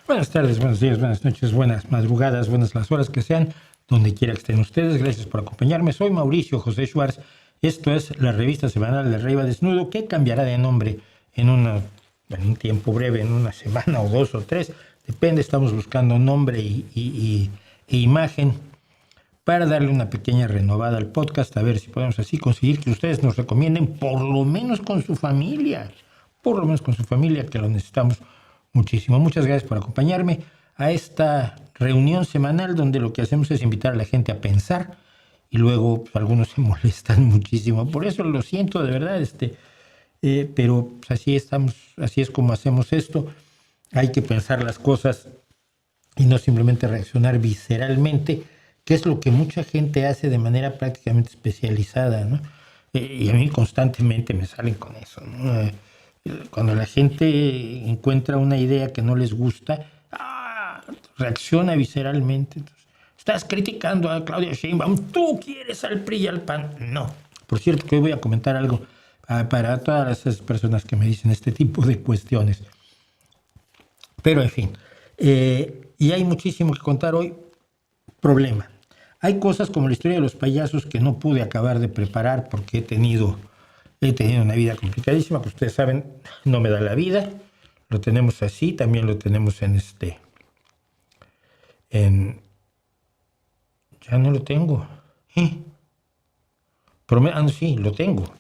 Buenas tardes, buenos días, buenas noches, buenas madrugadas, buenas las horas que sean, donde quiera que estén ustedes. Gracias por acompañarme. Soy Mauricio José Schwartz. Esto es la revista semanal de Arriba Desnudo, que cambiará de nombre en un tiempo breve, en una semana o dos o tres. Depende, estamos buscando nombre e imagen para darle una pequeña renovada al podcast, a ver si podemos así conseguir que ustedes nos recomienden, por lo menos con su familia, que lo necesitamos muchísimo. Muchas gracias por acompañarme a esta reunión semanal donde lo que hacemos es invitar a la gente a pensar y luego pues, algunos se molestan muchísimo. Por eso lo siento de verdad, pero pues, así estamos, así es como hacemos esto. Hay que pensar las cosas y no simplemente reaccionar visceralmente, que es lo que mucha gente hace de manera prácticamente especializada, ¿no? Y a mí constantemente me salen con eso, ¿no? Cuando la gente encuentra una idea que no les gusta, reacciona visceralmente. Entonces, estás criticando a Claudia Sheinbaum, tú quieres al PRI y al PAN. No. Por cierto, que hoy voy a comentar algo para todas esas personas que me dicen este tipo de cuestiones. Pero en fin, y hay muchísimo que contar hoy. Problema. Hay cosas como la historia de los payasos que no pude acabar de preparar porque he tenido una vida complicadísima, que ustedes saben, no me da la vida. Lo tenemos así, también lo tenemos ya no lo tengo. No, sí, lo tengo.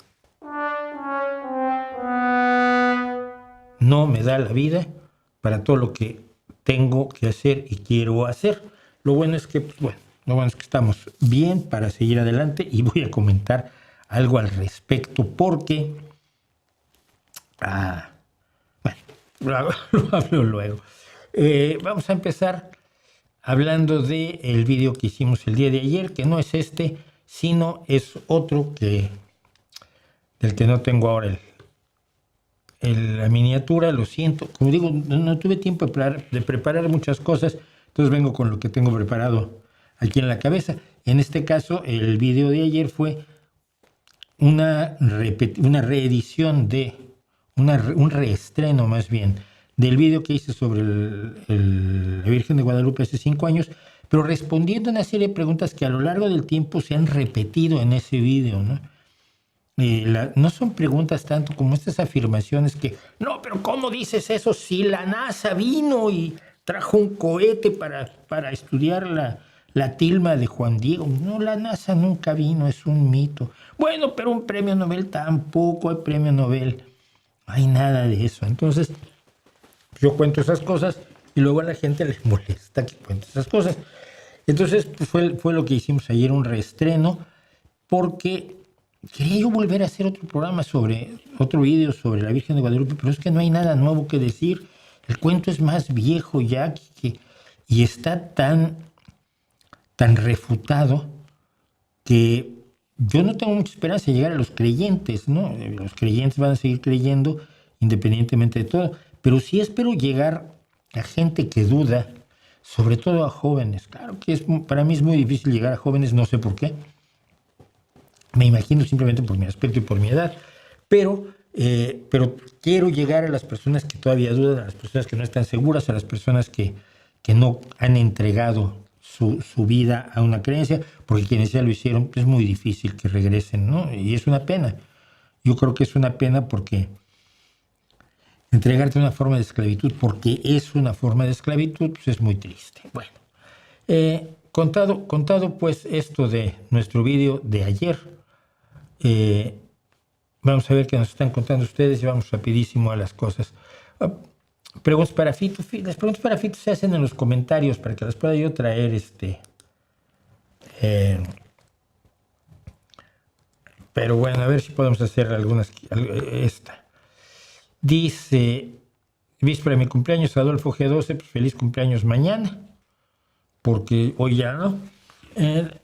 No me da la vida para todo lo que tengo que hacer y quiero hacer. Lo bueno es que estamos bien para seguir adelante y voy a comentar algo al respecto porque lo hablo luego. Vamos a empezar hablando del video que hicimos el día de ayer, que no es sino es otro del que no tengo ahora la miniatura. Lo siento, como digo, no tuve tiempo de preparar muchas cosas, entonces vengo con lo que tengo preparado aquí en la cabeza. En este caso, el video de ayer fue una reedición un reestreno más bien, del video que hice sobre la Virgen de Guadalupe hace 5 años, pero respondiendo a una serie de preguntas que a lo largo del tiempo se han repetido en ese video, ¿no? No son preguntas tanto como estas afirmaciones que, no, pero ¿cómo dices eso si la NASA vino y trajo un cohete para estudiar la tilma de Juan Diego? No, la NASA nunca vino, es un mito. Bueno, pero un premio Nobel tampoco hay premio Nobel. No hay nada de eso. Entonces, yo cuento esas cosas y luego a la gente le molesta que cuente esas cosas. Entonces, pues fue lo que hicimos ayer, un reestreno, porque quería yo volver a hacer otro video sobre la Virgen de Guadalupe, pero es que no hay nada nuevo que decir. El cuento es más viejo ya y está tan refutado que yo no tengo mucha esperanza de llegar a los creyentes, ¿no? Los creyentes van a seguir creyendo independientemente de todo, pero sí espero llegar a gente que duda, sobre todo a jóvenes. Claro que para mí es muy difícil llegar a jóvenes, no sé por qué. Me imagino simplemente por mi aspecto y por mi edad, pero quiero llegar a las personas que todavía dudan, a las personas que no están seguras, a las personas que no han entregado su vida a una creencia, porque quienes ya lo hicieron es muy difícil que regresen, ¿no? Y es una pena. Yo creo que es una pena porque entregarte a una forma de esclavitud, porque es una forma de esclavitud, pues es muy triste. Bueno, contado pues esto de nuestro video de ayer, vamos a ver qué nos están contando ustedes y vamos rapidísimo a las cosas. Preguntas para Fito. Las preguntas para Fito se hacen en los comentarios para que las pueda yo traer. Pero bueno, a ver si podemos hacer algunas. Dice, víspera de mi cumpleaños, Adolfo G12, pues feliz cumpleaños mañana, porque hoy ya no.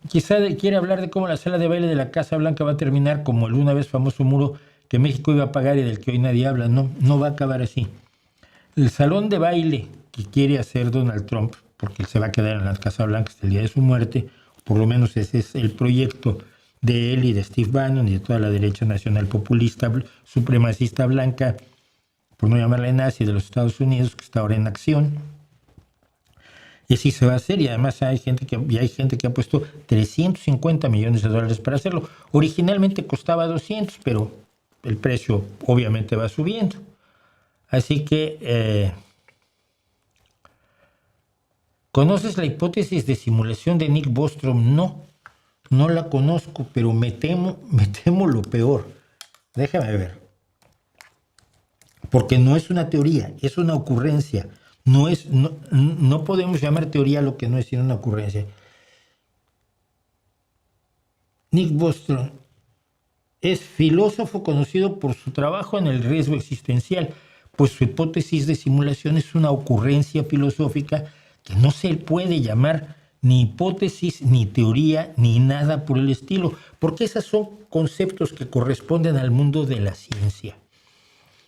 Quizá quiere hablar de cómo la sala de baile de la Casa Blanca va a terminar como el una vez famoso muro que México iba a pagar y del que hoy nadie habla. No va a acabar así. El salón de baile que quiere hacer Donald Trump, porque él se va a quedar en la Casa Blanca hasta el día de su muerte, por lo menos ese es el proyecto de él y de Steve Bannon y de toda la derecha nacional populista, supremacista blanca, por no llamarle nazi, de los Estados Unidos, que está ahora en acción. Y sí se va a hacer, y además hay gente que ha puesto $350 millones para hacerlo. Originalmente costaba 200, pero el precio obviamente va subiendo. Así que, ¿conoces la hipótesis de simulación de Nick Bostrom? No la conozco, pero me temo lo peor. Déjame ver. Porque no es una teoría, es una ocurrencia. No podemos llamar teoría lo que no es sino una ocurrencia. Nick Bostrom es filósofo conocido por su trabajo en el riesgo existencial, pues su hipótesis de simulación es una ocurrencia filosófica que no se puede llamar ni hipótesis, ni teoría, ni nada por el estilo, porque esos son conceptos que corresponden al mundo de la ciencia.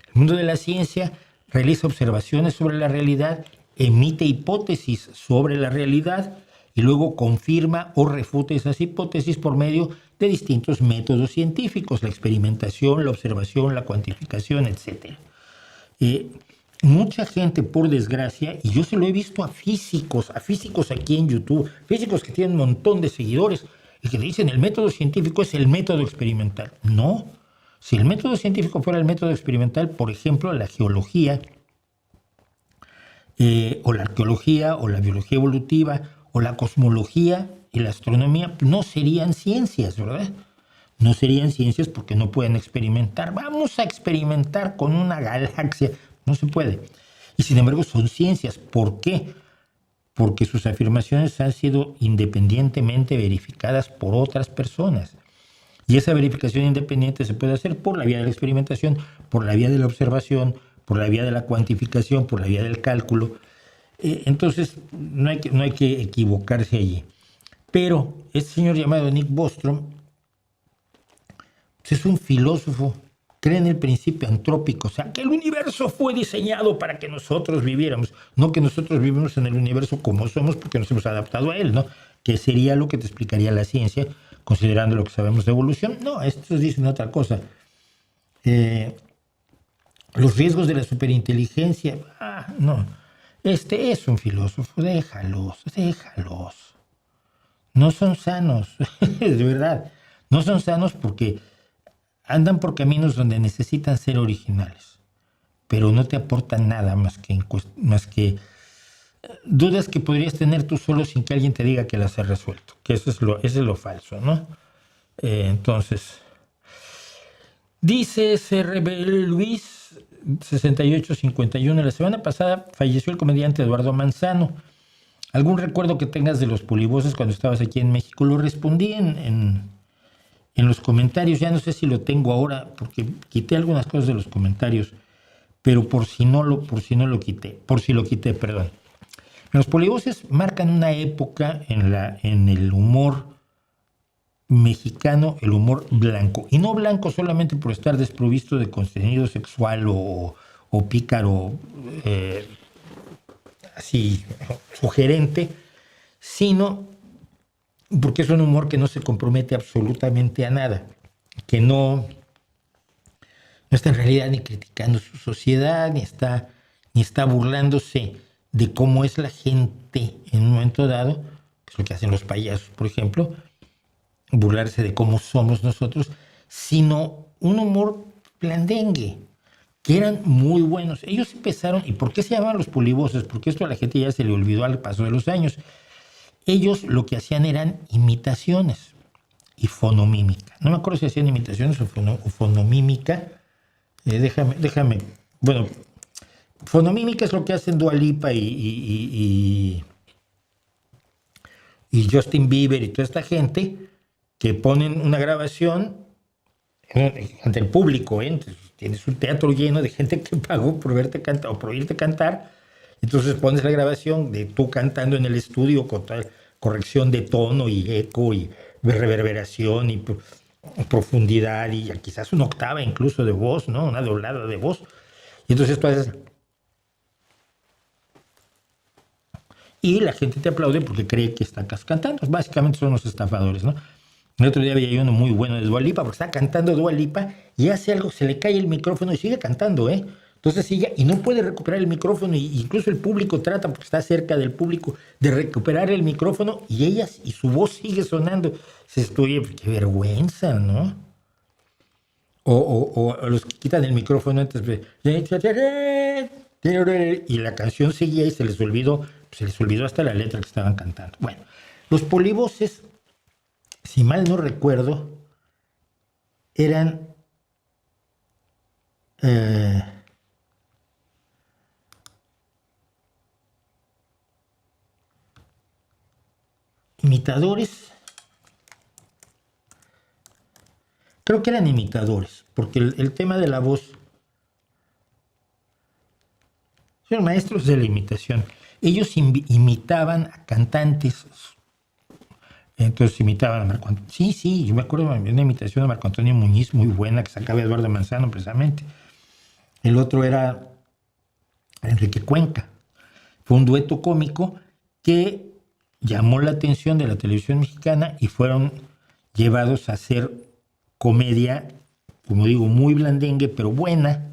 El mundo de la ciencia realiza observaciones sobre la realidad, emite hipótesis sobre la realidad y luego confirma o refuta esas hipótesis por medio de distintos métodos científicos, la experimentación, la observación, la cuantificación, etc. Mucha gente, por desgracia, y yo se lo he visto a físicos aquí en YouTube, físicos que tienen un montón de seguidores y que dicen el método científico es el método experimental. No, si el método científico fuera el método experimental, por ejemplo, la geología, o la arqueología, o la biología evolutiva, o la cosmología y la astronomía, no serían ciencias, ¿verdad? No serían ciencias porque no pueden experimentar. Vamos a experimentar con una galaxia. No se puede. Y sin embargo son ciencias. ¿Por qué? Porque sus afirmaciones han sido independientemente verificadas por otras personas. Y esa verificación independiente se puede hacer por la vía de la experimentación, por la vía de la observación, por la vía de la cuantificación, por la vía del cálculo. Entonces no hay que equivocarse allí. Pero este señor llamado Nick Bostrom es un filósofo, cree en el principio antrópico, o sea, que el universo fue diseñado para que nosotros viviéramos, no que nosotros vivimos en el universo como somos porque nos hemos adaptado a él, ¿no? Que sería lo que te explicaría la ciencia, considerando lo que sabemos de evolución. No, estos dicen otra cosa. Los riesgos de la superinteligencia, no. Este es un filósofo, déjalos. No son sanos, de verdad. No son sanos porque andan por caminos donde necesitan ser originales, pero no te aportan nada más que dudas que podrías tener tú solo sin que alguien te diga que las has resuelto, que eso es lo falso, ¿no? Entonces, dice CRB Luis 6851, la semana pasada falleció el comediante Eduardo Manzano. ¿Algún recuerdo que tengas de los polivoces cuando estabas aquí en México? Lo respondí en los comentarios, ya no sé si lo tengo ahora, porque quité algunas cosas de los comentarios, pero por si lo quité, perdón. Los polivoces marcan una época en el humor mexicano, el humor blanco, y no blanco solamente por estar desprovisto de contenido sexual o pícaro, así sugerente, sino porque es un humor que no se compromete absolutamente a nada, que no está en realidad ni criticando su sociedad, ni está burlándose de cómo es la gente en un momento dado, que es lo que hacen los payasos, por ejemplo, burlarse de cómo somos nosotros, sino un humor blandengue, que eran muy buenos. Ellos empezaron, ¿y por qué se llamaban los polivoces? Porque esto a la gente ya se le olvidó al paso de los años. Ellos lo que hacían eran imitaciones y fonomímica. No me acuerdo si hacían imitaciones o fonomímica. Déjame. Bueno, fonomímica es lo que hacen Dua Lipa y Justin Bieber y toda esta gente, que ponen una grabación ante el público. Tienes un teatro lleno de gente que pagó por verte cantar o por oírte cantar. Entonces pones la grabación de tú cantando en el estudio con toda corrección de tono y eco y reverberación y profundidad y quizás una octava incluso de voz, ¿no? Una doblada de voz. Y entonces tú haces... Y la gente te aplaude porque cree que estás cantando. Básicamente son los estafadores, ¿no? El otro día había uno muy bueno de Dua Lipa porque está cantando Dua Lipa y hace algo, se le cae el micrófono y sigue cantando, ¿eh? Entonces ella, y no puede recuperar el micrófono, y incluso el público trata, porque está cerca del público, de recuperar el micrófono, y ella, y su voz sigue sonando. Dices, oye, qué vergüenza, ¿no? O los que quitan el micrófono antes de... Y la canción seguía y se les olvidó hasta la letra que estaban cantando. Bueno, los polivoces, si mal no recuerdo, eran imitadores. Creo que eran imitadores, porque el tema de la voz son maestros de la imitación. Ellos imitaban a cantantes. Entonces imitaban a Marco Antonio. Sí, yo me acuerdo de una imitación de Marco Antonio Muñiz muy buena que sacaba Eduardo Manzano precisamente. El otro era Enrique Cuenca. Fue un dueto cómico que llamó la atención de la televisión mexicana y fueron llevados a hacer comedia, como digo, muy blandengue, pero buena,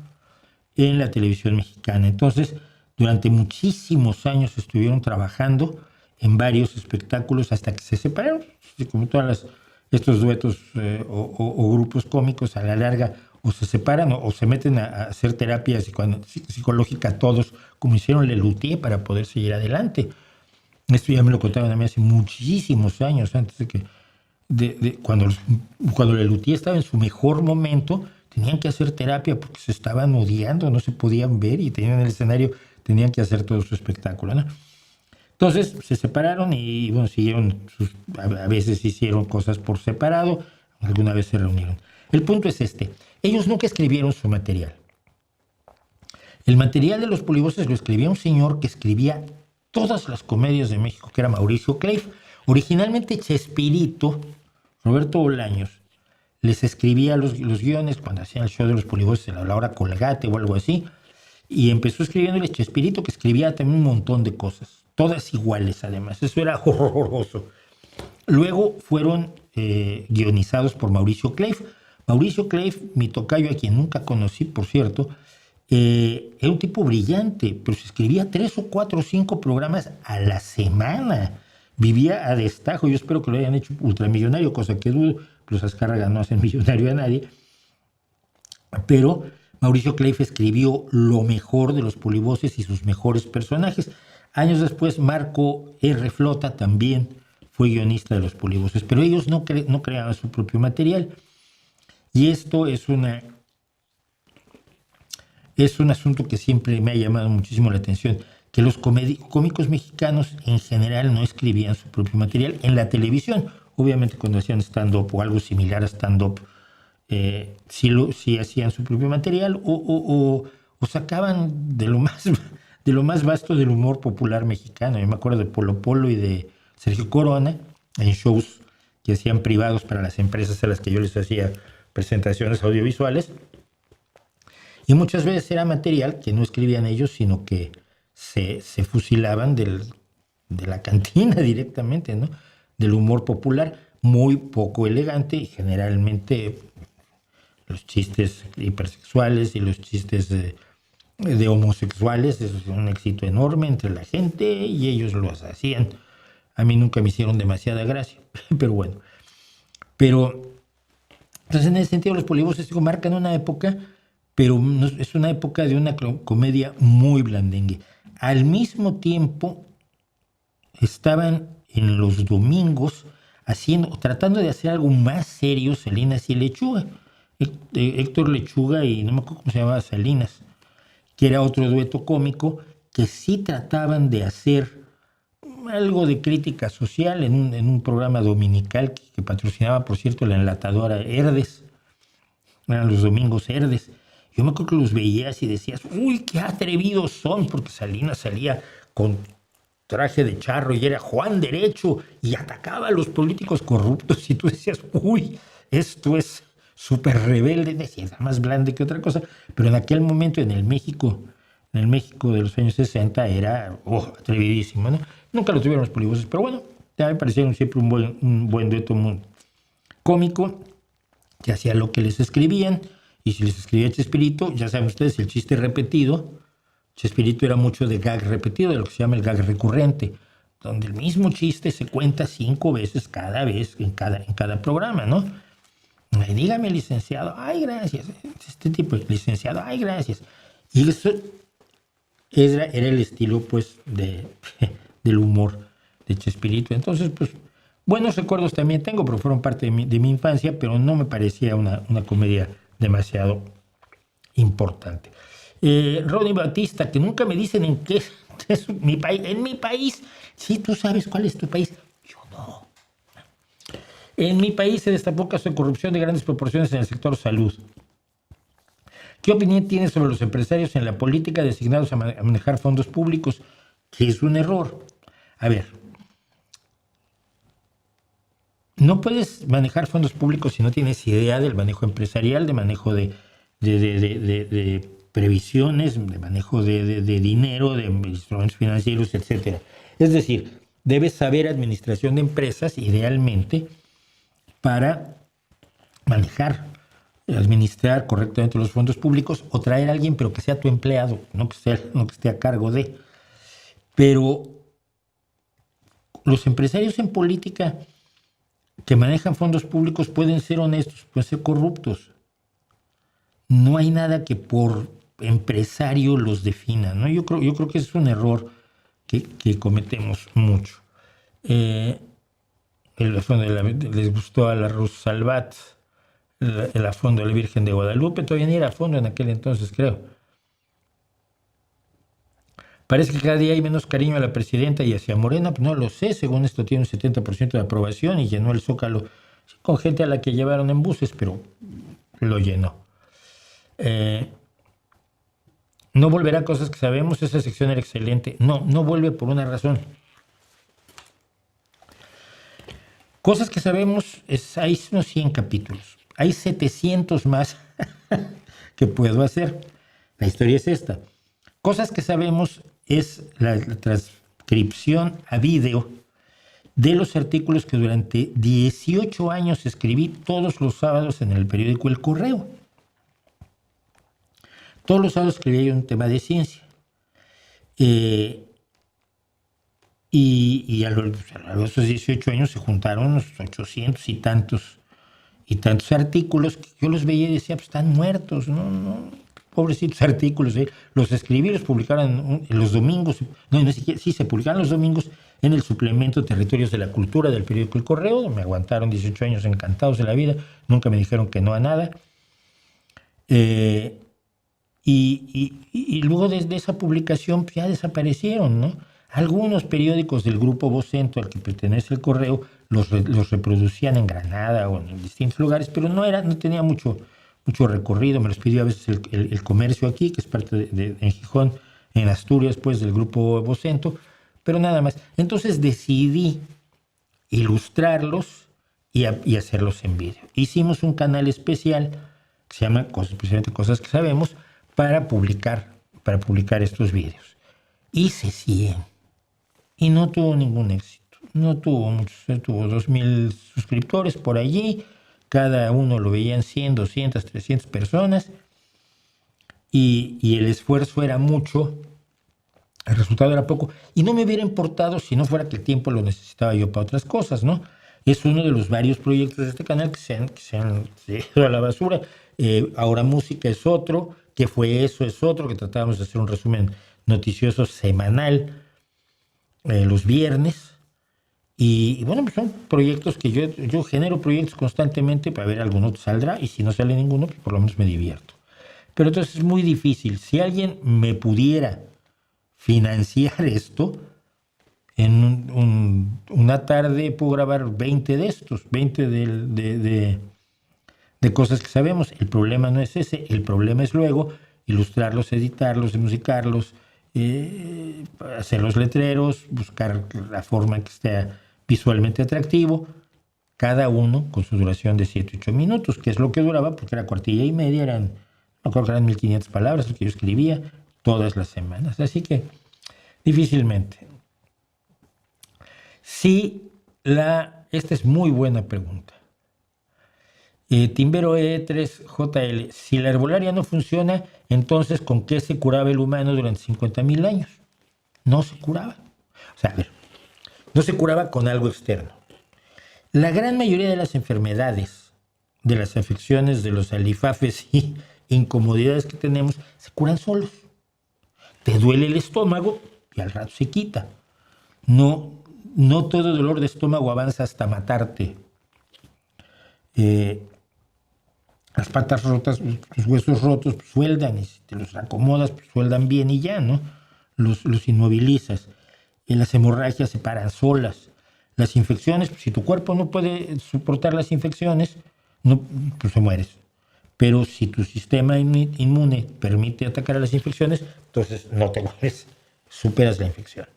en la televisión mexicana. Entonces, durante muchísimos años estuvieron trabajando en varios espectáculos hasta que se separaron. Como todos estos duetos o grupos cómicos, a la larga o se separan o se meten a hacer terapia psicológica todos, como hicieron Lelutier para poder seguir adelante. Esto ya me lo contaban a mí hace muchísimos años, antes de que cuando Lelutier estaba en su mejor momento, tenían que hacer terapia porque se estaban odiando, no se podían ver y tenían el escenario, tenían que hacer todo su espectáculo, ¿no? Entonces se separaron y bueno, siguieron, a veces hicieron cosas por separado, alguna vez se reunieron. El punto es este, ellos nunca escribieron su material. El material de los polivoces lo escribía un señor que escribía todas las comedias de México, que era Mauricio Cleif. Originalmente Chespirito, Roberto Bolaños, les escribía los guiones cuando hacían el show de los polivoces en la hora Colgate o algo así, y empezó escribiéndoles Chespirito, que escribía también un montón de cosas, todas iguales además, eso era horroroso. Luego fueron guionizados por Mauricio Cleif. Mauricio Cleif, mi tocayo, a quien nunca conocí, por cierto, era un tipo brillante, pero se escribía 3 o 4 o 5 programas a la semana. Vivía a destajo. Yo espero que lo hayan hecho ultramillonario, cosa que dudo. Los Azcárraga no hacen millonario a nadie. Pero Mauricio Cleif escribió lo mejor de los polivoces y sus mejores personajes. Años después, Marco R. Flota también fue guionista de los polivoces, pero ellos no creaban su propio material. Y esto es un asunto que siempre me ha llamado muchísimo la atención, que los cómicos mexicanos en general no escribían su propio material en la televisión. Obviamente cuando hacían stand-up o algo similar a stand-up, sí hacían su propio material o sacaban de lo más vasto del humor popular mexicano. Yo me acuerdo de Polo Polo y de Sergio Corona en shows que hacían privados para las empresas a las que yo les hacía presentaciones audiovisuales. Y muchas veces era material que no escribían ellos, sino que se fusilaban de la cantina directamente, ¿no? Del humor popular, muy poco elegante, y generalmente los chistes hipersexuales y los chistes de homosexuales, eso es un éxito enorme entre la gente y ellos lo hacían. A mí nunca me hicieron demasiada gracia, pero bueno. Entonces en ese sentido los polivoces marcan una época, pero es una época de una comedia muy blandengue. Al mismo tiempo estaban en los domingos tratando de hacer algo más serio Salinas y Lechuga. Héctor Lechuga y no me acuerdo cómo se llamaba, Salinas, que era otro dueto cómico, que sí trataban de hacer algo de crítica social en un programa dominical que patrocinaba, por cierto, la enlatadora Herdes. Eran los domingos Herdes. Yo me acuerdo que los veías y decías, uy, qué atrevidos son, porque Salinas salía con traje de charro y era Juan Derecho y atacaba a los políticos corruptos y tú decías, uy, esto es súper rebelde, decías, más blande que otra cosa, pero en aquel momento en el México de los años 60 era atrevidísimo, ¿no? Nunca lo tuvieron los polivoces, pero bueno, ya me parecieron siempre un buen dueto muy cómico, que hacía lo que les escribían Y si les escribía Chespirito, ya saben ustedes, el chiste repetido. Chespirito era mucho de gag repetido, de lo que se llama el gag recurrente, donde el mismo chiste se cuenta 5 veces cada vez en cada programa, ¿no? Ay, dígame, licenciado, ay, gracias. Este tipo de licenciado, ay, gracias. Y eso era el estilo, pues, del humor de Chespirito. Entonces, pues, buenos recuerdos también tengo, pero fueron parte de mi infancia, pero no me parecía una comedia demasiado importante. Ronnie Batista, que nunca me dicen en qué es mi país. En mi país, sí, tú sabes cuál es tu país. Yo no. En mi país se destapó caso de corrupción de grandes proporciones en el sector salud. ¿Qué opinión tienes sobre los empresarios en la política designados a manejar fondos públicos? Que es un error. A ver, no puedes manejar fondos públicos si no tienes idea del manejo empresarial, de manejo de previsiones, de manejo de dinero, de instrumentos financieros, etc. Es decir, debes saber administración de empresas, idealmente, para administrar correctamente los fondos públicos o traer a alguien, pero que sea tu empleado, no que esté a cargo de. Pero los empresarios en política que manejan fondos públicos pueden ser honestos, pueden ser corruptos. No hay nada que por empresario los defina, ¿no? Yo creo que es un error que cometemos mucho. Les gustó a la Rosalbat el fondo de la Virgen de Guadalupe, todavía ni era fondo en aquel entonces, creo. Parece que cada día hay menos cariño a la presidenta y hacia Morena, pues no lo sé, según esto tiene un 70% de aprobación y llenó el Zócalo con gente a la que llevaron en buses, pero lo llenó. No volverá a Cosas que Sabemos, esa sección era excelente. No vuelve por una razón. Cosas que Sabemos, hay unos 100 capítulos. Hay 700 más que puedo hacer. La historia es esta. Cosas que Sabemos es la transcripción a vídeo de los artículos que durante 18 años escribí todos los sábados en el periódico El Correo. Todos los sábados escribía yo un tema de ciencia. Y a los 18 años se juntaron unos 800 y tantos artículos que yo los veía y decía, pues están muertos, no, pobrecitos artículos. Los escribí, los publicaron los domingos, se publicaron los domingos en el suplemento Territorios de la Cultura del periódico El Correo. Me aguantaron 18 años encantados de la vida, nunca me dijeron que no a nada. Y luego desde esa publicación pues ya desaparecieron, ¿no? Algunos periódicos del grupo Vocento al que pertenece El Correo los reproducían en Granada o en distintos lugares, pero no tenía mucho recorrido. Me los pidió a veces el Comercio aquí, que es parte en Gijón, en Asturias, pues del grupo Vocento, pero nada más. Entonces decidí ilustrarlos y hacerlos en vídeo. Hicimos un canal especial que se llama precisamente Cosas que Sabemos, para publicar estos vídeos. Hice 100 y no tuvo ningún éxito. No tuvo muchos, tuvo 2,000 suscriptores por allí, cada uno lo veían 100, 200, 300 personas y el esfuerzo era mucho, el resultado era poco, y no me hubiera importado si no fuera que el tiempo lo necesitaba yo para otras cosas, ¿no? Es uno de los varios proyectos de este canal que se han ido a la basura. Ahora Música es otro, que fue Eso es otro, que tratábamos de hacer un resumen noticioso semanal los viernes. Y bueno, pues son proyectos que yo genero proyectos constantemente para ver alguno saldrá, y si no sale ninguno, pues por lo menos me divierto. Pero entonces es muy difícil. Si alguien me pudiera financiar esto, en una tarde puedo grabar 20 de estos, 20 de Cosas que Sabemos. El problema no es ese, el problema es luego ilustrarlos, editarlos, musicarlos, hacer los letreros, buscar la forma que esté visualmente atractivo, cada uno con su duración de 7-8 minutos, que es lo que duraba, porque era cuartilla y media, me acuerdo que eran 1,500 palabras lo que yo escribía todas las semanas, así que difícilmente. Sí, esta es muy buena pregunta. Timbero E3JL. Si la herbolaria no funciona, entonces ¿con qué se curaba el humano durante 50.000 años? No se curaba. O sea, a ver, no se curaba con algo externo. La gran mayoría de las enfermedades, de las afecciones, de los alifafes y incomodidades que tenemos, se curan solos. Te duele el estómago y al rato se quita. No todo dolor de estómago avanza hasta matarte. Las patas rotas, los huesos rotos pues, sueldan, y si te los acomodas, pues, sueldan bien y ya, ¿no? Los inmovilizas. Y las hemorragias se paran solas. Las infecciones, pues, si tu cuerpo no puede soportar las infecciones, no, pues te mueres. Pero si tu sistema inmune permite atacar a las infecciones, entonces no te mueres, superas la infección.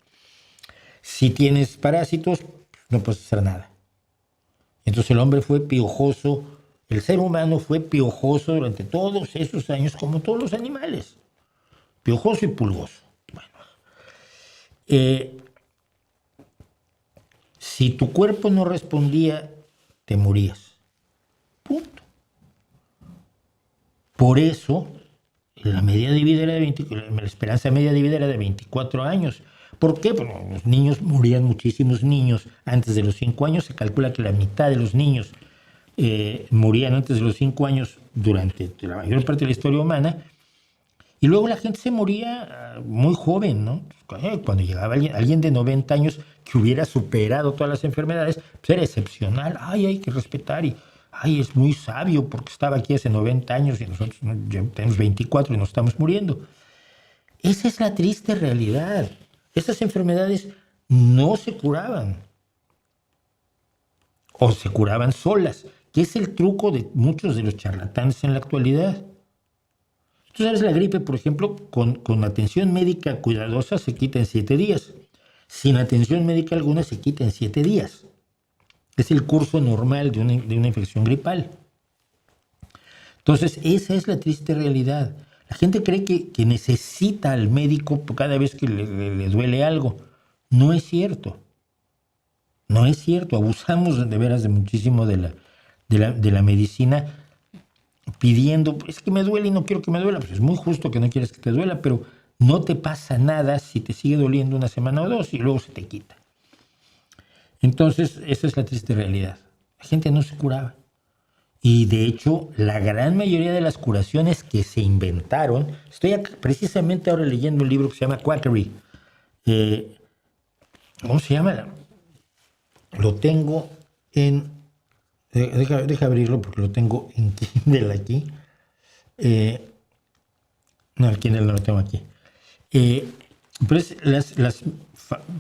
Si tienes parásitos, no puedes hacer nada. Entonces el hombre fue piojoso, el ser humano fue piojoso durante todos esos años, como todos los animales. Piojoso y pulgoso. Bueno, si tu cuerpo no respondía, te morías. Punto. Por eso, la media de vida era la esperanza media de vida era de 24 años. ¿Por qué? Pues los niños morían, muchísimos niños antes de los 5 años. Se calcula que la mitad de los niños morían antes de los 5 años durante la mayor parte de la historia humana. Y luego la gente se moría muy joven, ¿no? Cuando llegaba alguien de 90 años que hubiera superado todas las enfermedades, pues era excepcional. Ay, hay que respetar y es muy sabio porque estaba aquí hace 90 años y nosotros ya tenemos 24 y nos estamos muriendo. Esa es la triste realidad. Estas enfermedades no se curaban o se curaban solas, que es el truco de muchos de los charlatanes en la actualidad. Tú sabes, la gripe, por ejemplo, con atención médica cuidadosa se quita en 7 días. Sin atención médica alguna se quita en 7 días. Es el curso normal de una infección gripal. Entonces, esa es la triste realidad. La gente cree que necesita al médico cada vez que le duele algo. No es cierto. No es cierto. Abusamos de veras de muchísimo de la medicina pidiendo, es que me duele y no quiero que me duela. Pues es muy justo que no quieras que te duela, pero no te pasa nada si te sigue doliendo una semana o dos y luego se te quita. Entonces, esa es la triste realidad. La gente no se curaba. Y de hecho, la gran mayoría de las curaciones que se inventaron, estoy precisamente ahora leyendo un libro que se llama Quackery. ¿Cómo se llama? Lo tengo en... Deja abrirlo porque lo tengo en Kindle aquí. No, el Kindle no lo tengo aquí. Pues las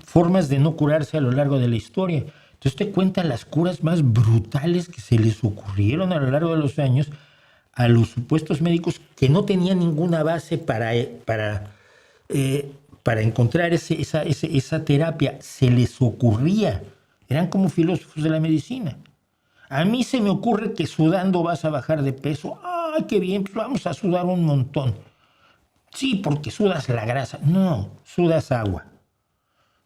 formas de no curarse a lo largo de la historia. Entonces te cuenta las curas más brutales que se les ocurrieron a lo largo de los años a los supuestos médicos que no tenían ninguna base para encontrar esa terapia. Se les ocurría. Eran como filósofos de la medicina. A mí se me ocurre que sudando vas a bajar de peso. ¡Ay, qué bien! Pues vamos a sudar un montón. Sí, porque sudas la grasa. No, sudas agua.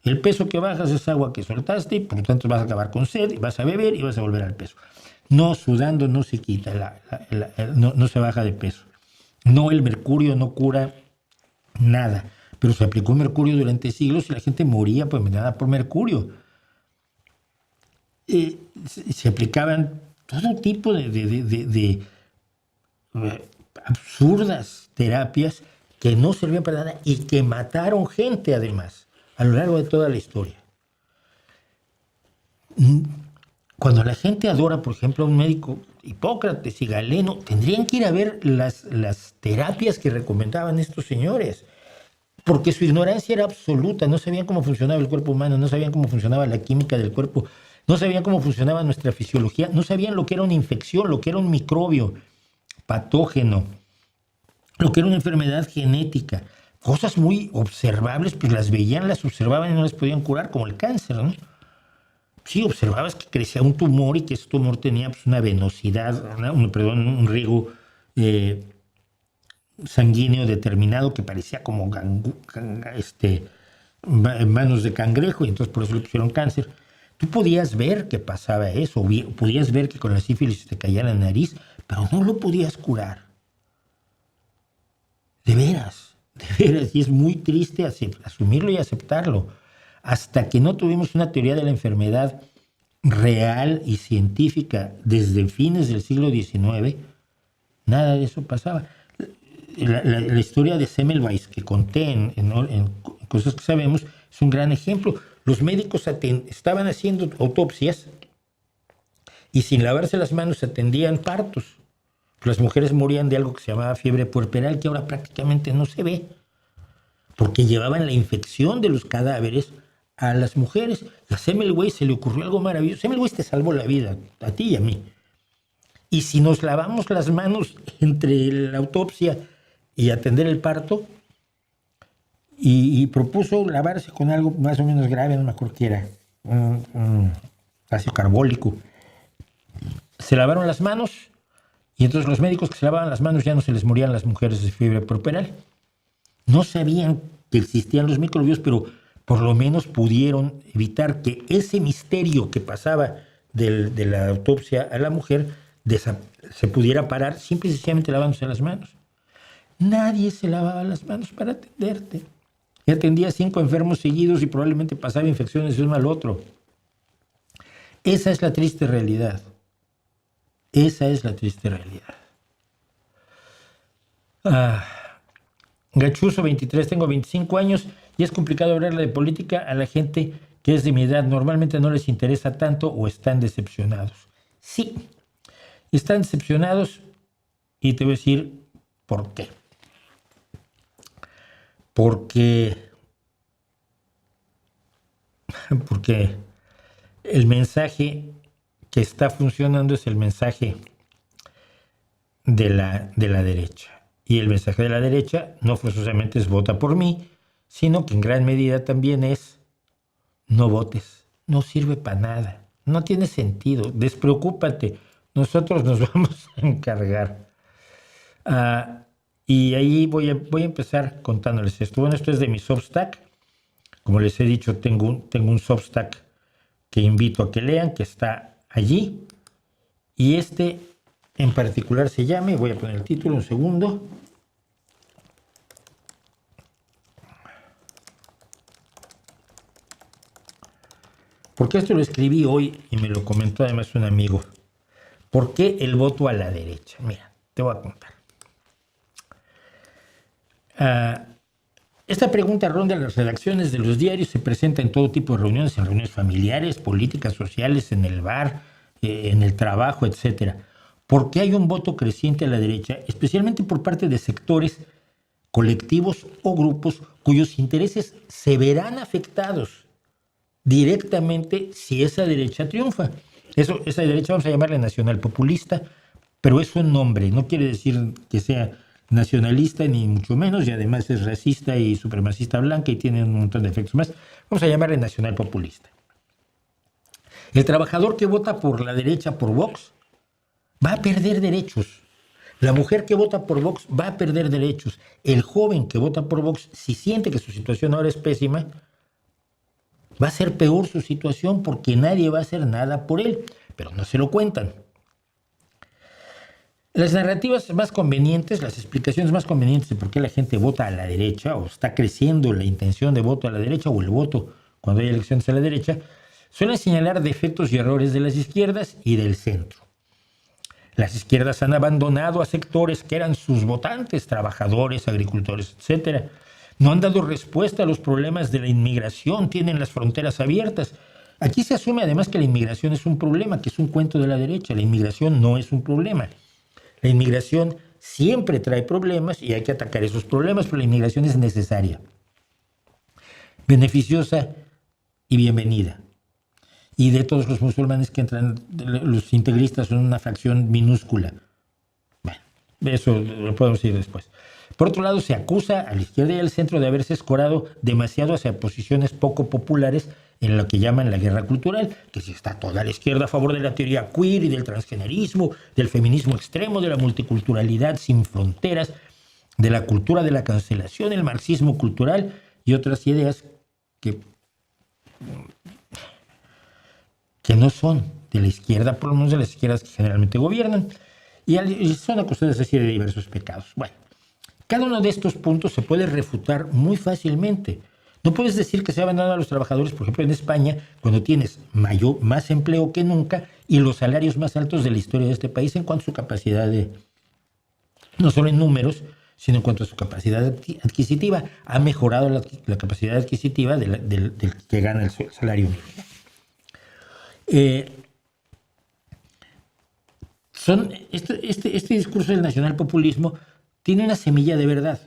El peso que bajas es agua que soltaste y por lo tanto vas a acabar con sed y vas a beber y vas a volver al peso. No, sudando no se quita, no se baja de peso. No, el mercurio no cura nada. Pero se aplicó mercurio durante siglos y la gente moría por envenenada por mercurio. Se aplicaban todo tipo de absurdas terapias que no servían para nada y que mataron gente además a lo largo de toda la historia. Cuando la gente adora, por ejemplo, a un médico, Hipócrates y Galeno, tendrían que ir a ver las terapias que recomendaban estos señores, porque su ignorancia era absoluta, no sabían cómo funcionaba el cuerpo humano, no sabían cómo funcionaba la química del cuerpo, no sabían cómo funcionaba nuestra fisiología, no sabían lo que era una infección, lo que era un microbio patógeno, lo que era una enfermedad genética. Cosas muy observables, pues las veían, las observaban y no las podían curar, como el cáncer, ¿no? Sí, observabas que crecía un tumor y que ese tumor tenía pues, una venosidad, un riego sanguíneo determinado que parecía como manos de cangrejo, y entonces por eso le pusieron cáncer. Tú podías ver que pasaba eso, podías ver que con la sífilis te caía la nariz, pero no lo podías curar. De veras, y es muy triste asumirlo y aceptarlo. Hasta que no tuvimos una teoría de la enfermedad real y científica desde fines del siglo XIX, nada de eso pasaba. La historia de Semmelweis que conté en Cosas que Sabemos es un gran ejemplo. Los médicos estaban haciendo autopsias y sin lavarse las manos atendían partos. Las mujeres morían de algo que se llamaba fiebre puerperal, que ahora prácticamente no se ve, porque llevaban la infección de los cadáveres a las mujeres. A Semmelweis se le ocurrió algo maravilloso. Semmelweis te salvó la vida, a ti y a mí. Y si nos lavamos las manos entre la autopsia y atender el parto, y propuso lavarse con algo más o menos grave, no me acuerdo qué era, un ácido carbólico. Se lavaron las manos y entonces los médicos que se lavaban las manos ya no se les morían las mujeres de fiebre puerperal. No sabían que existían los microbios, pero por lo menos pudieron evitar que ese misterio que pasaba de la autopsia a la mujer se pudiera parar simple y sencillamente lavándose las manos. Nadie se lavaba las manos para atenderte. Y atendía 5 enfermos seguidos y probablemente pasaba infecciones de uno al otro. Esa es la triste realidad. Esa es la triste realidad. Gachuso 23, tengo 25 años y es complicado hablarle de política a la gente que es de mi edad. Normalmente no les interesa tanto o están decepcionados. Sí, están decepcionados y te voy a decir por qué. Porque el mensaje que está funcionando es el mensaje de la derecha. Y el mensaje de la derecha no forzosamente es vota por mí, sino que en gran medida también es no votes, no sirve para nada, no tiene sentido, despreocúpate, nosotros nos vamos a encargar. Y ahí voy a empezar contándoles esto. Bueno, esto es de mi Substack. Como les he dicho, tengo un Substack que invito a que lean, que está allí. Y este en particular se llama, y voy a poner el título un segundo. Porque esto lo escribí hoy y me lo comentó además un amigo. ¿Por qué el voto a la derecha? Mira, te voy a contar. Esta pregunta ronda las redacciones de los diarios, se presenta en todo tipo de reuniones, en reuniones familiares, políticas, sociales, en el bar, en el trabajo, etc. ¿Por qué hay un voto creciente a la derecha, especialmente por parte de sectores, colectivos o grupos cuyos intereses se verán afectados directamente si esa derecha triunfa? Esa derecha vamos a llamarla nacional populista, pero es un nombre, no quiere decir que sea nacionalista ni mucho menos, y además es racista y supremacista blanca y tiene un montón de efectos más. Vamos a llamarle nacional populista. El trabajador que vota por la derecha, por Vox, va a perder derechos. La mujer que vota por Vox va a perder derechos. El joven que vota por Vox, si siente que su situación ahora es pésima, va a ser peor su situación porque nadie va a hacer nada por él, pero no se lo cuentan. Las narrativas más convenientes, las explicaciones más convenientes de por qué la gente vota a la derecha o está creciendo la intención de voto a la derecha o el voto cuando hay elecciones a la derecha, suelen señalar defectos y errores de las izquierdas y del centro. Las izquierdas han abandonado a sectores que eran sus votantes, trabajadores, agricultores, etc. No han dado respuesta a los problemas de la inmigración, tienen las fronteras abiertas. Aquí se asume además que la inmigración es un problema, que es un cuento de la derecha. La inmigración no es un problema. La inmigración siempre trae problemas y hay que atacar esos problemas, pero la inmigración es necesaria, beneficiosa y bienvenida. Y de todos los musulmanes que entran, los integristas son una fracción minúscula. Bueno, de eso lo podemos ir después. Por otro lado, se acusa a la izquierda y al centro de haberse escorado demasiado hacia posiciones poco populares en lo que llaman la guerra cultural, que si está toda la izquierda a favor de la teoría queer y del transgenerismo, del feminismo extremo, de la multiculturalidad sin fronteras, de la cultura de la cancelación, el marxismo cultural y otras ideas que que no son de la izquierda, por lo menos de las izquierdas que generalmente gobiernan, y son acusadas así de diversos pecados. Bueno, cada uno de estos puntos se puede refutar muy fácilmente. No puedes decir que se ha abandonado a los trabajadores, por ejemplo, en España, cuando tienes más empleo que nunca y los salarios más altos de la historia de este país en cuanto a su capacidad no solo en números, sino en cuanto a su capacidad adquisitiva. Ha mejorado la capacidad adquisitiva del que gana el salario mínimo. Este discurso del nacionalpopulismo tiene una semilla de verdad.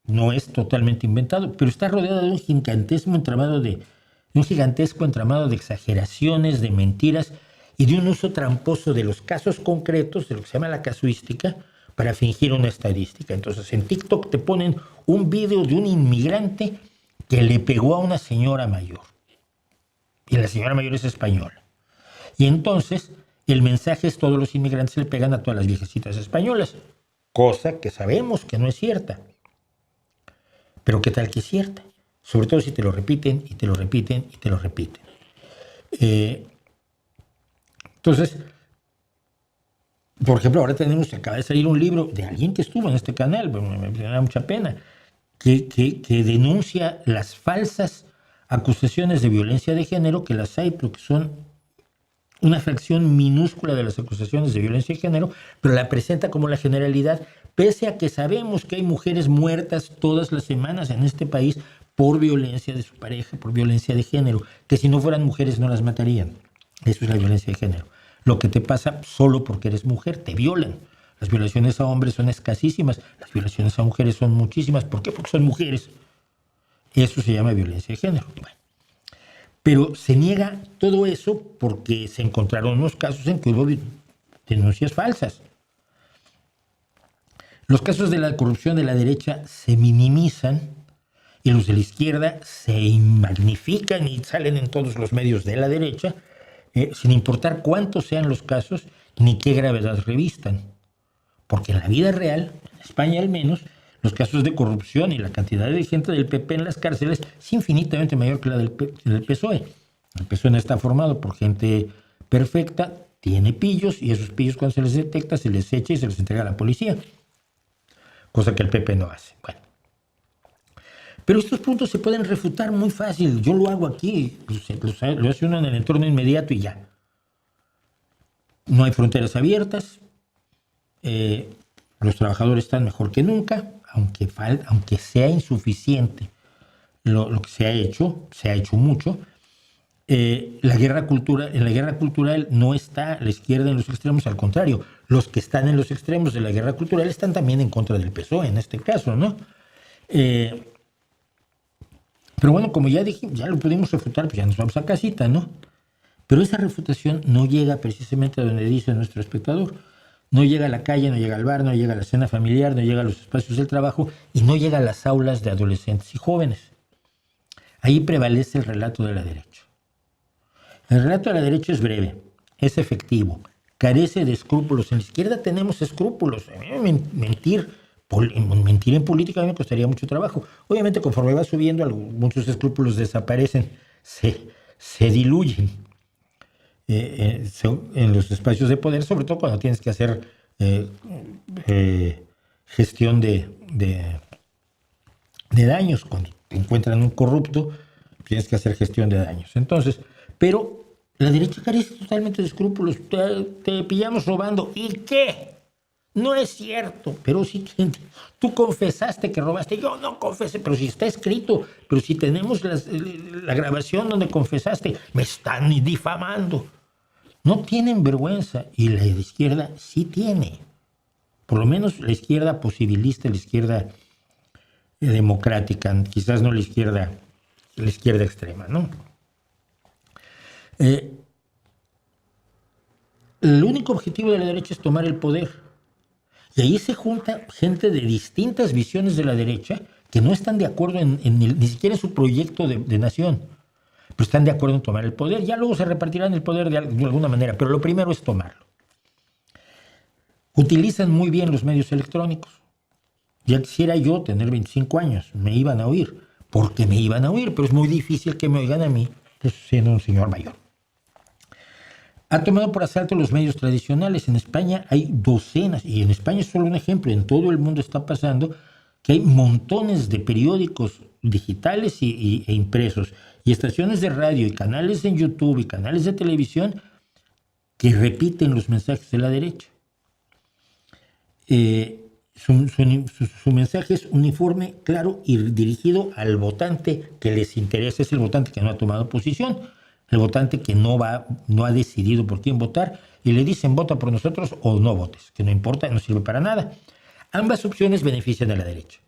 No es totalmente inventado, pero está rodeado de un gigantesco entramado de exageraciones, de mentiras y de un uso tramposo de los casos concretos, de lo que se llama la casuística, para fingir una estadística. Entonces, en TikTok te ponen un video de un inmigrante que le pegó a una señora mayor. Y la señora mayor es española. Y entonces, el mensaje es: todos los inmigrantes le pegan a todas las viejecitas españolas. Cosa que sabemos que no es cierta. Pero ¿qué tal que es cierta? Sobre todo si te lo repiten, y te lo repiten, y te lo repiten. Entonces, por ejemplo, ahora acaba de salir un libro de alguien que estuvo en este canal, me da mucha pena, que denuncia las falsas acusaciones de violencia de género, que las hay, pero que son una fracción minúscula de las acusaciones de violencia de género, pero la presenta como la generalidad, pese a que sabemos que hay mujeres muertas todas las semanas en este país por violencia de su pareja, por violencia de género, que si no fueran mujeres no las matarían. Eso es la violencia de género. Lo que te pasa solo porque eres mujer, te violan. Las violaciones a hombres son escasísimas, las violaciones a mujeres son muchísimas. ¿Por qué? Porque son mujeres. Eso se llama violencia de género. Bueno. Pero se niega todo eso porque se encontraron unos casos en que hubo denuncias falsas. Los casos de la corrupción de la derecha se minimizan y los de la izquierda se magnifican y salen en todos los medios de la derecha, sin importar cuántos sean los casos ni qué gravedad revistan. Porque en la vida real, en España al menos, los casos de corrupción y la cantidad de gente del PP en las cárceles es infinitamente mayor que la del PSOE. El PSOE no está formado por gente perfecta, tiene pillos, y esos pillos, cuando se les detecta, se les echa y se les entrega a la policía. Cosa que el PP no hace. Bueno. Pero estos puntos se pueden refutar muy fácil. Yo lo hago aquí, lo hace uno en el entorno inmediato y ya. No hay fronteras abiertas, los trabajadores están mejor que nunca, aunque sea insuficiente lo que se ha hecho mucho. En la guerra cultural no está la izquierda en los extremos, al contrario, los que están en los extremos de la guerra cultural están también en contra del PSOE en este caso, ¿no? Pero bueno, como ya dije, ya lo pudimos refutar, pues ya nos vamos a casita, ¿no? Pero esa refutación no llega precisamente a donde dice nuestro espectador. No llega a la calle, no llega al bar, no llega a la cena familiar, no llega a los espacios del trabajo y no llega a las aulas de adolescentes y jóvenes. Ahí prevalece el relato de la derecha. El relato de la derecha es breve, es efectivo, carece de escrúpulos. En la izquierda tenemos escrúpulos. Mentir en política a mí me costaría mucho trabajo. Obviamente, conforme va subiendo, muchos escrúpulos desaparecen, se diluyen en los espacios de poder, sobre todo cuando tienes que hacer gestión de daños. Cuando te encuentran un corrupto, tienes que hacer gestión de daños. Entonces, pero la derecha carece totalmente de escrúpulos. Te pillamos robando. ¿Y qué? No es cierto. Pero si tú confesaste que robaste, yo no confesé, pero si está escrito, pero si tenemos la grabación donde confesaste, me están difamando. No tienen vergüenza, y la izquierda sí tiene. Por lo menos la izquierda posibilista, la izquierda democrática, quizás no la izquierda extrema, ¿no? El único objetivo de la derecha es tomar el poder. Y ahí se junta gente de distintas visiones de la derecha que no están de acuerdo ni siquiera en su proyecto de nación, pero están de acuerdo en tomar el poder. Ya luego se repartirán el poder de alguna manera, pero lo primero es tomarlo. Utilizan muy bien los medios electrónicos. Ya quisiera yo tener 25 años, me iban a oír, porque me iban a oír, pero es muy difícil que me oigan a mí, pues, siendo un señor mayor. Ha tomado por asalto los medios tradicionales. En España hay docenas, y en España es solo un ejemplo, en todo el mundo está pasando que hay montones de periódicos digitales e impresos, y estaciones de radio, y canales en YouTube, y canales de televisión que repiten los mensajes de la derecha. Su mensaje es uniforme, claro y dirigido al votante que les interesa. Es el votante que no ha tomado posición, el votante que no ha decidido por quién votar, y le dicen vota por nosotros o no votes, que no importa, no sirve para nada. Ambas opciones benefician a la derecha.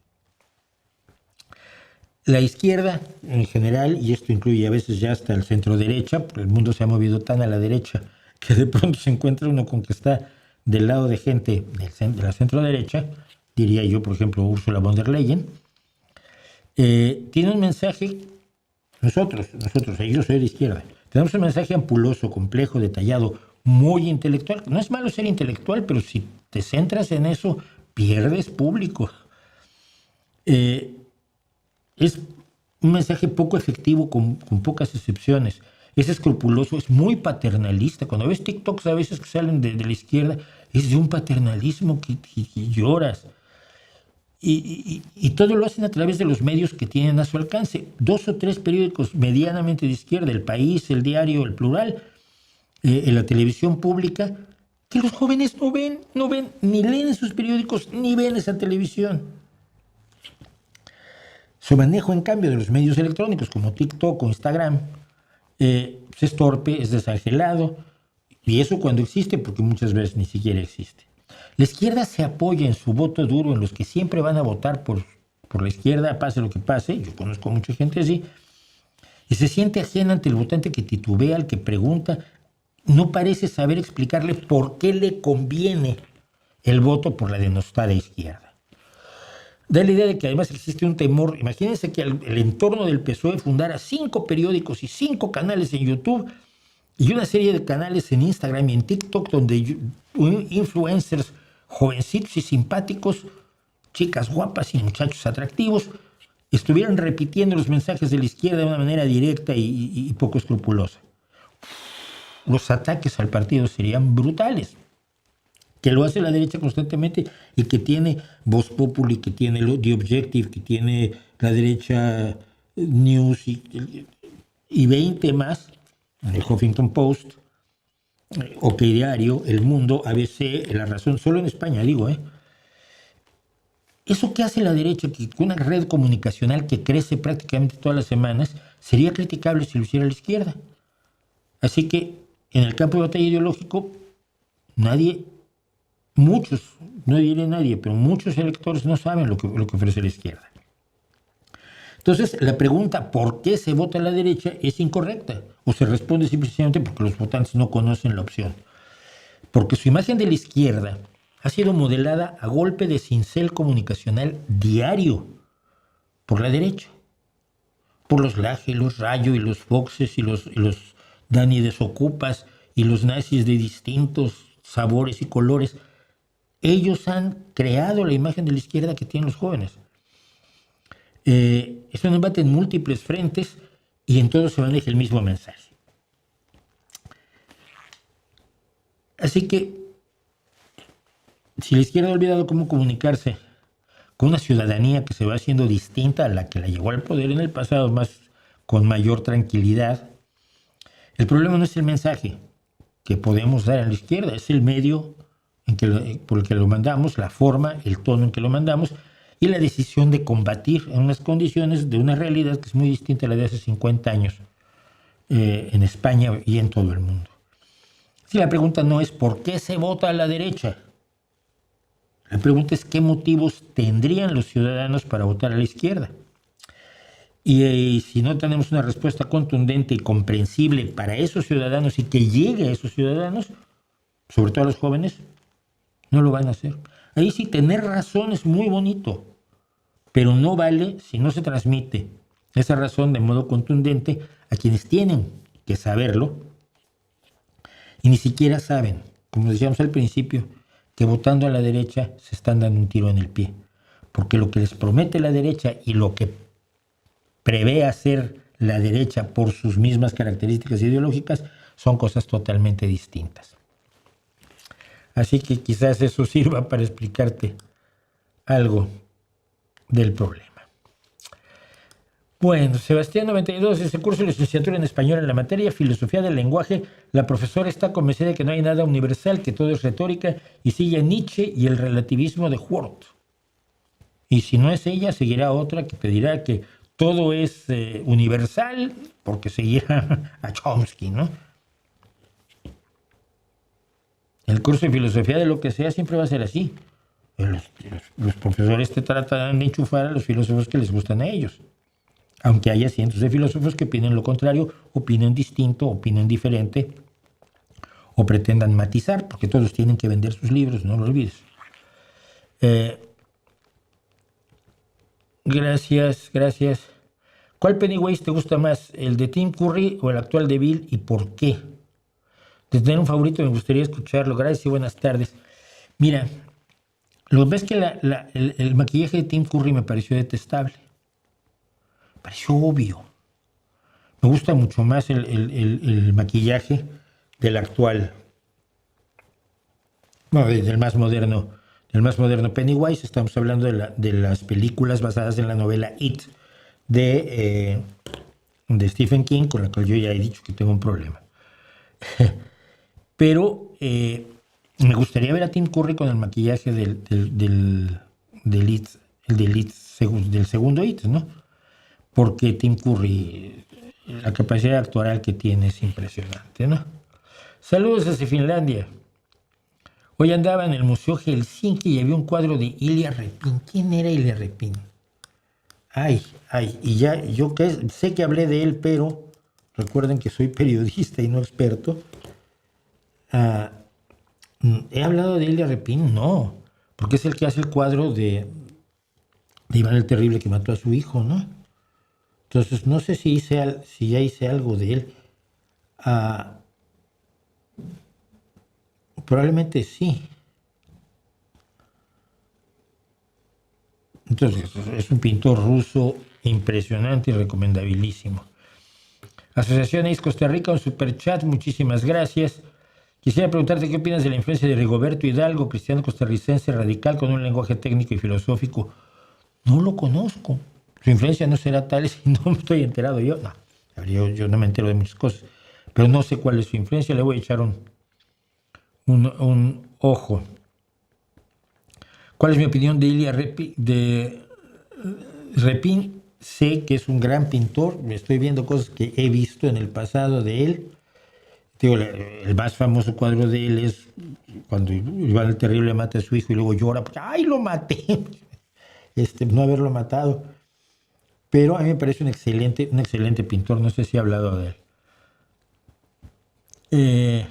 La izquierda en general, y esto incluye a veces ya hasta el centro derecha, porque el mundo se ha movido tan a la derecha que de pronto se encuentra uno con que está del lado de gente de la centro derecha, diría yo, por ejemplo, Ursula von der Leyen, tiene un mensaje. Nosotros, yo soy de izquierda, tenemos un mensaje ampuloso, complejo, detallado, muy intelectual. No es malo ser intelectual, pero si te centras en eso, pierdes público. Es un mensaje poco efectivo, con pocas excepciones. Es escrupuloso, es muy paternalista. Cuando ves TikToks a veces que salen de la izquierda, es de un paternalismo que lloras. Y todo lo hacen a través de los medios que tienen a su alcance. 2 o 3 periódicos medianamente de izquierda, El País, El Diario, El Plural, en la televisión pública, que los jóvenes no ven, ni leen sus periódicos, ni ven esa televisión. Su manejo, en cambio, de los medios electrónicos como TikTok o Instagram es torpe, es desangelado, y eso cuando existe, porque muchas veces ni siquiera existe. La izquierda se apoya en su voto duro en los que siempre van a votar por la izquierda, pase lo que pase. Yo conozco a mucha gente así, y se siente ajena ante el votante que titubea, al que pregunta. No parece saber explicarle por qué le conviene el voto por la denostada izquierda. Da la idea de que además existe un temor. Imagínense que el entorno del PSOE fundara 5 periódicos y 5 canales en YouTube y una serie de canales en Instagram y en TikTok donde influencers jovencitos y simpáticos, chicas guapas y muchachos atractivos, estuvieran repitiendo los mensajes de la izquierda de una manera directa y poco escrupulosa. Los ataques al partido serían brutales. Que lo hace la derecha constantemente y que tiene Voz Populi, que tiene The Objective, que tiene la derecha News y 20 más, el Huffington Post, OK Diario, El Mundo, ABC, La Razón, solo en España digo, Eso que hace la derecha, que una red comunicacional que crece prácticamente todas las semanas, sería criticable si lo hiciera la izquierda. Así que en el campo de batalla ideológico, muchos, no diré nadie, pero muchos electores no saben lo que ofrece la izquierda. Entonces, la pregunta ¿por qué se vota a la derecha? Es incorrecta, o se responde simplemente porque los votantes no conocen la opción. Porque su imagen de la izquierda ha sido modelada a golpe de cincel comunicacional diario por la derecha, por los Laje, los Rayo y los Foxes y los Dani Desocupas y los nazis de distintos sabores y colores. Ellos han creado la imagen de la izquierda que tienen los jóvenes. Es un debate en múltiples frentes y en todos se maneja el mismo mensaje. Así que, si la izquierda ha olvidado cómo comunicarse con una ciudadanía que se va haciendo distinta a la que la llevó al poder en el pasado, con mayor tranquilidad, el problema no es el mensaje que podemos dar a la izquierda, es el medio por el que lo mandamos, la forma, el tono en que lo mandamos y la decisión de combatir en unas condiciones de una realidad que es muy distinta a la de hace 50 años en España y en todo el mundo. Si la pregunta no es ¿por qué se vota a la derecha? La pregunta es ¿qué motivos tendrían los ciudadanos para votar a la izquierda? Y si no tenemos una respuesta contundente y comprensible para esos ciudadanos y que llegue a esos ciudadanos, sobre todo a los jóvenes, no lo van a hacer. Ahí sí, tener razón es muy bonito, pero no vale si no se transmite esa razón de modo contundente a quienes tienen que saberlo y ni siquiera saben, como decíamos al principio, que votando a la derecha se están dando un tiro en el pie, porque lo que les promete la derecha y lo que prevé hacer la derecha por sus mismas características ideológicas son cosas totalmente distintas. Así que quizás eso sirva para explicarte algo del problema. Bueno, Sebastián 92, ese curso de licenciatura en español en la materia filosofía del lenguaje, la profesora está convencida de que no hay nada universal, que todo es retórica y sigue Nietzsche y el relativismo de Hurt. Y si no es ella, seguirá otra que te dirá que todo es universal, porque seguirá a Chomsky, ¿no? El curso de filosofía de lo que sea siempre va a ser así. Los profesores te tratan de enchufar a los filósofos que les gustan a ellos. Aunque haya cientos de filósofos que opinen lo contrario, opinen distinto, opinen diferente o pretendan matizar, porque todos tienen que vender sus libros, no lo olvides. Gracias. ¿Cuál Pennywise te gusta más, el de Tim Curry o el actual de Bill y por qué? De tener un favorito me gustaría escucharlo. Gracias y buenas tardes. Mira, lo ves que el maquillaje de Tim Curry me pareció detestable. Me pareció obvio. Me gusta mucho más el maquillaje del actual. No, del más moderno. Del más moderno Pennywise. Estamos hablando de las películas basadas en la novela It de Stephen King, con la cual yo ya he dicho que tengo un problema. Pero me gustaría ver a Tim Curry con el maquillaje del It, del segundo It, ¿no? Porque Tim Curry, la capacidad actoral que tiene es impresionante, ¿no? Saludos desde Finlandia. Hoy andaba en el Museo Helsinki y había un cuadro de Ilya Repin. ¿Quién era Ilya Repin? Y ya, yo sé que hablé de él, pero recuerden que soy periodista y no experto. ¿He hablado de Ilya Repin? No, porque es el que hace el cuadro de Iván el Terrible que mató a su hijo, ¿no? Entonces, no sé si ya hice algo de él. Probablemente sí. Entonces, es un pintor ruso impresionante y recomendabilísimo. Asociación ACE Costa Rica, un superchat, muchísimas gracias. Quisiera preguntarte qué opinas de la influencia de Rigoberto Hidalgo, cristiano costarricense radical con un lenguaje técnico y filosófico. No lo conozco. Su influencia no será tal si no estoy enterado yo. No, yo no me entero de muchas cosas, pero no sé cuál es su influencia. Le voy a echar un ojo. ¿Cuál es mi opinión de Ilya Repin? Sé que es un gran pintor. Estoy viendo cosas que he visto en el pasado de él. Digo, el más famoso cuadro de él es cuando Iván el Terrible mata a su hijo y luego llora porque ¡ay, lo maté! No haberlo matado. Pero a mí me parece un excelente pintor. No sé si he hablado de él.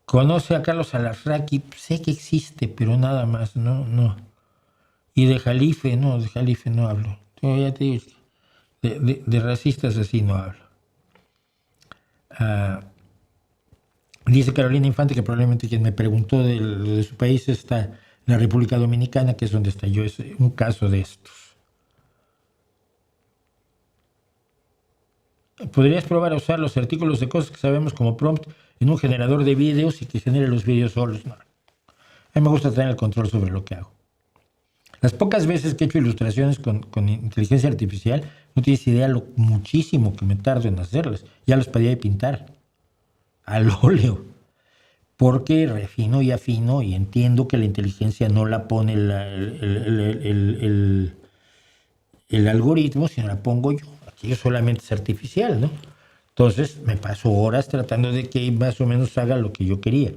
¿Conoce a Carlos Alarraqui? Sé que existe, pero nada más, no. Y de Jalife no hablo. Yo ya te digo, de racistas así no hablo. Dice Carolina Infante que probablemente quien me preguntó de su país está la República Dominicana, que es donde está yo. Es un caso de estos. Podrías probar a usar los artículos de cosas que sabemos como prompt en un generador de vídeos y que genere los vídeos solos. No. A mí me gusta tener el control sobre lo que hago. Las pocas veces que he hecho ilustraciones con inteligencia artificial, no tienes idea lo muchísimo que me tardo en hacerlas. Ya los podía pintar al óleo. Porque refino y afino y entiendo que la inteligencia no la pone el algoritmo, sino la pongo yo. Aquello solamente es artificial, ¿no? Entonces me paso horas tratando de que más o menos haga lo que yo quería.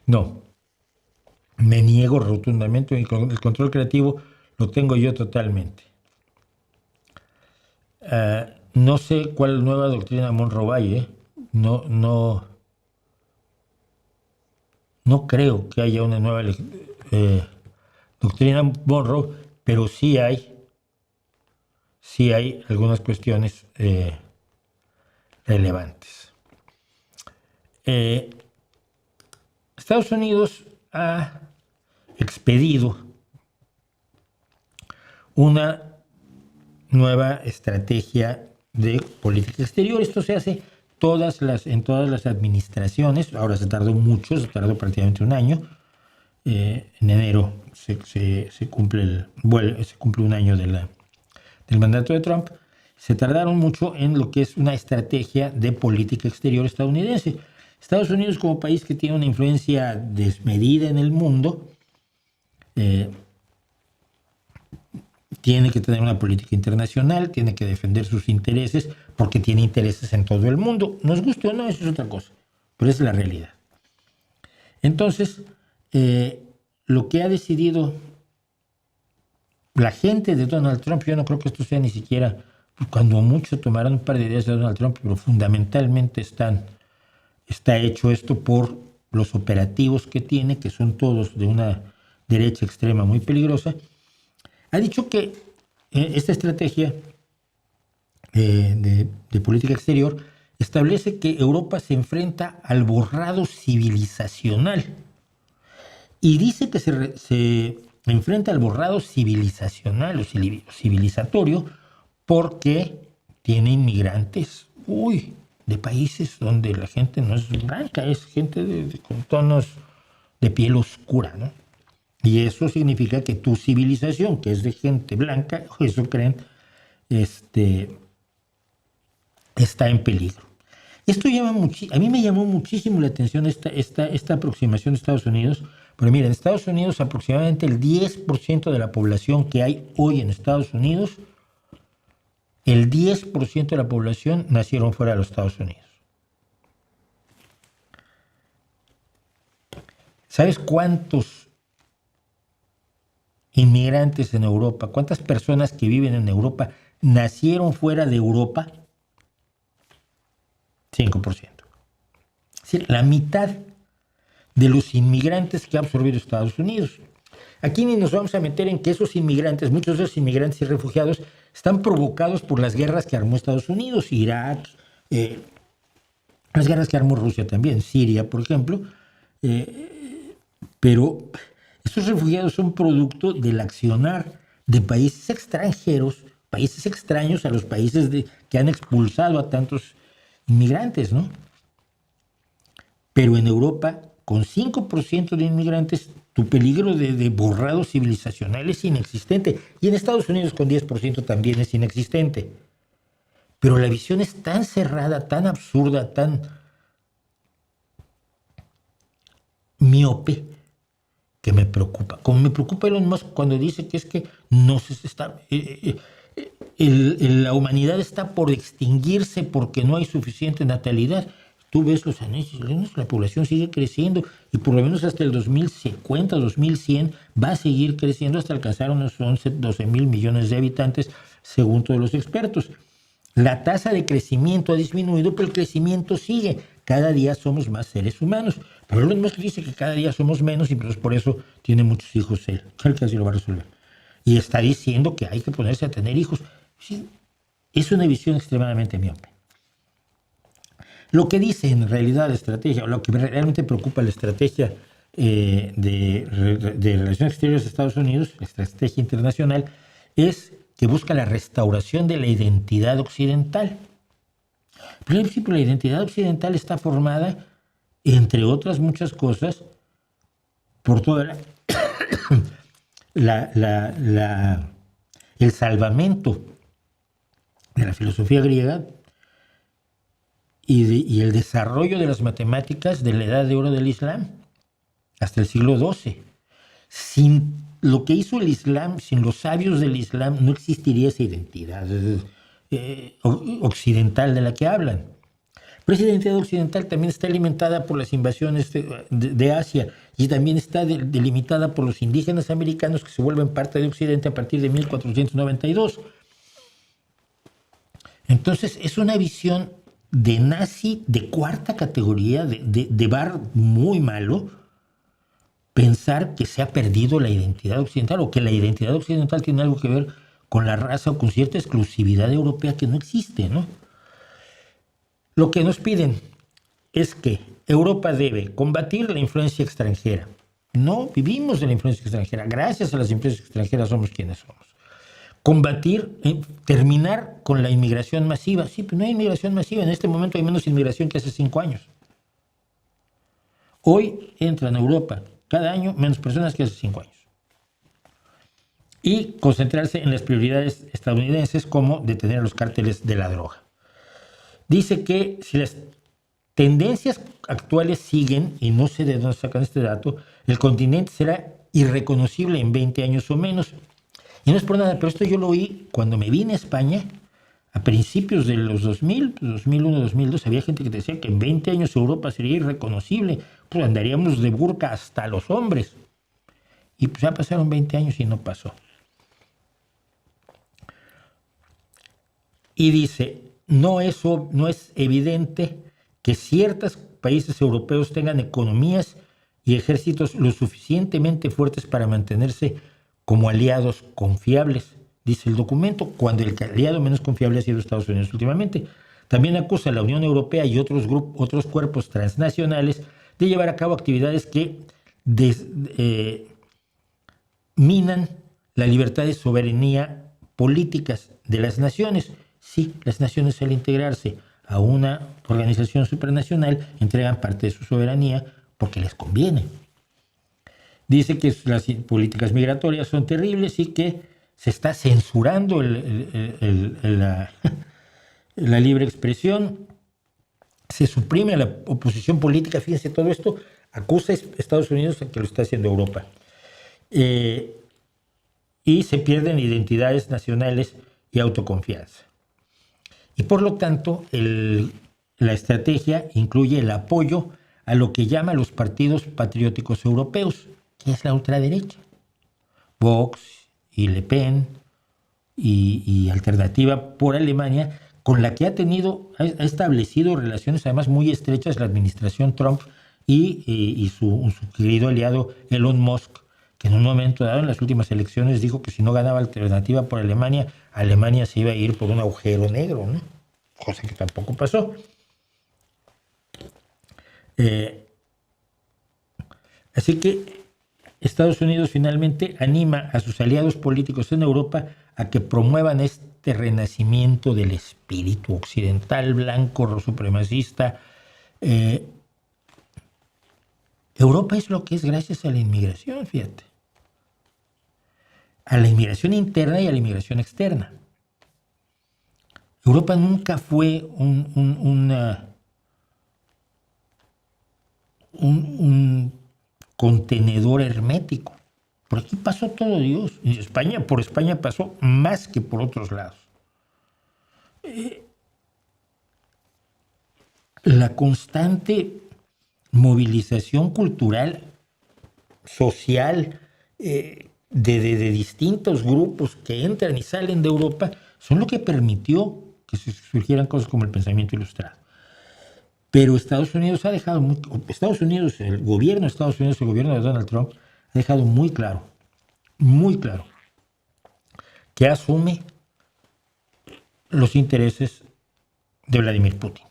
No. Me niego rotundamente. El control creativo lo tengo yo totalmente. No sé cuál nueva doctrina Monroe. No creo que haya una nueva doctrina Monroe, pero sí hay algunas cuestiones relevantes. Estados Unidos ha expedido una nueva estrategia de política exterior. Esto se hace en todas las administraciones. Ahora se tardó mucho, se tardó prácticamente un año. En enero se cumple un año del mandato de Trump. Se tardaron mucho en lo que es una estrategia de política exterior estadounidense. Estados Unidos, como país que tiene una influencia desmedida en el mundo, tiene que tener una política internacional, tiene que defender sus intereses, porque tiene intereses en todo el mundo. Nos guste o no, eso es otra cosa, pero es la realidad. Entonces, lo que ha decidido la gente de Donald Trump, yo no creo que esto sea ni siquiera, cuando mucho tomarán un par de ideas de Donald Trump, pero fundamentalmente está hecho esto por los operativos que tiene, que son todos de una derecha extrema muy peligrosa. Ha dicho que esta estrategia de política exterior establece que Europa se enfrenta al borrado civilizacional. Y dice que se enfrenta al borrado civilizacional o civilizatorio porque tiene inmigrantes de países donde la gente no es blanca, es gente con tonos de piel oscura, ¿no? Y eso significa que tu civilización, que es de gente blanca, eso creen, está en peligro. Esto a mí me llamó muchísimo la atención esta aproximación de Estados Unidos. Pero miren, en Estados Unidos aproximadamente el 10% de la población que hay hoy en Estados Unidos, el 10% de la población nacieron fuera de los Estados Unidos. ¿Sabes cuántos inmigrantes en Europa, cuántas personas que viven en Europa nacieron fuera de Europa? 5%. Es decir, la mitad de los inmigrantes que ha absorbido Estados Unidos. Aquí ni nos vamos a meter en que esos inmigrantes, muchos de esos inmigrantes y refugiados, están provocados por las guerras que armó Estados Unidos, Irak, las guerras que armó Rusia también, Siria, por ejemplo. Pero estos refugiados son producto del accionar de países extranjeros, países extraños a los países que han expulsado a tantos inmigrantes, ¿no? Pero en Europa, con 5% de inmigrantes, tu peligro de borrado civilizacional es inexistente. Y en Estados Unidos con 10% también es inexistente. Pero la visión es tan cerrada, tan absurda, tan miope, que me preocupa. Como me preocupa Elon Musk cuando dice que es que la humanidad está por extinguirse porque no hay suficiente natalidad. Tú ves los análisis, la población sigue creciendo y por lo menos hasta el 2050, 2100 va a seguir creciendo hasta alcanzar unos 11, 12 mil millones de habitantes, según todos los expertos. La tasa de crecimiento ha disminuido, pero el crecimiento sigue. Cada día somos más seres humanos. Pero Elon Musk dice que cada día somos menos y pues por eso tiene muchos hijos él. Creo que así lo va a resolver. Y está diciendo que hay que ponerse a tener hijos. Sí, es una visión extremadamente miope. Lo que dice en realidad la estrategia, o lo que realmente preocupa la estrategia de Relaciones Exteriores de Estados Unidos, la estrategia internacional, es que busca la restauración de la identidad occidental. Pero en principio la identidad occidental está formada, entre otras muchas cosas, por toda el salvamento de la filosofía griega y el desarrollo de las matemáticas de la Edad de Oro del Islam hasta el siglo XII. Sin lo que hizo el Islam, sin los sabios del Islam, no existiría esa identidad occidental de la que hablan. Pero esa identidad occidental también está alimentada por las invasiones de Asia y también está delimitada por los indígenas americanos que se vuelven parte de Occidente a partir de 1492. Entonces es una visión de nazi de cuarta categoría, de bar muy malo, pensar que se ha perdido la identidad occidental o que la identidad occidental tiene algo que ver con la raza o con cierta exclusividad europea que no existe, ¿no? Lo que nos piden es que Europa debe combatir la influencia extranjera. No vivimos de la influencia extranjera. Gracias a las influencias extranjeras somos quienes somos. combatir, terminar con la inmigración masiva. Sí, pero no hay inmigración masiva. En este momento hay menos inmigración que hace 5 años. Hoy entran a Europa cada año menos personas que hace 5 años. Y concentrarse en las prioridades estadounidenses como detener a los cárteles de la droga. Dice que si las tendencias actuales siguen, y no sé de dónde sacan este dato, el continente será irreconocible en 20 años o menos. Y no es por nada, pero esto yo lo oí cuando me vine a España, a principios de los 2000, 2001, 2002, había gente que decía que en 20 años Europa sería irreconocible, pues andaríamos de burka hasta los hombres. Y pues ya pasaron 20 años y no pasó. Y dice, no es evidente que ciertos países europeos tengan economías y ejércitos lo suficientemente fuertes para mantenerse como aliados confiables, dice el documento, cuando el aliado menos confiable ha sido Estados Unidos últimamente. También acusa a la Unión Europea y otros cuerpos transnacionales de llevar a cabo actividades que minan la libertad de soberanía políticas de las naciones. Sí, las naciones al integrarse a una organización supranacional entregan parte de su soberanía porque les conviene. Dice que las políticas migratorias son terribles y que se está censurando la libre expresión, se suprime a la oposición política. Fíjense, todo esto acusa a Estados Unidos de que lo está haciendo Europa. Y se pierden identidades nacionales y autoconfianza. Y por lo tanto, la estrategia incluye el apoyo a lo que llama los partidos patrióticos europeos, que es la ultraderecha. Vox y Le Pen y Alternativa por Alemania, con la que ha establecido relaciones además muy estrechas la administración Trump y su querido aliado Elon Musk, que en un momento dado en las últimas elecciones dijo que si no ganaba Alternativa por Alemania, Alemania se iba a ir por un agujero negro, ¿no? Cosa que tampoco pasó. Así que Estados Unidos finalmente anima a sus aliados políticos en Europa a que promuevan este renacimiento del espíritu occidental, blanco, supremacista. Europa es lo que es gracias a la inmigración, fíjate. A la inmigración interna y a la inmigración externa. Europa nunca fue un contenedor hermético. Por aquí pasó todo Dios. Por España pasó más que por otros lados. La constante movilización cultural, social, de distintos grupos que entran y salen de Europa, son lo que permitió que se surgieran cosas como el pensamiento ilustrado. Pero Estados Unidos el gobierno de Estados Unidos, el gobierno de Donald Trump, ha dejado muy claro, que asume los intereses de Vladimir Putin.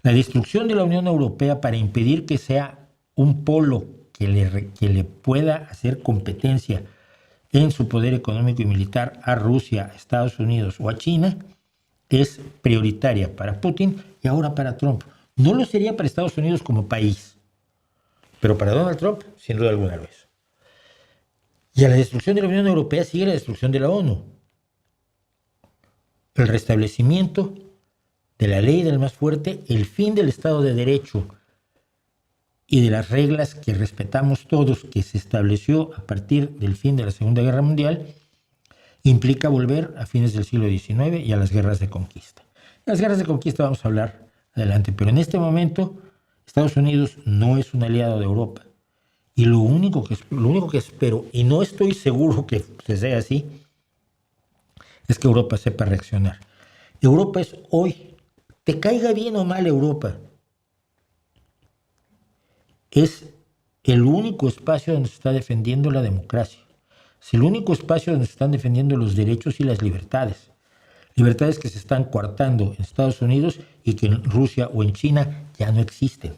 La destrucción de la Unión Europea para impedir que sea un polo que le pueda hacer competencia en su poder económico y militar a Rusia, a Estados Unidos o a China es prioritaria para Putin y ahora para Trump. No lo sería para Estados Unidos como país, pero para Donald Trump, sin duda alguna lo es. Y a la destrucción de la Unión Europea sigue la destrucción de la ONU. El restablecimiento de la ley del más fuerte, el fin del Estado de Derecho y de las reglas que respetamos todos, que se estableció a partir del fin de la Segunda Guerra Mundial, implica volver a fines del siglo XIX y a las guerras de conquista. Las guerras de conquista vamos a hablar adelante, pero en este momento Estados Unidos no es un aliado de Europa. Y lo único que espero, y no estoy seguro que sea así, es que Europa sepa reaccionar. Europa es hoy, te caiga bien o mal Europa, es el único espacio donde se está defendiendo la democracia. Es el único espacio donde se están defendiendo los derechos y las libertades. Libertades que se están coartando en Estados Unidos y que en Rusia o en China ya no existen.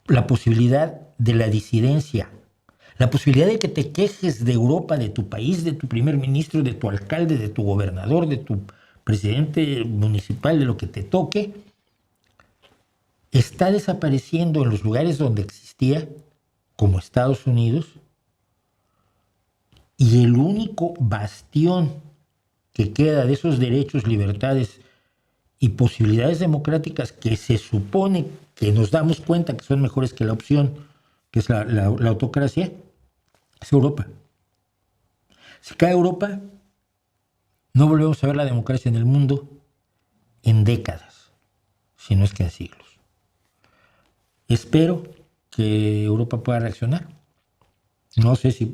La posibilidad de la disidencia, La posibilidad de que te quejes de Europa, de tu país, de tu primer ministro, de tu alcalde, de tu gobernador, de tu presidente municipal, de lo que te toque, está desapareciendo en los lugares donde existía, como Estados Unidos, y el único bastión que queda de esos derechos, libertades y posibilidades democráticas que se supone que nos damos cuenta que son mejores que la opción, que es la autocracia, es Europa. Si cae Europa, no volvemos a ver la democracia en el mundo en décadas, si no es que en siglos. Espero que Europa pueda reaccionar. No sé si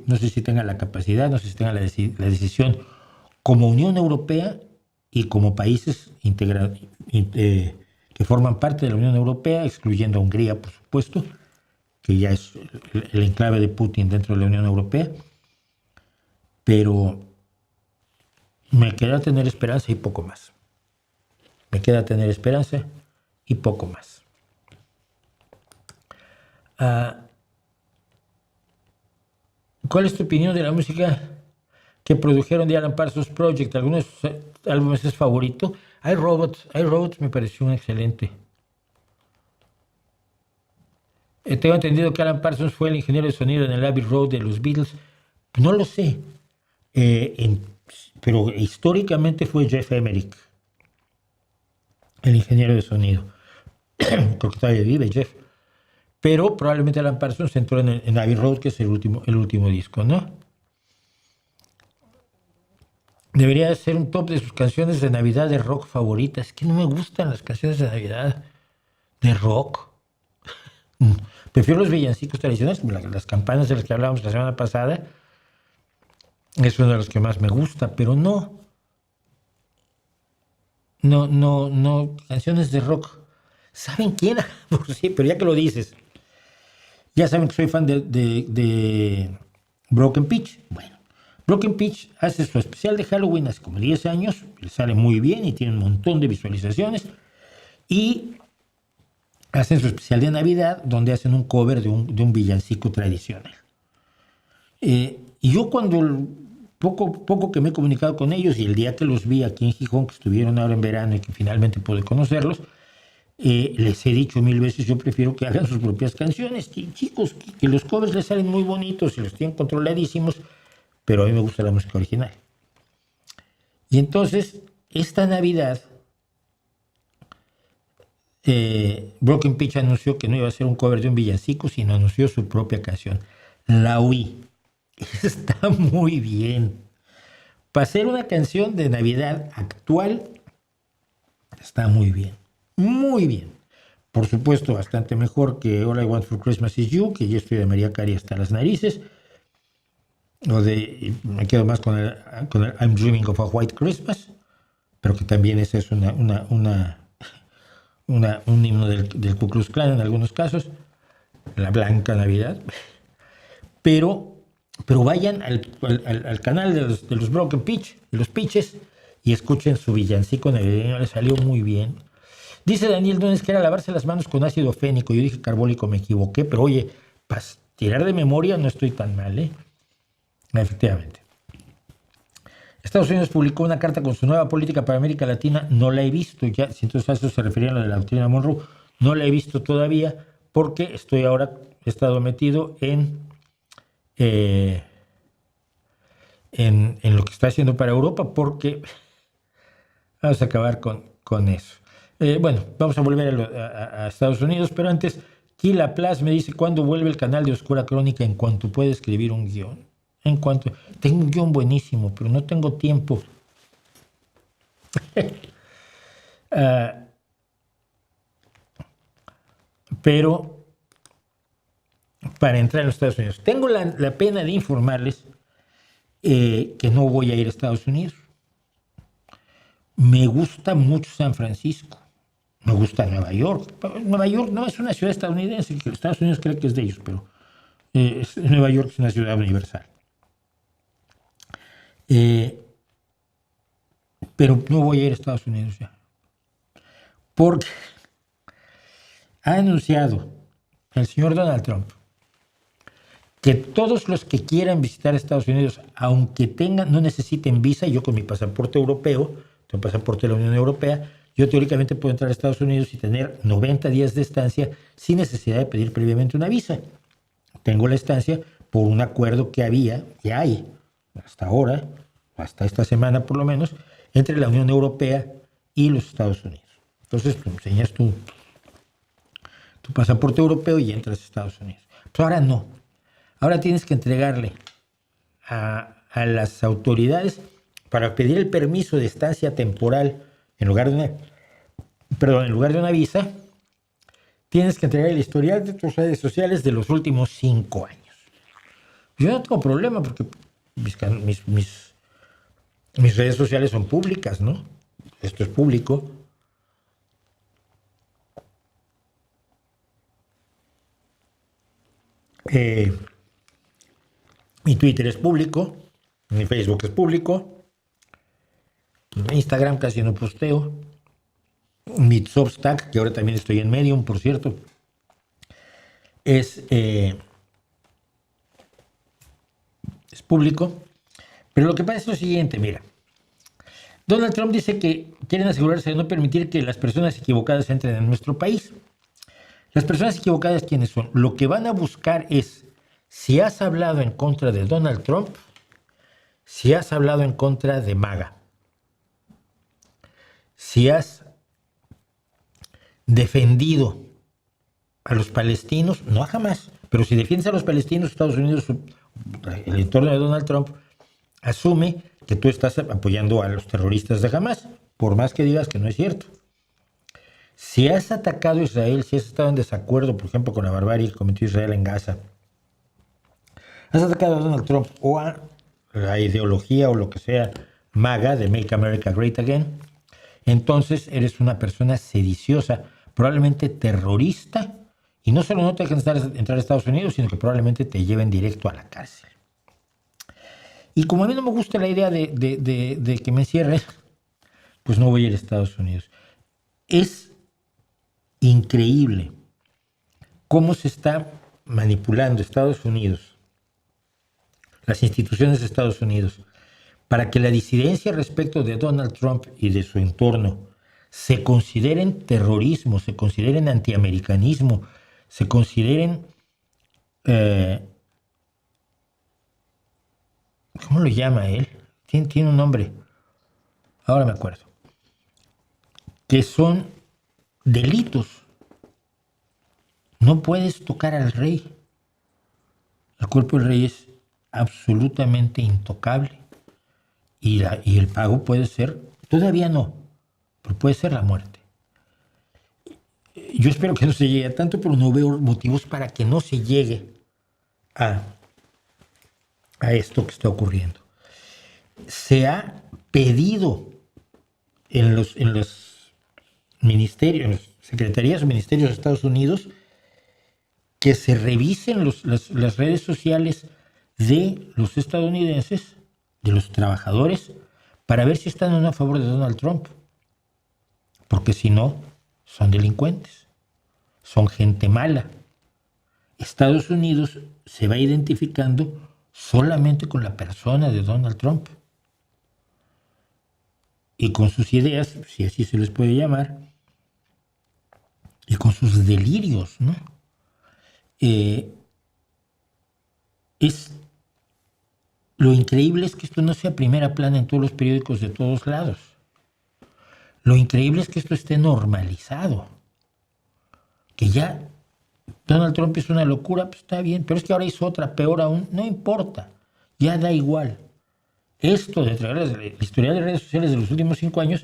tenga la capacidad, no sé si tenga la decisión como Unión Europea y como países que forman parte de la Unión Europea, excluyendo a Hungría, por supuesto, que ya es el enclave de Putin dentro de la Unión Europea, pero me queda tener esperanza y poco más. Me queda tener esperanza y poco más. ¿Cuál es tu opinión de la música que produjeron The Alan Parsons Project? ¿Algunos álbumes es favorito? iRobot me pareció un excelente. Tengo entendido que Alan Parsons fue el ingeniero de sonido en el Abbey Road de los Beatles. No lo sé, pero históricamente fue Jeff Emerick, el ingeniero de sonido. Creo que todavía vive Jeff. Pero probablemente Alan Parsons entró en Abbey Road, que es el último disco, ¿no? Debería ser un top de sus canciones de Navidad de rock favoritas. Es que no me gustan las canciones de Navidad de rock. Prefiero los villancicos tradicionales, las campanas de las que hablábamos la semana pasada. Es uno de los que más me gusta, pero no, canciones de rock. ¿Saben quién? Sí, pero ya que lo dices, ya saben que soy fan de Broken Peach. Bueno, Broken Peach hace su especial de Halloween hace como 10 años, le sale muy bien y tiene un montón de visualizaciones. Y hacen su especial de Navidad, donde hacen un cover de un villancico tradicional. Y yo cuando poco que me he comunicado con ellos, y el día que los vi aquí en Gijón, que estuvieron ahora en verano y que finalmente pude conocerlos, les he dicho 1000 veces, yo prefiero que hagan sus propias canciones. Chicos, que los covers les salen muy bonitos y los tienen controladísimos, pero a mí me gusta la música original. Y entonces, esta Navidad, Broken Peach anunció que no iba a ser un cover de un villancico, sino anunció su propia canción. La oí. Está muy bien. Para ser una canción de Navidad actual, está muy bien. Muy bien. Por supuesto, bastante mejor que All I Want for Christmas Is You, que ya estoy de Mariah Carey hasta las narices. Me quedo más con el I'm Dreaming of a White Christmas, pero que también esa es un himno del Ku Klux Klan en algunos casos, la Blanca Navidad. Pero vayan al canal de los Broken Peach, de los Peaches, y escuchen su villancico navideño, le salió muy bien. Dice Daniel Núñez que era lavarse las manos con ácido fénico. Yo dije carbólico, me equivoqué, pero oye, para tirar de memoria no estoy tan mal, ¿eh? Efectivamente. Estados Unidos publicó una carta con su nueva política para América Latina. No la he visto ya, si entonces a eso se refería a lo de la doctrina Monroe. No la he visto todavía porque he estado metido en lo que está haciendo para Europa, porque vamos a acabar con eso. Bueno, vamos a volver a Estados Unidos, pero antes, Kila Plas me dice, ¿cuándo vuelve el canal de Oscura Crónica? En cuanto pueda escribir un guión. Tengo un guión buenísimo, pero no tengo tiempo. Pero para entrar en los Estados Unidos, tengo la pena de informarles que no voy a ir a Estados Unidos. Me gusta mucho San Francisco. Me gusta Nueva York. Nueva York no es una ciudad estadounidense, que Estados Unidos cree que es de ellos, pero Nueva York es una ciudad universal. Pero no voy a ir a Estados Unidos ya. Porque ha anunciado el señor Donald Trump que todos los que quieran visitar Estados Unidos, aunque no necesiten visa, yo con mi pasaporte europeo, tengo pasaporte de la Unión Europea, yo teóricamente puedo entrar a Estados Unidos y tener 90 días de estancia sin necesidad de pedir previamente una visa. Tengo la estancia por un acuerdo que hay, hasta ahora, hasta esta semana por lo menos, entre la Unión Europea y los Estados Unidos. Entonces, tú enseñas tu pasaporte europeo y entras a Estados Unidos. Pues ahora no. Ahora tienes que entregarle a las autoridades para pedir el permiso de estancia temporal en lugar de una visa. Tienes que entregar el historial de tus redes sociales de los últimos 5 años. Yo no tengo problema porque mis redes sociales son públicas, ¿no? Esto es público. Mi Twitter es público, mi Facebook es público, mi Instagram casi no posteo, mi Substack, que ahora también estoy en Medium, por cierto, es público. Pero lo que pasa es lo siguiente, mira. Donald Trump dice que quieren asegurarse de no permitir que las personas equivocadas entren en nuestro país. Las personas equivocadas, ¿quiénes son? Lo que van a buscar es si has hablado en contra de Donald Trump, si has hablado en contra de MAGA, si has defendido a los palestinos, no a Hamas, pero si defiendes a los palestinos, Estados Unidos, el entorno de Donald Trump, asume que tú estás apoyando a los terroristas de Hamas, por más que digas que no es cierto. Si has atacado a Israel, si has estado en desacuerdo, por ejemplo, con la barbarie que cometió Israel en Gaza, has atacado a Donald Trump o a la ideología o lo que sea MAGA de Make America Great Again, entonces eres una persona sediciosa, probablemente terrorista, y no solo no te dejan entrar a Estados Unidos, sino que probablemente te lleven directo a la cárcel. Y como a mí no me gusta la idea de que me encierren, pues no voy a ir a Estados Unidos. Es increíble cómo se está manipulando Estados Unidos, las instituciones de Estados Unidos, para que la disidencia respecto de Donald Trump y de su entorno se consideren terrorismo, se consideren antiamericanismo, se consideren, ¿cómo lo llama él? Tiene un nombre, ahora me acuerdo, que son delitos. No puedes tocar al rey. El cuerpo del rey es absolutamente intocable. Y el pago puede ser, todavía no, pero puede ser la muerte. Yo espero que no se llegue a tanto, pero no veo motivos para que no se llegue a esto que está ocurriendo. Se ha pedido en los ministerios, en las secretarías o ministerios de Estados Unidos, que se revisen las redes sociales de los estadounidenses, de los trabajadores, para ver si están o no a favor de Donald Trump. Porque si no, son delincuentes, son gente mala. Estados Unidos se va identificando solamente con la persona de Donald Trump y con sus ideas, si así se les puede llamar, y con sus delirios, ¿no? Lo increíble es que esto no sea primera plana en todos los periódicos de todos lados. Lo increíble es que esto esté normalizado. Que ya Donald Trump es una locura, pues está bien, pero es que ahora hizo otra peor aún, no importa, ya da igual. Esto de entregar la historia de redes sociales de los últimos 5 años,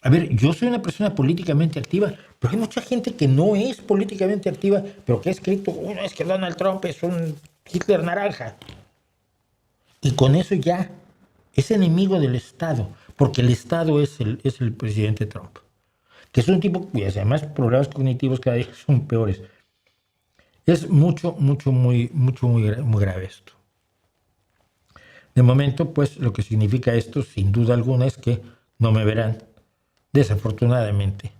a ver, yo soy una persona políticamente activa, pero hay mucha gente que no es políticamente activa, pero que ha escrito, es que Donald Trump es un Hitler naranja. Y con eso ya es enemigo del Estado, porque el Estado es el presidente Trump, que es un tipo cuyos además problemas cognitivos cada día son peores. Es muy grave esto. De momento, pues, lo que significa esto, sin duda alguna, es que no me verán, desafortunadamente,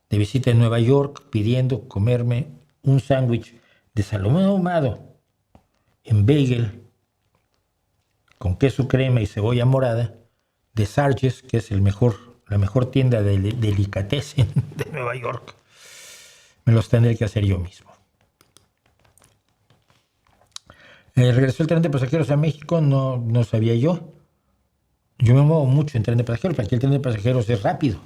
de visita en Nueva York pidiendo comerme un sándwich de salmón ahumado en bagel con queso crema y cebolla morada de Sarges, que es la mejor tienda de delicatessen de Nueva York. Me los tendré que hacer yo mismo. Regresó el tren de pasajeros a México, no sabía yo. Yo me muevo mucho en tren de pasajeros, porque el tren de pasajeros es rápido.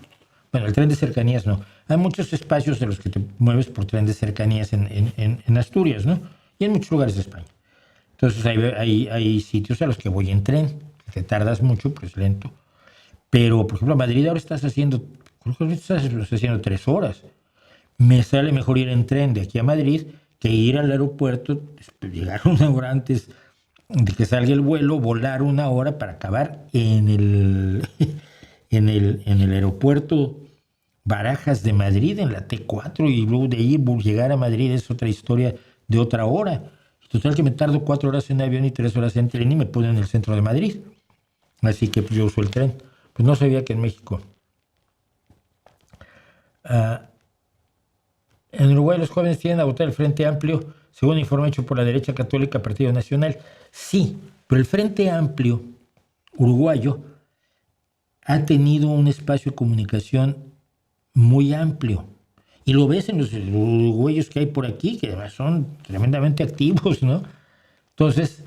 Bueno, el tren de cercanías no. Hay muchos espacios en los que te mueves por tren de cercanías en Asturias, ¿no? Y en muchos lugares de España. Entonces hay sitios a los que voy en tren, te tardas mucho, pues lento. Pero, por ejemplo, a Madrid ahora estás haciendo 3 horas. Me sale mejor ir en tren de aquí a Madrid que ir al aeropuerto, llegar 1 hora antes de que salga el vuelo, volar 1 hora para acabar en el aeropuerto Barajas de Madrid, en la T4, y luego de ahí llegar a Madrid es otra historia de otra hora. Total que me tardo 4 horas en avión y 3 horas en tren y me ponen en el centro de Madrid. Así que pues, yo uso el tren. Pues no sabía que en México. En Uruguay los jóvenes tienen a votar el Frente Amplio, según informe hecho por la derecha católica Partido Nacional. Sí, pero el Frente Amplio uruguayo ha tenido un espacio de comunicación muy amplio. Y lo ves en los uruguayos que hay por aquí, que además son tremendamente activos, ¿no? Entonces,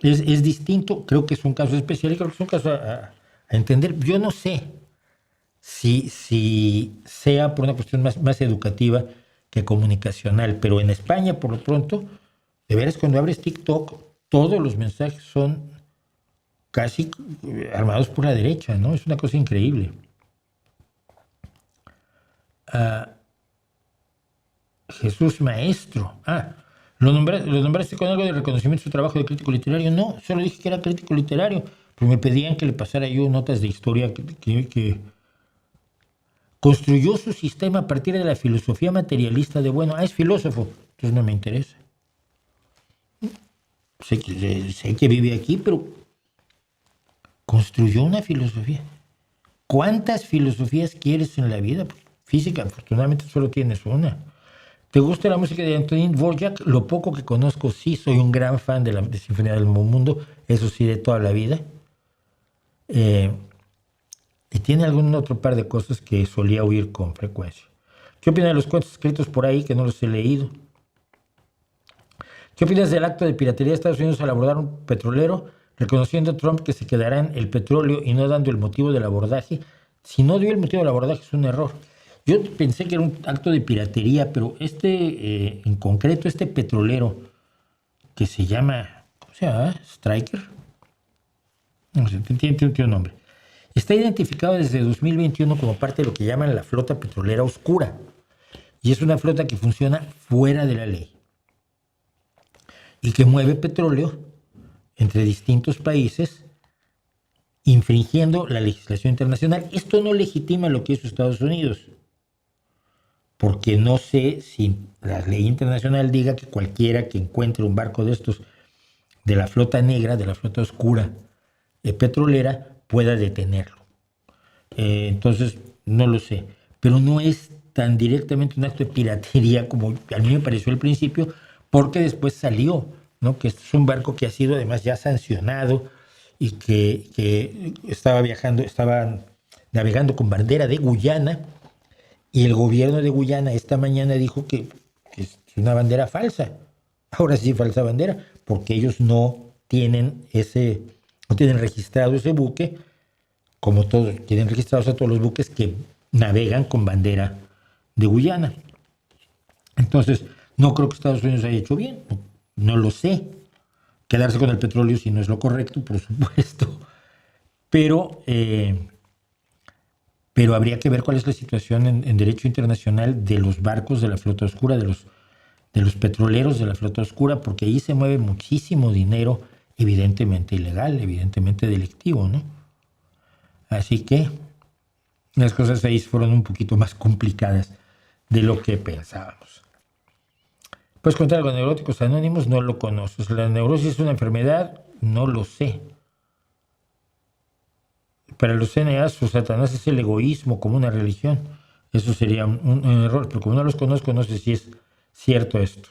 es distinto. Creo que es un caso especial y creo que es un caso a entender. Yo no sé si sea por una cuestión más educativa que comunicacional, pero en España, por lo pronto, de veras, cuando abres TikTok, todos los mensajes son casi armados por la derecha, ¿no? Es una cosa increíble. Jesús Maestro. ¿Lo nombraste con algo de reconocimiento de su trabajo de crítico literario? No, solo dije que era crítico literario, pero me pedían que le pasara yo notas de historia que construyó su sistema a partir de la filosofía materialista de bueno. Es filósofo, entonces no me interesa. Sé que vive aquí, pero construyó una filosofía. ¿Cuántas filosofías quieres en la vida? Física, afortunadamente, solo tienes una. ¿Te gusta la música de Antonín Dvorak? Lo poco que conozco, sí, soy un gran fan de la Sinfonía del Nuevo Mundo, eso sí, de toda la vida. Y tiene algún otro par de cosas que solía oír con frecuencia. ¿Qué opinas de los cuentos escritos por ahí que no los he leído? ¿Qué opinas del acto de piratería de Estados Unidos al abordar un petrolero, reconociendo a Trump que se quedará en el petróleo y no dando el motivo del abordaje? Si no dio el motivo del abordaje es un error. Yo pensé que era un acto de piratería, pero en concreto, este petrolero que se llama, ¿cómo se llama? Striker. No sé, tiene un nombre. Está identificado desde 2021 como parte de lo que llaman la flota petrolera oscura. Y es una flota que funciona fuera de la ley. Y que mueve petróleo entre distintos países, infringiendo la legislación internacional. Esto no legitima lo que hizo Estados Unidos, porque no sé si la ley internacional diga que cualquiera que encuentre un barco de estos, de la flota negra, de la flota oscura petrolera, pueda detenerlo. Entonces, no lo sé. Pero no es tan directamente un acto de piratería como a mí me pareció al principio, porque después salió, ¿no? Que este es un barco que ha sido además ya sancionado y que estaba navegando con bandera de Guyana, y el gobierno de Guyana esta mañana dijo que es una bandera falsa. Ahora sí, falsa bandera, porque ellos no tienen registrado ese buque, como todos tienen registrados a todos los buques que navegan con bandera de Guyana. Entonces, no creo que Estados Unidos haya hecho bien, no lo sé. Quedarse con el petróleo si no es lo correcto, por supuesto. Pero habría que ver cuál es la situación en derecho internacional de los barcos de la flota oscura, de los petroleros de la flota oscura, porque ahí se mueve muchísimo dinero, evidentemente ilegal, evidentemente delictivo, ¿no? Así que las cosas ahí fueron un poquito más complicadas de lo que pensábamos. ¿Puedes contar algo de Neuróticos Anónimos? No lo conoces. ¿La neurosis es una enfermedad? No lo sé. Para los CNA, su Satanás es el egoísmo como una religión. Eso sería un error, pero como no los conozco, no sé si es cierto esto.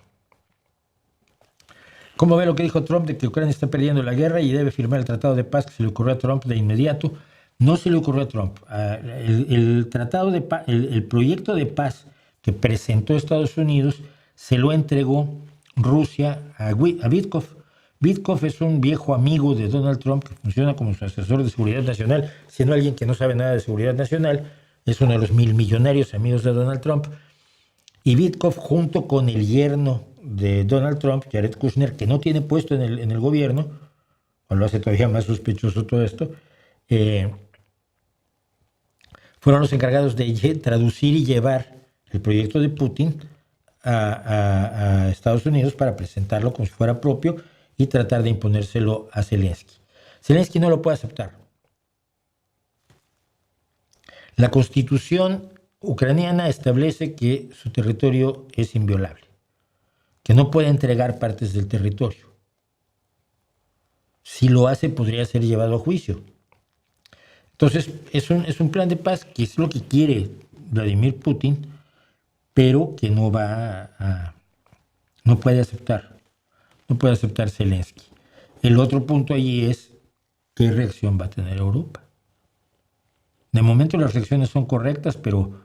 ¿Cómo ve lo que dijo Trump de que Ucrania está perdiendo la guerra y debe firmar el tratado de paz que se le ocurrió a Trump de inmediato? No se le ocurrió a Trump. El tratado de paz, el proyecto de paz que presentó Estados Unidos se lo entregó Rusia a Witkoff. Witkoff es un viejo amigo de Donald Trump que funciona como su asesor de seguridad nacional, siendo alguien que no sabe nada de seguridad nacional. Es uno de los millonarios amigos de Donald Trump. Y Witkoff, junto con el yerno de Donald Trump, Jared Kushner, que no tiene puesto en el gobierno, o lo hace todavía más sospechoso todo esto, fueron los encargados de traducir y llevar el proyecto de Putin a Estados Unidos para presentarlo como si fuera propio y tratar de imponérselo a Zelensky. Zelensky no lo puede aceptar. La constitución ucraniana establece que su territorio es inviolable, que no puede entregar partes del territorio. Si lo hace, podría ser llevado a juicio. Entonces, es un plan de paz que es lo que quiere Vladimir Putin, pero que no puede aceptar. No puede aceptar Zelensky. El otro punto allí es qué reacción va a tener Europa. De momento las reacciones son correctas, pero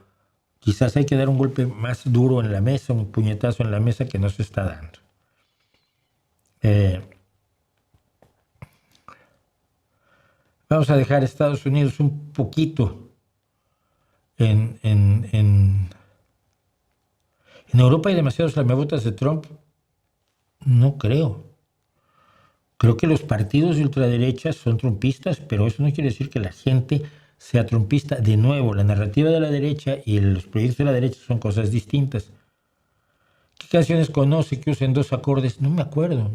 quizás hay que dar un golpe más duro en la mesa, un puñetazo en la mesa que no se está dando. Vamos a dejar a Estados Unidos un poquito en Europa. Hay demasiados lamebotas de Trump. No creo. Creo que los partidos de ultraderecha son trumpistas, pero eso no quiere decir que la gente sea trumpista. De nuevo, la narrativa de la derecha y los proyectos de la derecha son cosas distintas. ¿Qué canciones conoce que usen dos acordes? No me acuerdo.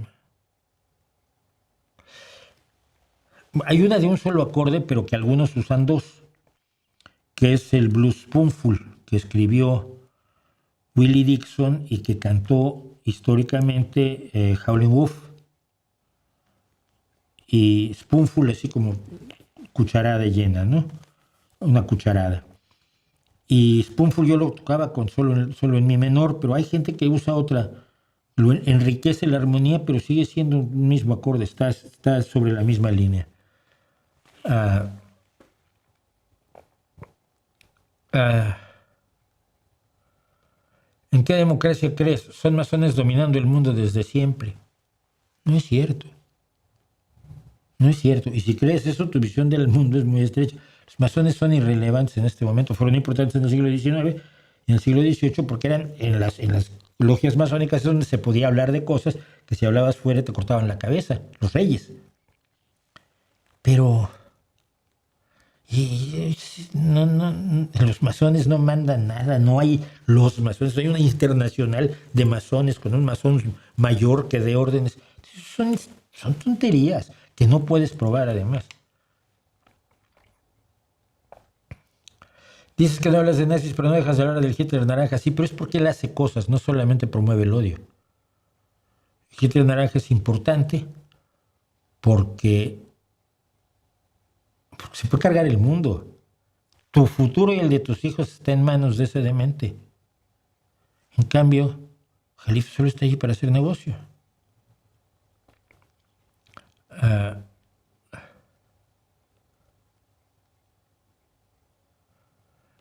Hay una de un solo acorde, pero que algunos usan dos, que es el Blues Spoonful, que escribió Willie Dixon y que cantó históricamente Howlin' Wolf. Y Spoonful así como cucharada llena, ¿no? Una cucharada. Y Spoonful yo lo tocaba con solo en mi menor, pero hay gente que usa otra. Lo enriquece la armonía, pero sigue siendo un mismo acorde, está sobre la misma línea. ¿En qué democracia crees? Son masones dominando el mundo desde siempre. No es cierto. No es cierto. Y si crees eso, tu visión del mundo es muy estrecha. Los masones son irrelevantes en este momento. Fueron importantes en el siglo XIX y en el siglo XVIII porque eran en las logias masónicas donde se podía hablar de cosas que si hablabas fuera te cortaban la cabeza. Los reyes. Pero los masones no mandan nada. No hay los masones. Hay una internacional de masones con un masón mayor que dé órdenes. Son tonterías que no puedes probar además. Dices que no hablas de nazis, pero no dejas de hablar del Hitler naranja. Sí, pero es porque él hace cosas, no solamente promueve el odio. El Hitler naranja es importante porque se puede cargar el mundo. Tu futuro y el de tus hijos está en manos de ese demente. En cambio, Jalife solo está allí para hacer negocio.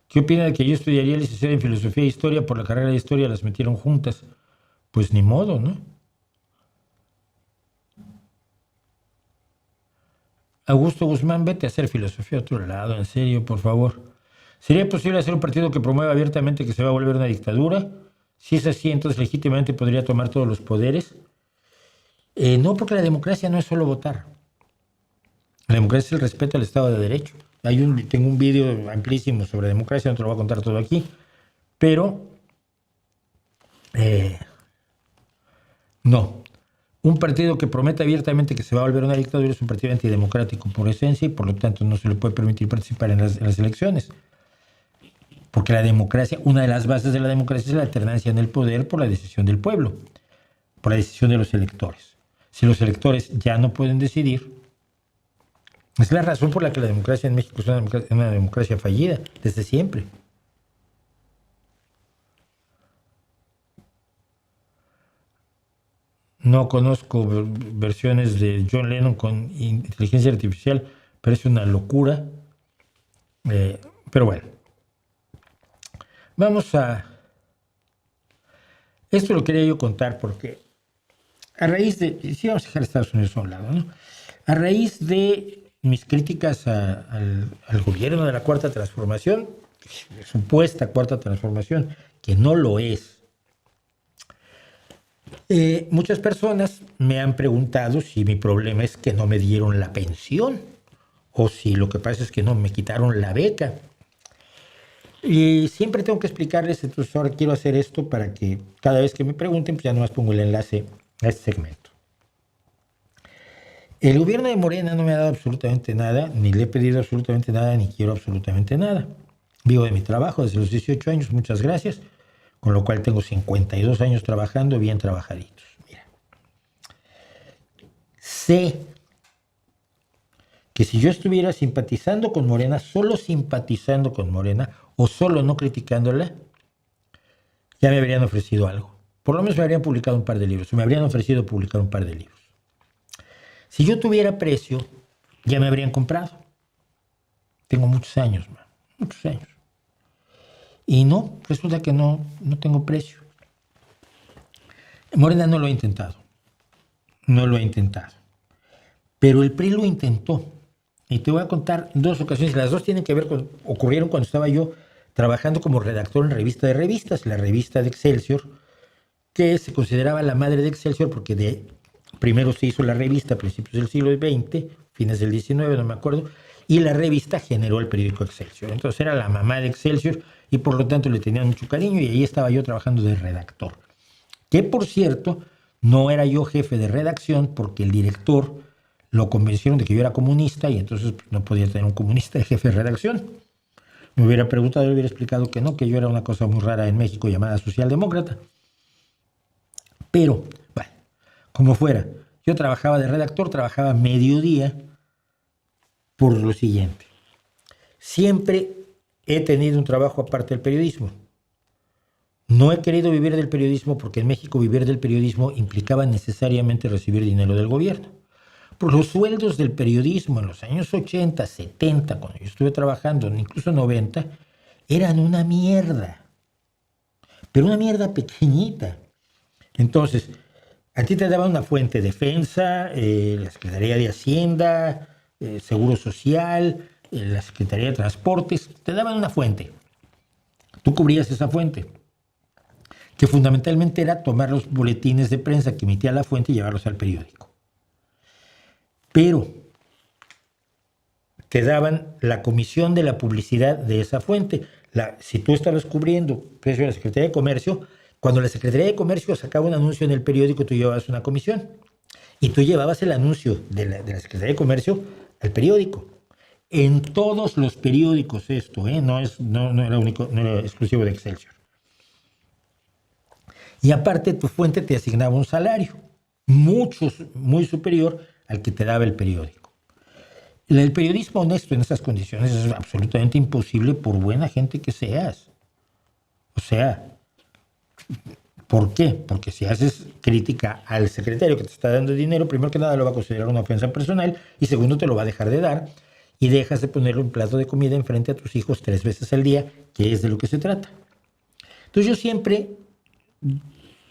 ¿Qué opina de que yo estudiaría licenciada en Filosofía e Historia? Por la carrera de Historia las metieron juntas. Pues ni modo, ¿no? Augusto Guzmán, vete a hacer filosofía a otro lado, en serio, por favor. ¿Sería posible hacer un partido que promueva abiertamente que se va a volver una dictadura? Si es así, entonces legítimamente podría tomar todos los poderes. No, porque la democracia no es solo votar. La democracia es el respeto al Estado de Derecho. Tengo un vídeo amplísimo sobre democracia, no te lo voy a contar todo aquí, pero no. Un partido que promete abiertamente que se va a volver una dictadura es un partido antidemocrático por esencia y por lo tanto no se le puede permitir participar en las elecciones. Porque la democracia, una de las bases de la democracia es la alternancia en el poder por la decisión del pueblo, por la decisión de los electores. Si los electores ya no pueden decidir, es la razón por la que la democracia en México es una democracia fallida desde siempre. No conozco versiones de John Lennon con inteligencia artificial. Parece una locura. Pero bueno. Vamos a... Esto lo quería yo contar porque a raíz de... Sí, vamos a dejar Estados Unidos a un lado, ¿no? A raíz de mis críticas al gobierno de la Cuarta Transformación, supuesta Cuarta Transformación, que no lo es, muchas personas me han preguntado si mi problema es que no me dieron la pensión o si lo que pasa es que no me quitaron la beca. Y siempre tengo que explicarles, entonces ahora quiero hacer esto para que cada vez que me pregunten, pues ya nomás pongo el enlace a este segmento. El gobierno de Morena no me ha dado absolutamente nada, ni le he pedido absolutamente nada, ni quiero absolutamente nada. Vivo de mi trabajo desde los 18 años, muchas gracias, con lo cual tengo 52 años trabajando, bien trabajaditos. Mira, sé que si yo estuviera simpatizando con Morena, solo simpatizando con Morena, o solo no criticándola, ya me habrían ofrecido algo. Por lo menos me habrían publicado un par de libros, me habrían ofrecido publicar un par de libros. Si yo tuviera precio, ya me habrían comprado. Tengo muchos años, man, muchos años. Y no, resulta que no tengo precio. Morena no lo ha intentado. No lo ha intentado. Pero el PRI lo intentó. Y te voy a contar dos ocasiones. Las dos tienen que ver con... Ocurrieron cuando estaba yo trabajando como redactor en Revista de Revistas, la revista de Excelsior, que se consideraba la madre de Excelsior porque primero se hizo la revista a principios del siglo XX, fines del XIX, no me acuerdo, y la revista generó el periódico Excelsior. Entonces era la mamá de Excelsior y por lo tanto le tenían mucho cariño y ahí estaba yo trabajando de redactor. Que por cierto, no era yo jefe de redacción porque el director lo convencieron de que yo era comunista y entonces pues, no podía tener un comunista de jefe de redacción. Me hubiera preguntado, le hubiera explicado que no, que yo era una cosa muy rara en México llamada socialdemócrata. Pero, bueno, como fuera, yo trabajaba de redactor, trabajaba mediodía por lo siguiente. Siempre he tenido un trabajo aparte del periodismo. No he querido vivir del periodismo porque en México vivir del periodismo implicaba necesariamente recibir dinero del gobierno. Por los sueldos del periodismo en los años 80, 70, cuando yo estuve trabajando, incluso 90, eran una mierda. Pero una mierda pequeñita. Entonces, a ti te daban una fuente de defensa, la Secretaría de Hacienda, Seguro Social, la Secretaría de Transportes, te daban una fuente. Tú cubrías esa fuente, que fundamentalmente era tomar los boletines de prensa que emitía la fuente y llevarlos al periódico. Pero te daban la comisión de la publicidad de esa fuente. Si tú estabas cubriendo precio de la Secretaría de Comercio, cuando la Secretaría de Comercio sacaba un anuncio en el periódico, tú llevabas una comisión. Y tú llevabas el anuncio de la Secretaría de Comercio al periódico. En todos los periódicos esto, no era único, no era exclusivo de Excelsior. Y aparte tu fuente te asignaba un salario, muy superior al que te daba el periódico. El periodismo honesto en esas condiciones es absolutamente imposible por buena gente que seas. O sea, ¿por qué? Porque si haces crítica al secretario que te está dando dinero, primero que nada lo va a considerar una ofensa personal y segundo te lo va a dejar de dar y dejas de ponerle un plato de comida enfrente a tus hijos 3 veces al día, que es de lo que se trata. Entonces yo siempre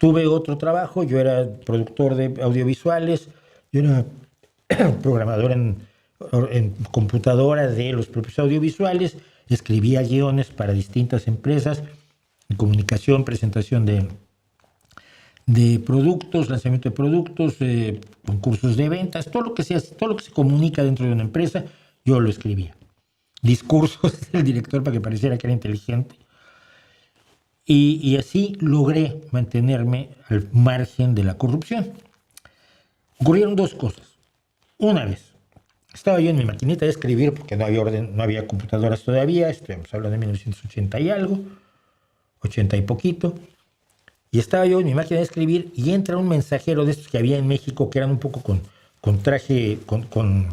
tuve otro trabajo, yo era productor de audiovisuales, yo era programador en computadora de los propios audiovisuales, escribía guiones para distintas empresas, comunicación, presentación de productos, lanzamiento de productos, concursos de ventas, todo lo que se comunica dentro de una empresa, yo lo escribía. Discursos del director para que pareciera que era inteligente. Y así logré mantenerme al margen de la corrupción. Ocurrieron dos cosas. Una vez, estaba yo en mi maquinita de escribir, porque no había computadoras todavía, estamos hablando de 1980 y algo, 80 y poquito, y estaba yo en mi máquina de escribir y entra un mensajero de estos que había en México, que eran un poco con traje, con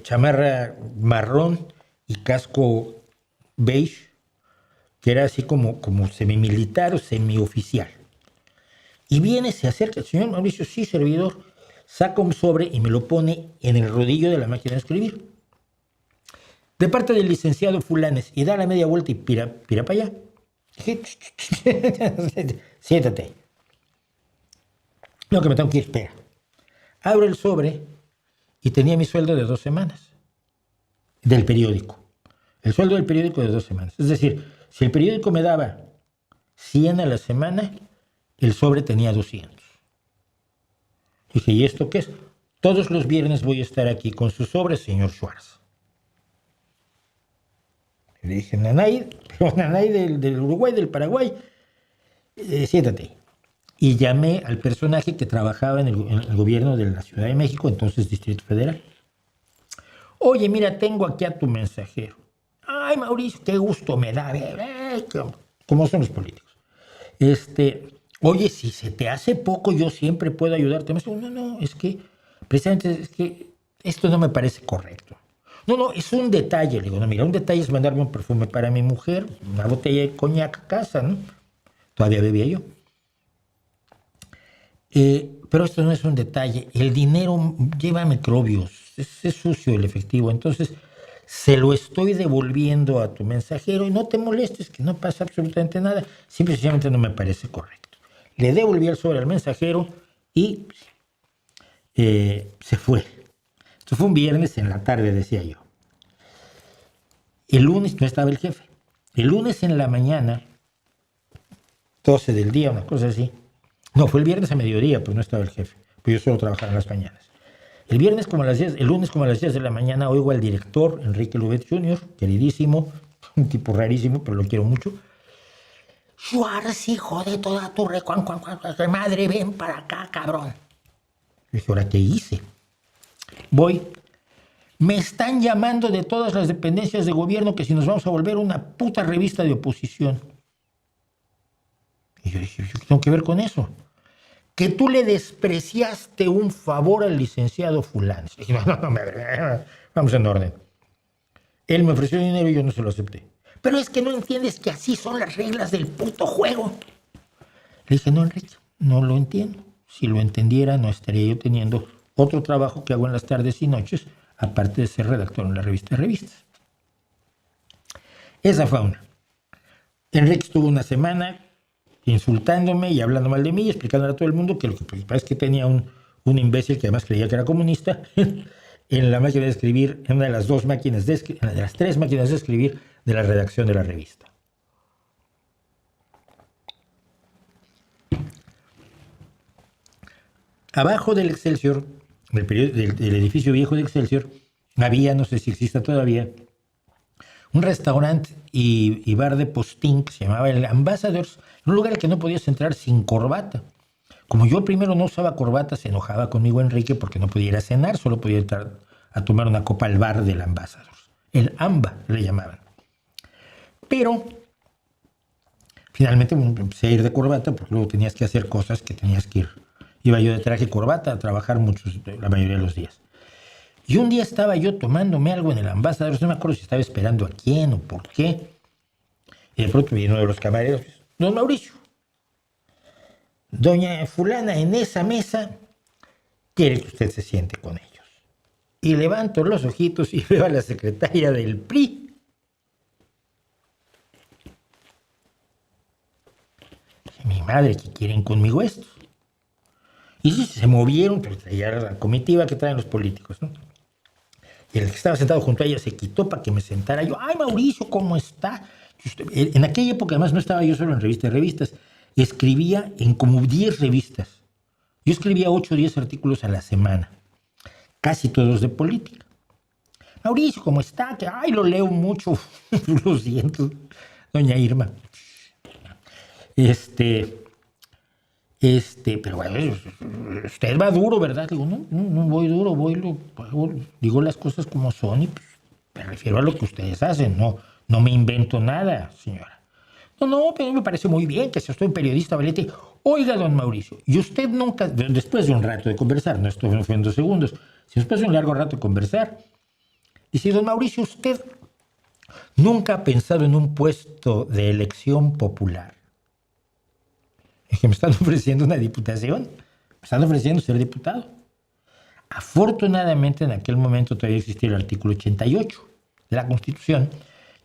chamarra marrón y casco beige, que era así como semimilitar o semioficial. Y viene, se acerca el señor Mauricio, sí, servidor, saca un sobre y me lo pone en el rodillo de la máquina de escribir. De parte del licenciado Fulanes, y da la media vuelta y pira para allá. Siéntate. No, que me tengo que ir, espera. Abro el sobre y tenía mi sueldo de 2 semanas del periódico. El sueldo del periódico de 2 semanas. Es decir, si el periódico me daba 100 a la semana, el sobre tenía 200. Dije, ¿y esto qué es? Todos los viernes voy a estar aquí con su sobre, señor Schwartz. Le dije, Nanay del Uruguay, del Paraguay, siéntate. Y llamé al personaje que trabajaba en el gobierno de la Ciudad de México, entonces Distrito Federal. Oye, mira, tengo aquí a tu mensajero. Ay, Mauricio, qué gusto me da. ¿Cómo son los políticos? Oye, si se te hace poco, yo siempre puedo ayudarte. Me dice, no, es que, precisamente, es que esto no me parece correcto. No, es un detalle. Le digo, no, mira, un detalle es mandarme un perfume para mi mujer, una botella de coñac a casa, ¿no? Todavía bebía yo. Pero esto no es un detalle. El dinero lleva microbios, es sucio el efectivo. Entonces, se lo estoy devolviendo a tu mensajero y no te molestes, que no pasa absolutamente nada. Simplemente no me parece correcto. Le devolví el sobre al mensajero y se fue. Esto fue un viernes en la tarde, decía yo. El lunes no estaba el jefe. El lunes en la mañana, 12 del día, una cosa así. No, fue el viernes a mediodía, pues no estaba el jefe. Pues yo solo trabajaba en las mañanas. El lunes como a las 10 de la mañana oigo al director, Enrique Lubet Jr., queridísimo, un tipo rarísimo, pero lo quiero mucho. Schwartz, hijo de toda tu madre, ven para acá, cabrón. Le dije, ¿ahora qué hice? Voy. Me están llamando de todas las dependencias de gobierno que si nos vamos a volver una puta revista de oposición. Y yo dije, ¿yo qué tengo que ver con eso? Que tú le despreciaste un favor al licenciado fulano. Y dije, no, vamos en orden. Él me ofreció dinero y yo no se lo acepté. Pero es que no entiendes que así son las reglas del puto juego. Le dije, no, Enrique, no lo entiendo. Si lo entendiera, no estaría yo teniendo otro trabajo que hago en las tardes y noches, aparte de ser redactor en la revista de revistas. Esa fue una. Enrique estuvo una semana insultándome y hablando mal de mí y explicándole a todo el mundo que lo que pasa es que tenía un imbécil que además creía que era comunista en la máquina de escribir, en una de las 3 máquinas de escribir de la redacción de la revista. Abajo del Excelsior, del edificio viejo de Excelsior, había, no sé si exista todavía, un restaurante y bar de postín que se llamaba el Ambassadors, un lugar al que no podías entrar sin corbata. Como yo primero no usaba corbata, se enojaba conmigo Enrique porque no podía ir a cenar, solo podía entrar a tomar una copa al bar del Ambassadors. El AMBA le llamaban. Pero finalmente empecé a ir de corbata porque luego tenías que hacer cosas que tenías que ir. Iba yo de traje y corbata a trabajar la mayoría de los días. Y un día estaba yo tomándome algo en el Ambassador, no me acuerdo si estaba esperando a quién o por qué. Y de pronto viene uno de los camareros, don Mauricio, doña fulana en esa mesa quiere que usted se siente con ellos. Y levanto los ojitos y veo a la secretaria del PRI. Mi madre, ¿qué quieren conmigo estos? Y sí, se movieron, pero traía la comitiva que traen los políticos, ¿no? Y el que estaba sentado junto a ella se quitó para que me sentara. Yo, ay, Mauricio, ¿cómo está? En aquella época, además, no estaba yo solo en revistas. Escribía en como 10 revistas. Yo escribía 8 o 10 artículos a la semana. Casi todos de política. Mauricio, ¿cómo está? Que, ay, lo leo mucho. Lo siento, doña Irma. Pero bueno, usted va duro, ¿verdad? Digo, no voy duro, digo las cosas como son y pues, me refiero a lo que ustedes hacen, no me invento nada, señora. No, pero me parece muy bien que sea usted un periodista valiente. Oiga, don Mauricio, y usted nunca, después de un rato de conversar, no esto fue en 2 segundos, si después de un largo rato de conversar, dice, don Mauricio, usted nunca ha pensado en un puesto de elección popular. Dije, me están ofreciendo una diputación, me están ofreciendo ser diputado. Afortunadamente en aquel momento todavía existía el artículo 88 de la Constitución,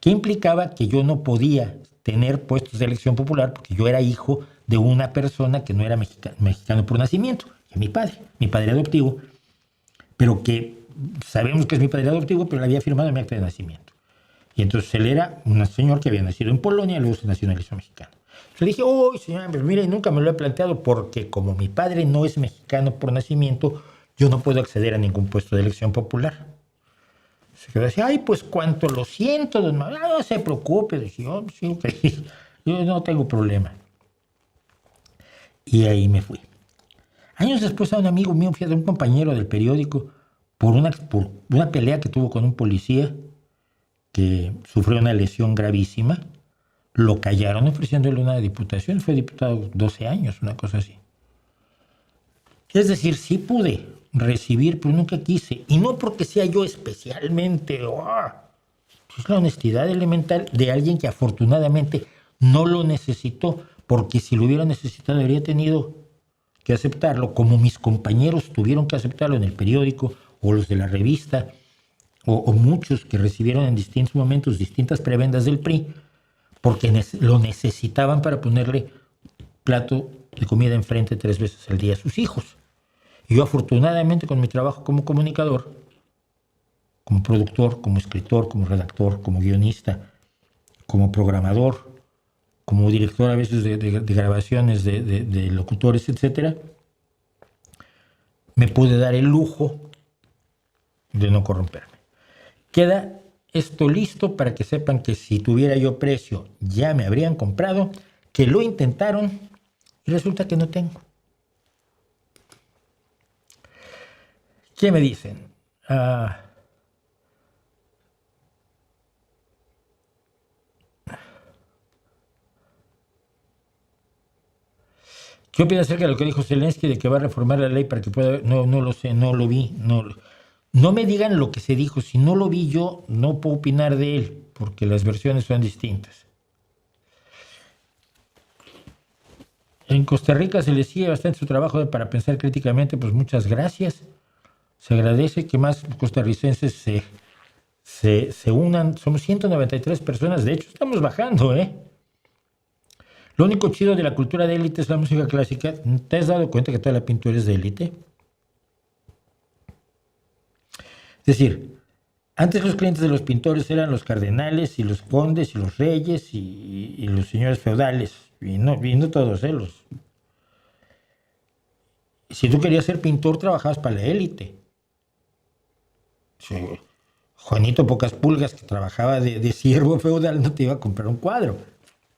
que implicaba que yo no podía tener puestos de elección popular porque yo era hijo de una persona que no era mexicano por nacimiento, que mi padre adoptivo, pero que sabemos que es mi padre adoptivo, pero le había firmado en mi acta de nacimiento. Y entonces él era un señor que había nacido en Polonia y luego se nacionalizó mexicano. Le dije, oh, señor, pero mire, nunca me lo he planteado porque como mi padre no es mexicano por nacimiento, yo no puedo acceder a ningún puesto de elección popular. Se quedó así, ay, pues cuánto, lo siento, don Manuel, no se preocupe, dije, oh, sí, okay. Yo no tengo problema. Y ahí me fui. Años después a un amigo mío, fíjate, un compañero del periódico, por una pelea que tuvo con un policía que sufrió una lesión gravísima, lo callaron ofreciéndole una diputación, fue diputado 12 años, una cosa así. Es decir, sí pude recibir, pero nunca quise. Y no porque sea yo especialmente, es la honestidad elemental de alguien que afortunadamente no lo necesitó, porque si lo hubiera necesitado habría tenido que aceptarlo, como mis compañeros tuvieron que aceptarlo en el periódico, o los de la revista, o muchos que recibieron en distintos momentos distintas prebendas del PRI, porque lo necesitaban para ponerle plato de comida enfrente 3 veces al día a sus hijos. Y yo afortunadamente con mi trabajo como comunicador, como productor, como escritor, como redactor, como guionista, como programador, como director a veces de grabaciones de locutores, etc., me pude dar el lujo de no corromperme. Queda esto listo para que sepan que si tuviera yo precio ya me habrían comprado, que lo intentaron y resulta que no tengo. ¿Qué me dicen? ¿Qué opina acerca de lo que dijo Zelensky de que va a reformar la ley para que pueda...? No lo sé, no lo vi. No me digan lo que se dijo. Si no lo vi yo, no puedo opinar de él, porque las versiones son distintas. En Costa Rica se le sigue bastante su trabajo para pensar críticamente, pues muchas gracias. Se agradece que más costarricenses se unan. Somos 193 personas, de hecho estamos bajando, ¿eh? Lo único chido de la cultura de élite es la música clásica. ¿Te has dado cuenta que toda la pintura es de élite? Es decir, antes los clientes de los pintores eran los cardenales y los condes y los reyes y los señores feudales. Y no todos, Si tú querías ser pintor, trabajabas para la élite. Sí. Juanito Pocas Pulgas, que trabajaba de siervo feudal, no te iba a comprar un cuadro.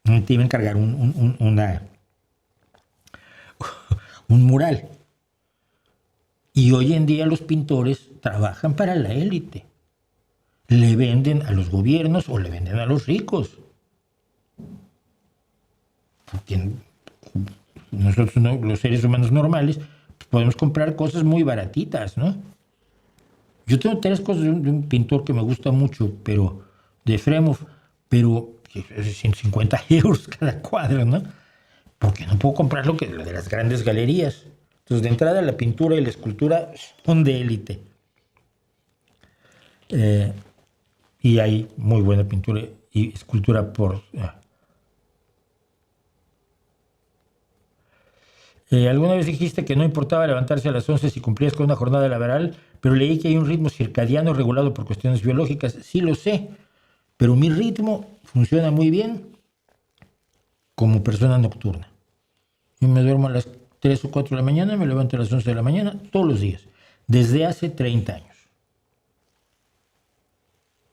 No te iba a encargar un mural. Y hoy en día los pintores trabajan para la élite. Le venden a los gobiernos o le venden a los ricos. Porque nosotros, los seres humanos normales, podemos comprar cosas muy baratitas, ¿no? Yo tengo 3 cosas de un pintor que me gusta mucho, pero de Fremov, pero es 150 euros cada cuadro, ¿no? Porque no puedo comprar lo de las grandes galerías. Entonces, de entrada, la pintura y la escultura son de élite. Y hay muy buena pintura y escultura por... Alguna vez dijiste que no importaba levantarse a las 11 si cumplías con una jornada laboral, pero leí que hay un ritmo circadiano regulado por cuestiones biológicas. Sí lo sé, pero mi ritmo funciona muy bien como persona nocturna. Yo me duermo a las 3 o 4 de la mañana, me levanto a las 11 de la mañana todos los días, desde hace 30 años.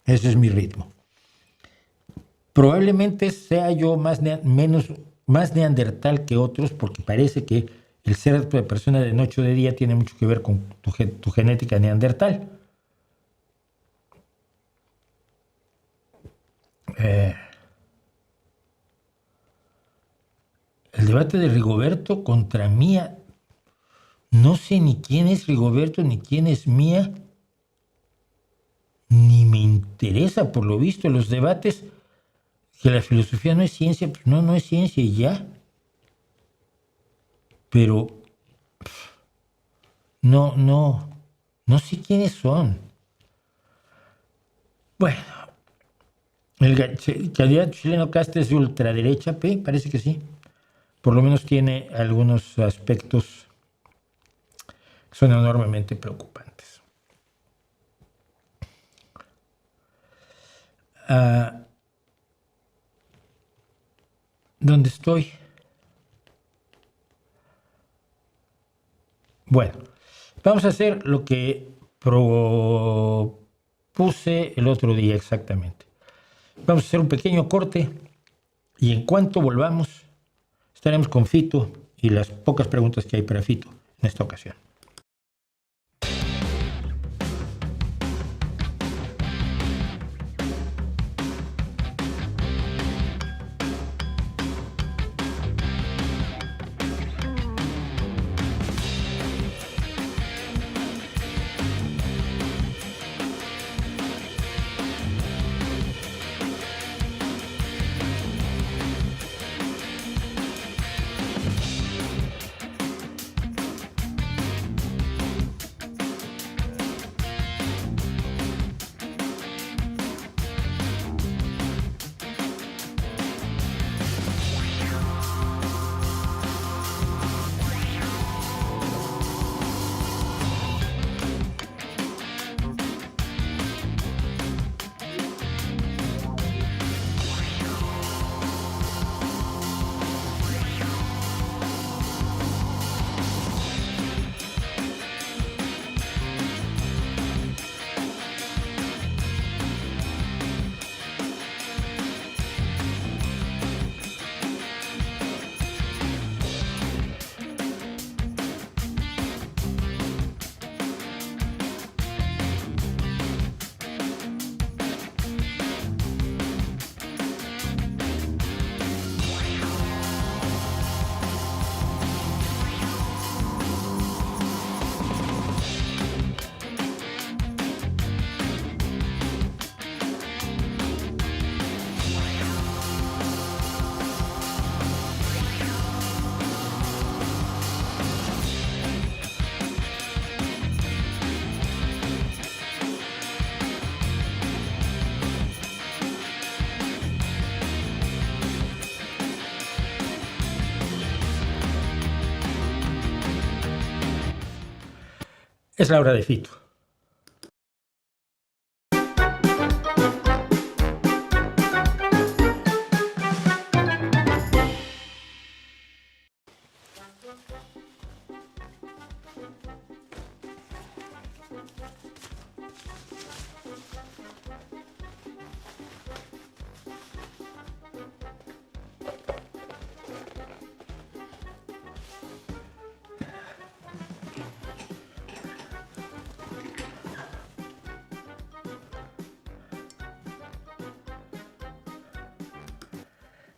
Ese es mi ritmo. Probablemente sea yo más neandertal que otros, porque parece que el ser de persona de noche o de día tiene mucho que ver con tu genética neandertal. El debate de Rigoberto contra Mía. No sé ni quién es Rigoberto ni quién es Mía. Ni me interesa, por lo visto, los debates que la filosofía no es ciencia, pues no es ciencia y ya. pero no sé quiénes son. Bueno, el candidato chileno Kast es de ultraderecha, parece que sí. Por lo menos tiene algunos aspectos que son enormemente preocupantes. ¿Dónde estoy? Bueno, vamos a hacer lo que propuse el otro día exactamente. Vamos a hacer un pequeño corte y en cuanto volvamos estaremos con Fito y las pocas preguntas que hay para Fito en esta ocasión. Es la hora de Fito.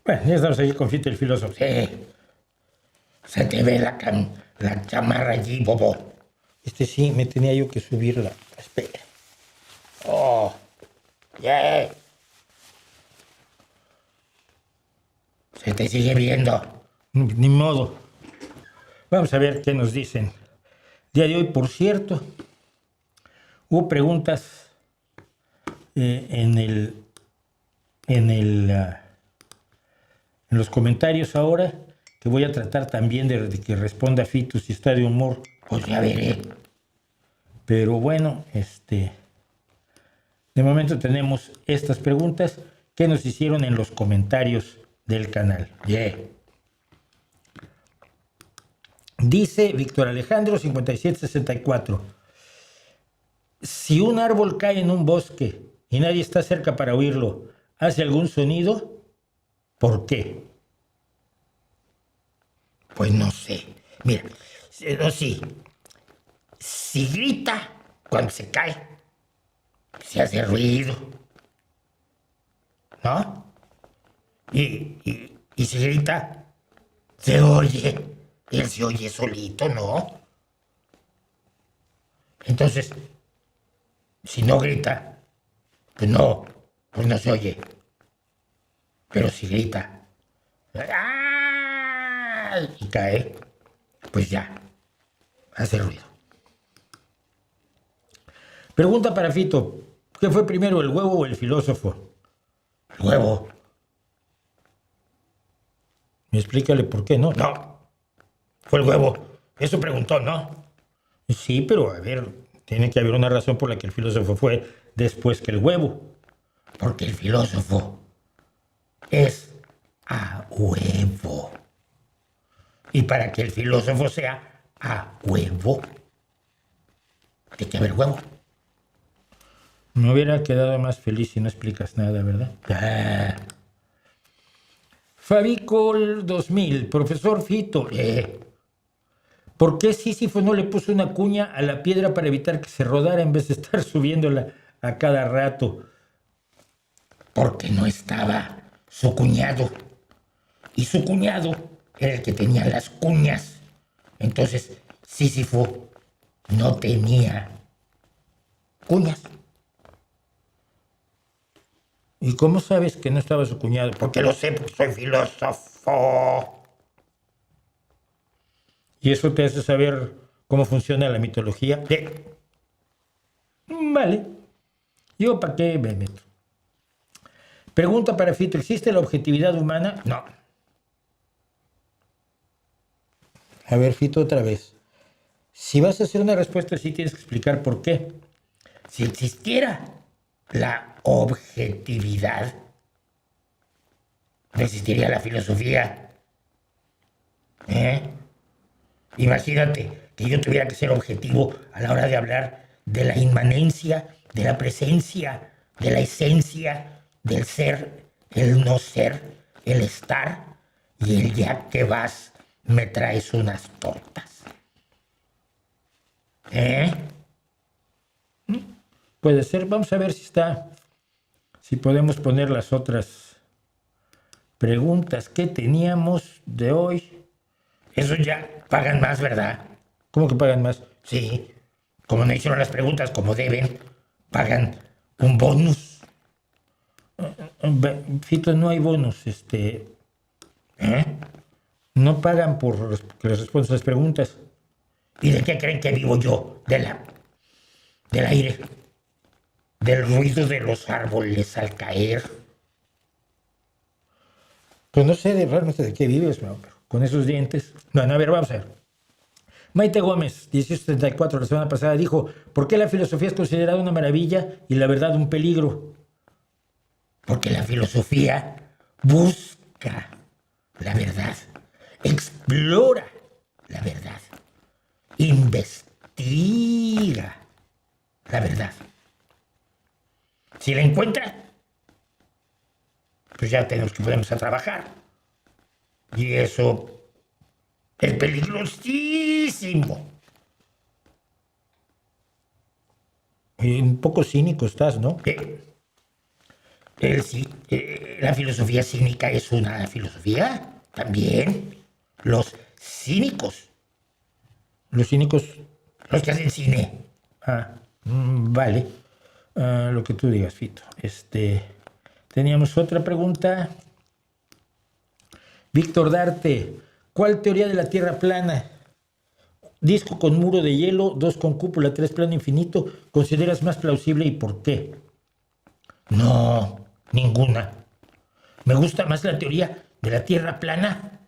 Bueno, ya estamos aquí con Fito el filósofo. Sí. Se te ve la chamarra allí, bobo. Sí, me tenía yo que subirla. Espera. Oh. Yeah. Se te sigue viendo. Ni modo. Vamos a ver qué nos dicen. Día de hoy, por cierto, hubo preguntas en los comentarios ahora, que voy a tratar también de que responda Fito si está de humor. Pues ya veré. Pero bueno, de momento tenemos estas preguntas que nos hicieron en los comentarios del canal. Yeah. Dice Víctor Alejandro 5764. Si un árbol cae en un bosque y nadie está cerca para oírlo, ¿hace algún sonido? ¿Por qué? Pues no sé. Mira, no, sí. Si grita cuando se cae, se hace ruido. ¿No? Y si grita, se oye. Él se oye solito, ¿no? Entonces, si no grita, pues no se oye. Pero si grita, ¡ay! Y cae, pues ya, hace ruido. Pregunta para Fito. ¿Qué fue primero, el huevo o el filósofo? El huevo. Explícale por qué, ¿no? No, fue el huevo. Eso preguntó, ¿no? Sí, pero a ver, tiene que haber una razón por la que el filósofo fue después que el huevo. Porque el filósofo es a huevo. Y para que el filósofo sea a huevo, tiene que haber huevo. Me hubiera quedado más feliz si no explicas nada, ¿verdad? Ah, Fabicol 2000, profesor Fito. ¿Por qué Sísifo no le puso una cuña a la piedra para evitar que se rodara en vez de estar subiéndola a cada rato? porque no estaba su cuñado. Y su cuñado era el que tenía las cuñas. Entonces, Sísifo no tenía cuñas. ¿Y cómo sabes que no estaba su cuñado? Porque lo sé, porque soy filósofo. ¿Y eso te hace saber cómo funciona la mitología? Vale. ¿Yo para qué me meto? Pregunta para Fito. ¿Existe la objetividad humana? No, A ver, Fito, otra vez. Si vas a hacer una respuesta, sí tienes que explicar por qué. si existiera la objetividad, no existiría la filosofía. Imagínate que yo tuviera que ser objetivo a la hora de hablar de la inmanencia, de la presencia, de la esencia, del ser, el no ser, el estar, y el ya que vas me traes unas tortas. Puede ser. Vamos a ver si está. Si podemos poner las otras preguntas que teníamos de hoy. Eso ya pagan más, ¿verdad? ¿Cómo que pagan más? Sí. Como no hicieron las preguntas como deben, pagan un bonus. Fito, no hay bonus. No pagan por que les respondas las preguntas. ¿Y de qué creen que vivo yo? Del aire. Del ruido de los árboles al caer. Pues no sé realmente de qué vives, pero con esos dientes. Bueno, a ver, vamos a ver. Maite Gómez, 1874, la semana pasada, dijo: ¿por qué la filosofía es considerada una maravilla y la verdad un peligro? Porque la filosofía busca la verdad, explora la verdad, investiga la verdad. Si la encuentra, pues ya tenemos que ponernos a trabajar. Y eso es peligrosísimo. Un poco cínico estás, ¿no? La filosofía cínica es una filosofía también. Los cínicos, Los cínicos. los que hacen cine. Vale. Lo que tú digas, Fito. Teníamos otra pregunta. Víctor Darte, ¿cuál teoría de la Tierra plana? Disco con muro de hielo, 2 con cúpula, 3 plano infinito, ¿consideras más plausible y por qué? No, ninguna. Me gusta más la teoría de la Tierra plana,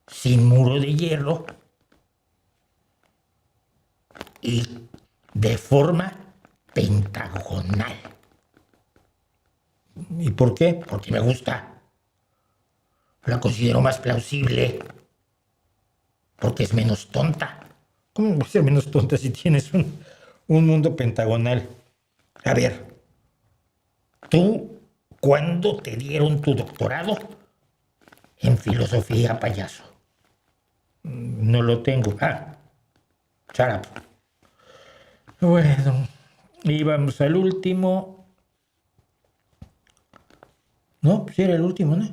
sin muro de hierro y de forma pentagonal. ¿Y por qué? Porque me gusta. La considero más plausible. Porque es menos tonta. ¿Cómo va a ser menos tonta si tienes un mundo pentagonal? A ver, ¿tú cuándo te dieron tu doctorado en filosofía, payaso? No lo tengo. Shut up. Bueno, y vamos al último. No, pues era el último, ¿no?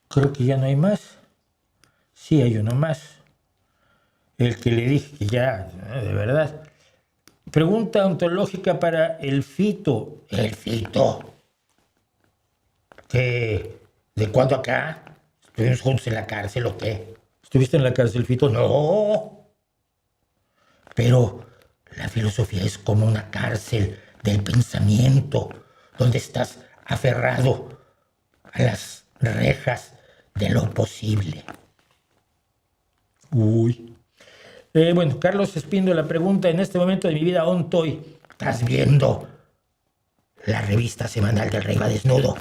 Creo que ya no hay más. Sí, hay uno más. El que le dije que ya, de verdad. Pregunta ontológica para el Fito. El Fito. Que de cuando acá ¿Estuvimos juntos en la cárcel o qué? ¿Estuviste en la cárcel, Fito? No. Pero la filosofía es como una cárcel del pensamiento, donde estás aferrado a las rejas de lo posible. Uy. Bueno, Carlos Espíndola pregunta, en este momento de mi vida aún estoy. ¿Estás viendo la revista semanal del Rey va desnudo?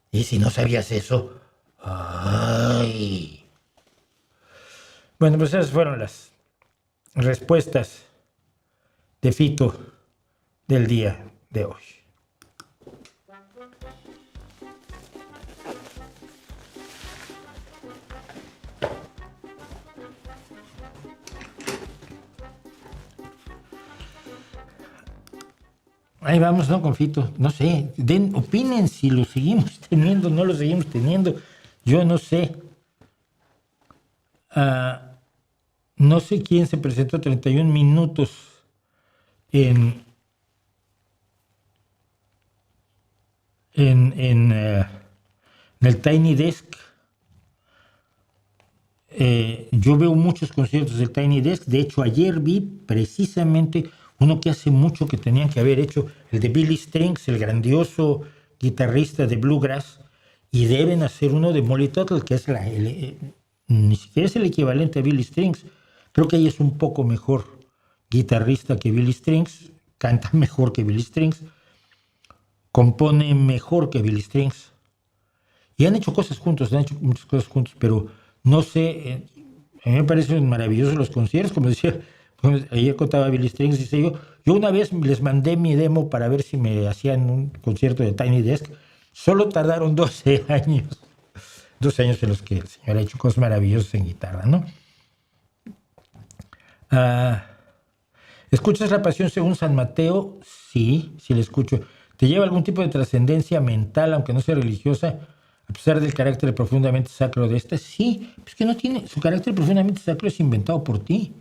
Y si no sabías eso, ¡ay! Bueno, pues esas fueron las respuestas de Fito del día de hoy. Ahí vamos, ¿no, con Fito? No sé, opinen si lo seguimos teniendo, no lo seguimos teniendo. Yo no sé. No sé quién se presentó 31 minutos en el Tiny Desk. Yo veo muchos conciertos del Tiny Desk. De hecho, ayer vi precisamente uno que hace mucho que tenían que haber hecho, el de Billy Strings, el grandioso guitarrista de Bluegrass, y deben hacer uno de Molly Tuttle, que es ni siquiera es el equivalente a Billy Strings. Creo que ella es un poco mejor guitarrista que Billy Strings, canta mejor que Billy Strings, compone mejor que Billy Strings. Y han hecho cosas juntos, han hecho muchas cosas juntos, pero no sé, a mí me parecen maravillosos los conciertos, como decía, ayer contaba Billy Strings, dice yo una vez les mandé mi demo para ver si me hacían un concierto de Tiny Desk, solo tardaron 12 años. 2 años en los que el señor ha hecho cosas maravillosas en guitarra, ¿no? ¿Escuchas La Pasión según San Mateo? Sí, sí la escucho. ¿Te lleva algún tipo de trascendencia mental, aunque no sea religiosa, a pesar del carácter profundamente sacro de esta? Sí, pues que no tiene, su carácter profundamente sacro es inventado por ti.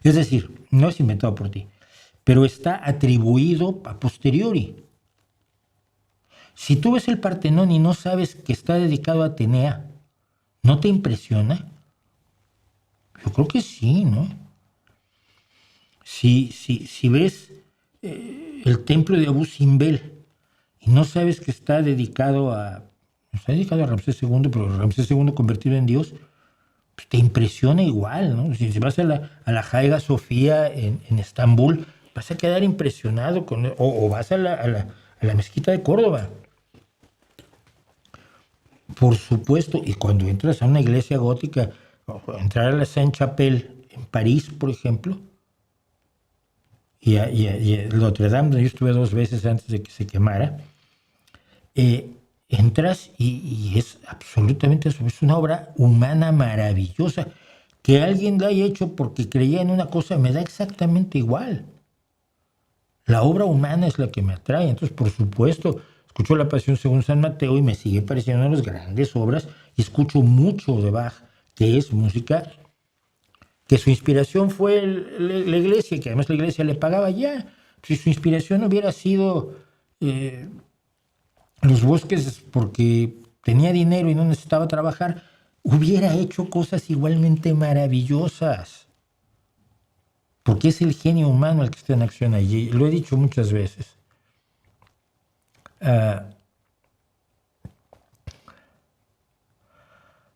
Es decir, no es inventado por ti, pero está atribuido a posteriori. Si tú ves el Partenón y no sabes que está dedicado a Atenea, ¿no te impresiona? Yo creo que sí, ¿no? Si ves el templo de Abu Simbel y no sabes que está dedicado a Ramsés II, pero Ramsés II convertido en Dios, pues te impresiona igual, ¿no? Si vas a la Hagia Sofía en Estambul, vas a quedar impresionado o vas a la mezquita de Córdoba. Por supuesto, y cuando entras a una iglesia gótica, entrar a la Sainte-Chapelle en París, por ejemplo, y a Notre Dame, donde yo estuve 2 veces antes de que se quemara, entras y es absolutamente eso, es una obra humana maravillosa. Que alguien la haya hecho porque creía en una cosa me da exactamente igual. La obra humana es la que me atrae. Entonces, por supuesto, escucho La Pasión según San Mateo y me sigue pareciendo una de las grandes obras, y escucho mucho de Bach, que es música que su inspiración fue la iglesia, que además la iglesia le pagaba ya. Si su inspiración hubiera sido los Bosques porque tenía dinero y no necesitaba trabajar, hubiera hecho cosas igualmente maravillosas. Porque es el genio humano el que está en acción allí. Lo he dicho muchas veces. A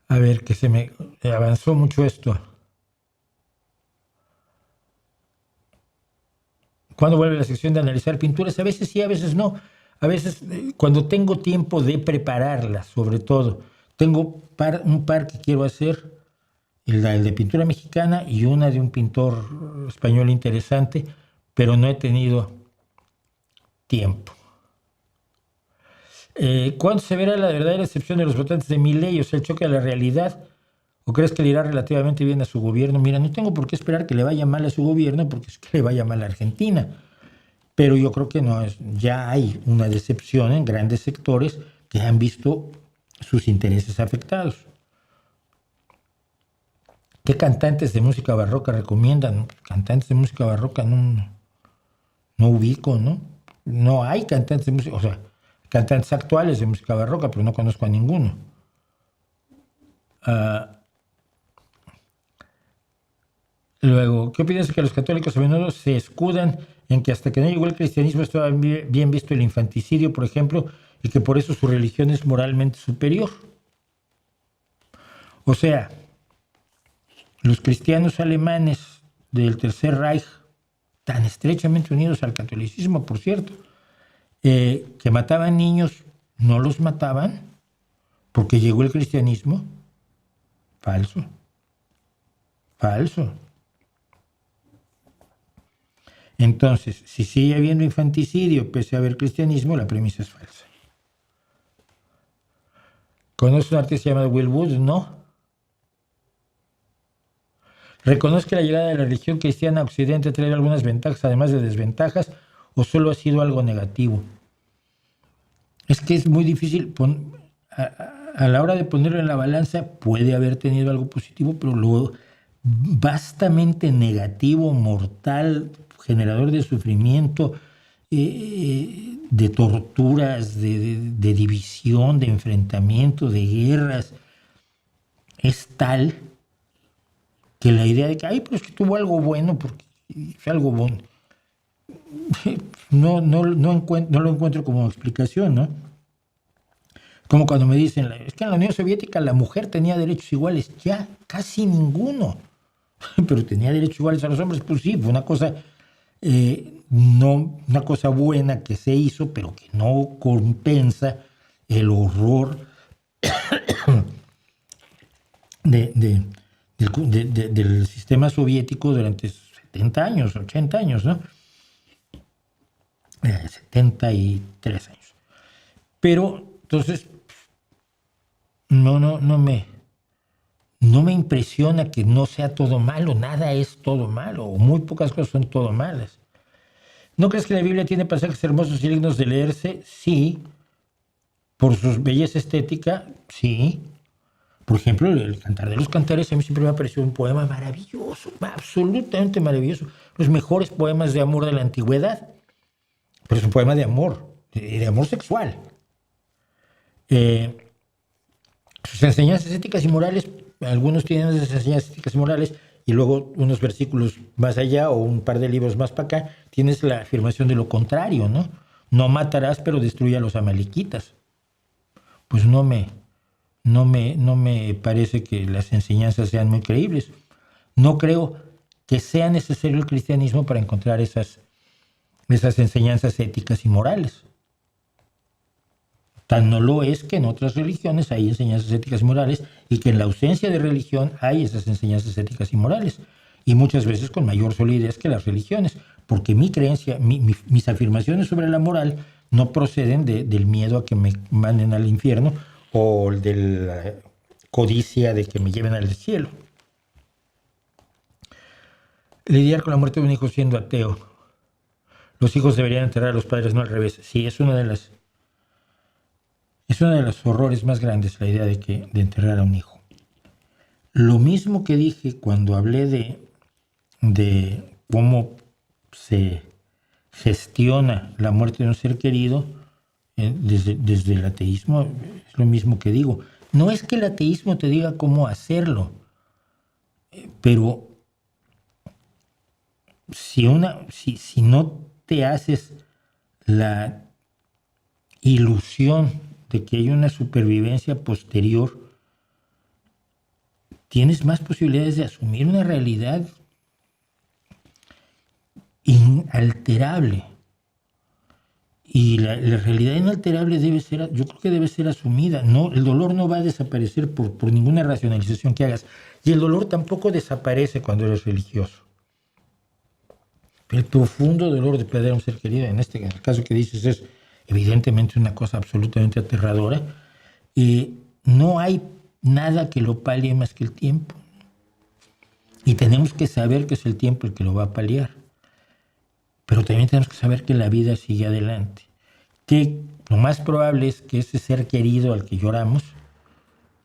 ver, que se me avanzó mucho esto. ¿Cuándo vuelve la sección de analizar pinturas? A veces sí, a veces no. A veces, cuando tengo tiempo de prepararlas, sobre todo, tengo un par que quiero hacer, el de pintura mexicana y una de un pintor español interesante, pero no he tenido tiempo. ¿Cuándo se verá la verdadera excepción de los votantes de Milei, o sea, el choque a la realidad? ¿O crees que le irá relativamente bien a su gobierno? Mira, no tengo por qué esperar que le vaya mal a su gobierno, porque es que le vaya mal a Argentina. Pero yo creo que no es, ya hay una decepción en grandes sectores que han visto sus intereses afectados. ¿Qué cantantes de música barroca recomiendan? Cantantes de música barroca no ubico, ¿no? No hay cantantes de música, o sea, cantantes actuales de música barroca, pero no conozco a ninguno. Luego, ¿qué opinas de que los católicos a menudo se escudan en que hasta que no llegó el cristianismo estaba bien visto el infanticidio, por ejemplo, y que por eso su religión es moralmente superior? O sea, los cristianos alemanes del Tercer Reich, tan estrechamente unidos al catolicismo, por cierto, que mataban niños, no los mataban porque llegó el cristianismo. Falso. Falso. Entonces, si sigue habiendo infanticidio pese a haber cristianismo, la premisa es falsa. ¿Conoce un artista llamado Will Wood? No. ¿Reconoce que la llegada de la religión cristiana a Occidente trae algunas ventajas, además de desventajas, o solo ha sido algo negativo? Es que es muy difícil, a la hora de ponerlo en la balanza, puede haber tenido algo positivo, pero lo vastamente negativo, mortal, generador de sufrimiento, de torturas, de división, de enfrentamiento, de guerras, es tal que la idea de que, pero es que tuvo algo bueno, porque fue algo bueno, no lo encuentro como explicación, ¿no? Como cuando me dicen, es que en la Unión Soviética la mujer tenía derechos iguales. Ya, casi ninguno. Pero tenía derechos iguales a los hombres. Pues sí, fue una cosa, una cosa buena que se hizo, pero que no compensa el horror del sistema soviético durante 70 años, 80 años, ¿no? 73 años. Pero, entonces, no me impresiona que no sea todo malo. Nada es todo malo, o muy pocas cosas son todo malas. ¿No crees que la Biblia tiene pasajes hermosos y dignos de leerse? Sí. Por su belleza estética, sí. Por ejemplo, el Cantar de los Cantares a mí siempre me ha parecido un poema maravilloso, absolutamente maravilloso. Los mejores poemas de amor de la antigüedad. Pero es un poema de amor sexual. Sus enseñanzas éticas y morales, algunos tienen esas enseñanzas éticas y morales, y luego unos versículos más allá o un par de libros más para acá, tienes la afirmación de lo contrario, ¿no? No matarás, pero destruye a los amalequitas. Pues no me parece que las enseñanzas sean muy creíbles. No creo que sea necesario el cristianismo para encontrar esas enseñanzas éticas y morales. Tan no lo es que en otras religiones hay enseñanzas éticas y morales, y que en la ausencia de religión hay esas enseñanzas éticas y morales, y muchas veces con mayor solidez que las religiones, porque mi creencia, mis afirmaciones sobre la moral no proceden del miedo a que me manden al infierno o de la codicia de que me lleven al cielo. Lidiar con la muerte de un hijo siendo ateo. Los hijos deberían enterrar a los padres, no al revés. Sí, es uno de los horrores más grandes, la idea de enterrar a un hijo. Lo mismo que dije cuando hablé de cómo se gestiona la muerte de un ser querido desde el ateísmo, es lo mismo que digo. No es que el ateísmo te diga cómo hacerlo, pero si no te haces la ilusión de que hay una supervivencia posterior, tienes más posibilidades de asumir una realidad inalterable. Y la realidad inalterable yo creo que debe ser asumida. No, el dolor no va a desaparecer por ninguna racionalización que hagas. Y el dolor tampoco desaparece cuando eres religioso. El profundo dolor de perder a un ser querido, en el caso que dices, es evidentemente una cosa absolutamente aterradora. Y no hay nada que lo palie más que el tiempo. Y tenemos que saber que es el tiempo el que lo va a paliar. Pero también tenemos que saber que la vida sigue adelante. Que lo más probable es que ese ser querido al que lloramos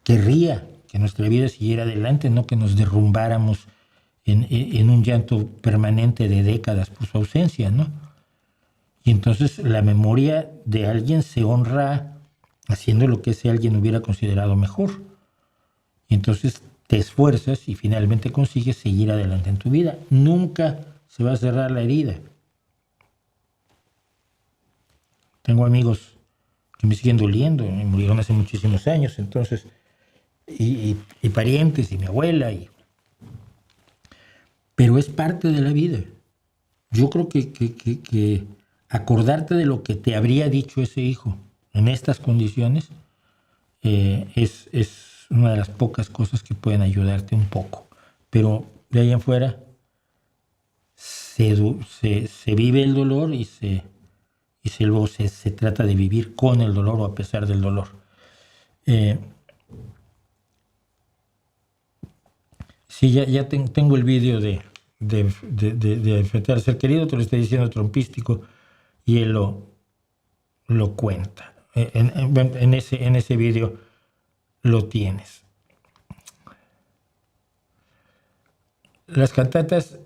querría que nuestra vida siguiera adelante, no que nos derrumbáramos en un llanto permanente de décadas por su ausencia, ¿no? Y entonces la memoria de alguien se honra haciendo lo que ese alguien hubiera considerado mejor. Y entonces te esfuerzas y finalmente consigues seguir adelante en tu vida. Nunca se va a cerrar la herida. Tengo amigos que me siguen doliendo, me murieron hace muchísimos años, entonces, y parientes, y mi abuela, pero es parte de la vida. Yo creo que acordarte de lo que te habría dicho ese hijo en estas condiciones es una de las pocas cosas que pueden ayudarte un poco. Pero de ahí en fuera se vive el dolor y luego se trata de vivir con el dolor o a pesar del dolor. Sí, ya tengo el vídeo de enfrentar al ser querido, te lo estoy diciendo trompístico, y él lo cuenta. En ese vídeo lo tienes. Las cantatas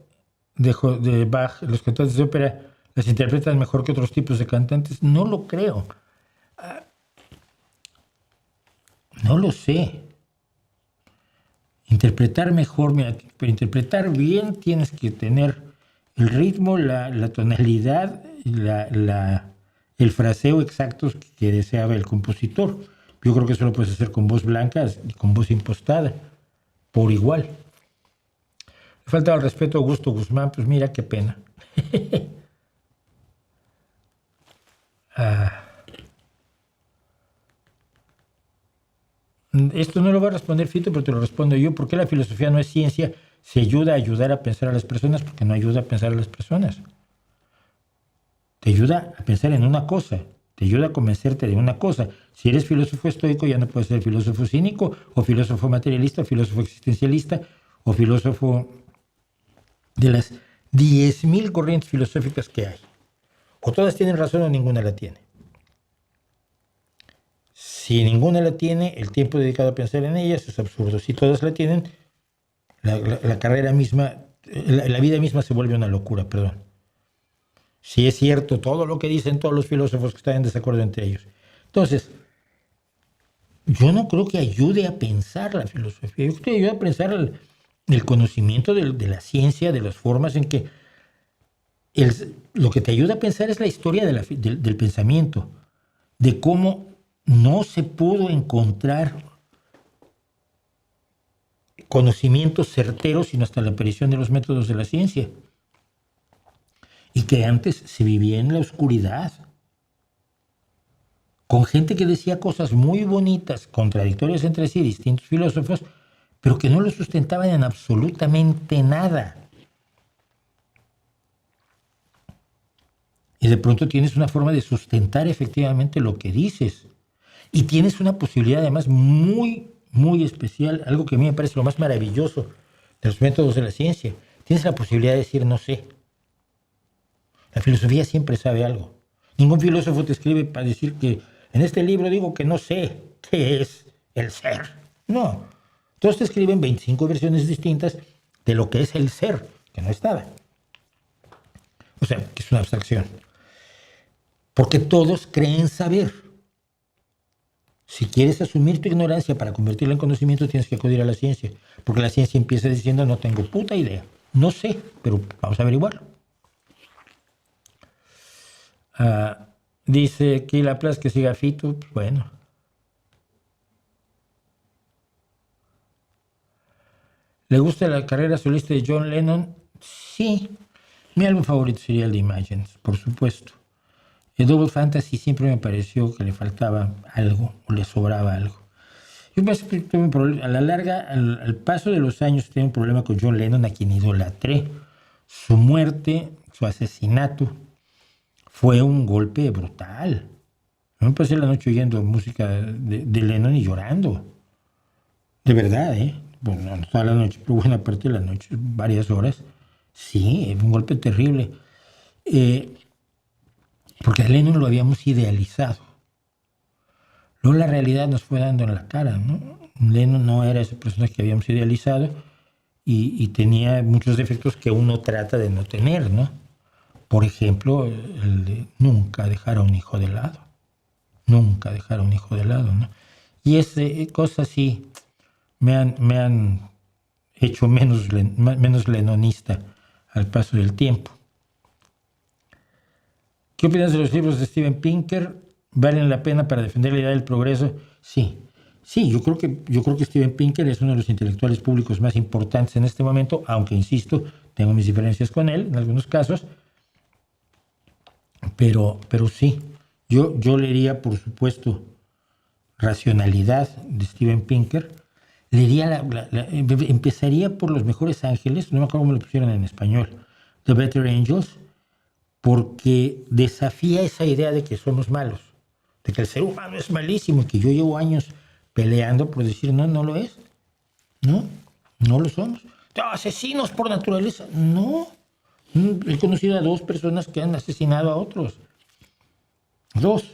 de Bach, los cantantes de ópera, las interpretan mejor que otros tipos de cantantes. No lo creo. No lo sé. Interpretar mejor, mira, para interpretar bien tienes que tener el ritmo, la tonalidad, el fraseo exactos que deseaba el compositor. Yo creo que eso lo puedes hacer con voz blanca y con voz impostada, por igual. Le falta el respeto a Augusto Guzmán, pues mira qué pena. Esto no lo va a responder Fito, pero te lo respondo yo. ¿Por qué la filosofía no es ciencia? Se ayuda a ayudar a pensar a las personas, porque no ayuda a pensar a las personas. Te ayuda a pensar en una cosa, te ayuda a convencerte de una cosa. Si eres filósofo estoico, ya no puedes ser filósofo cínico, o filósofo materialista, o filósofo existencialista, o filósofo de las 10.000 corrientes filosóficas que hay. O todas tienen razón o ninguna la tiene. Si ninguna la tiene, el tiempo dedicado a pensar en ellas es absurdo. Si todas la tienen, la carrera misma, la vida misma se vuelve una locura, perdón. Si es cierto todo lo que dicen todos los filósofos que están en desacuerdo entre ellos. Entonces, yo no creo que ayude a pensar la filosofía. Yo creo que ayuda a pensar el conocimiento de la ciencia, de las formas en que lo que te ayuda a pensar es la historia del pensamiento, de cómo no se pudo encontrar conocimientos certeros sino hasta la aparición de los métodos de la ciencia. Y que antes se vivía en la oscuridad, con gente que decía cosas muy bonitas, contradictorias entre sí, distintos filósofos, pero que no lo sustentaban en absolutamente nada. Y de pronto tienes una forma de sustentar efectivamente lo que dices. Y tienes una posibilidad además muy, muy especial, algo que a mí me parece lo más maravilloso de los métodos de la ciencia. Tienes la posibilidad de decir no sé. La filosofía siempre sabe algo. Ningún filósofo te escribe para decir que en este libro digo que no sé qué es el ser. No. Todos te escriben 25 versiones distintas de lo que es el ser, que no es nada. O sea, que es una abstracción. Porque todos creen saber. Si quieres asumir tu ignorancia para convertirla en conocimiento, tienes que acudir a la ciencia. Porque la ciencia empieza diciendo, no tengo puta idea. No sé, pero vamos a averiguarlo. Dice aquí Laplace que siga Fito. Pues bueno. ¿Le gusta la carrera solista de John Lennon? Sí. Mi álbum favorito sería el de Imagines, por supuesto. El Double Fantasy siempre me pareció que le faltaba algo o le sobraba algo. Yo pensé que tuve un problema. A la larga, al paso de los años, tengo un problema con John Lennon, a quien idolatré. Su muerte, su asesinato, fue un golpe brutal. Yo me pasé la noche oyendo música de Lennon y llorando. De verdad, ¿eh? Bueno, no toda la noche, pero buena parte de la noche, varias horas. Sí, fue un golpe terrible. Porque a Lennon lo habíamos idealizado. Luego la realidad nos fue dando en la cara, ¿no? Lennon no era esa persona que habíamos idealizado y tenía muchos defectos que uno trata de no tener, ¿no? Por ejemplo, el de nunca dejar a un hijo de lado. Nunca dejar a un hijo de lado, ¿no? Y cosas así me han hecho menos lenonista al paso del tiempo. ¿Qué opinas de los libros de Steven Pinker? ¿Valen la pena para defender la idea del progreso? Sí, yo creo que Steven Pinker es uno de los intelectuales públicos más importantes en este momento, aunque, insisto, tengo mis diferencias con él en algunos casos, pero sí, yo leería, por supuesto, Racionalidad de Steven Pinker, leería empezaría por Los Mejores Ángeles, no me acuerdo cómo lo pusieron en español, The Better Angels, porque desafía esa idea de que somos malos, de que el ser humano es malísimo, y que yo llevo años peleando por decir, no lo es, no lo somos. Asesinos por naturaleza, no. He conocido a 2 personas que han asesinado a otros. 2.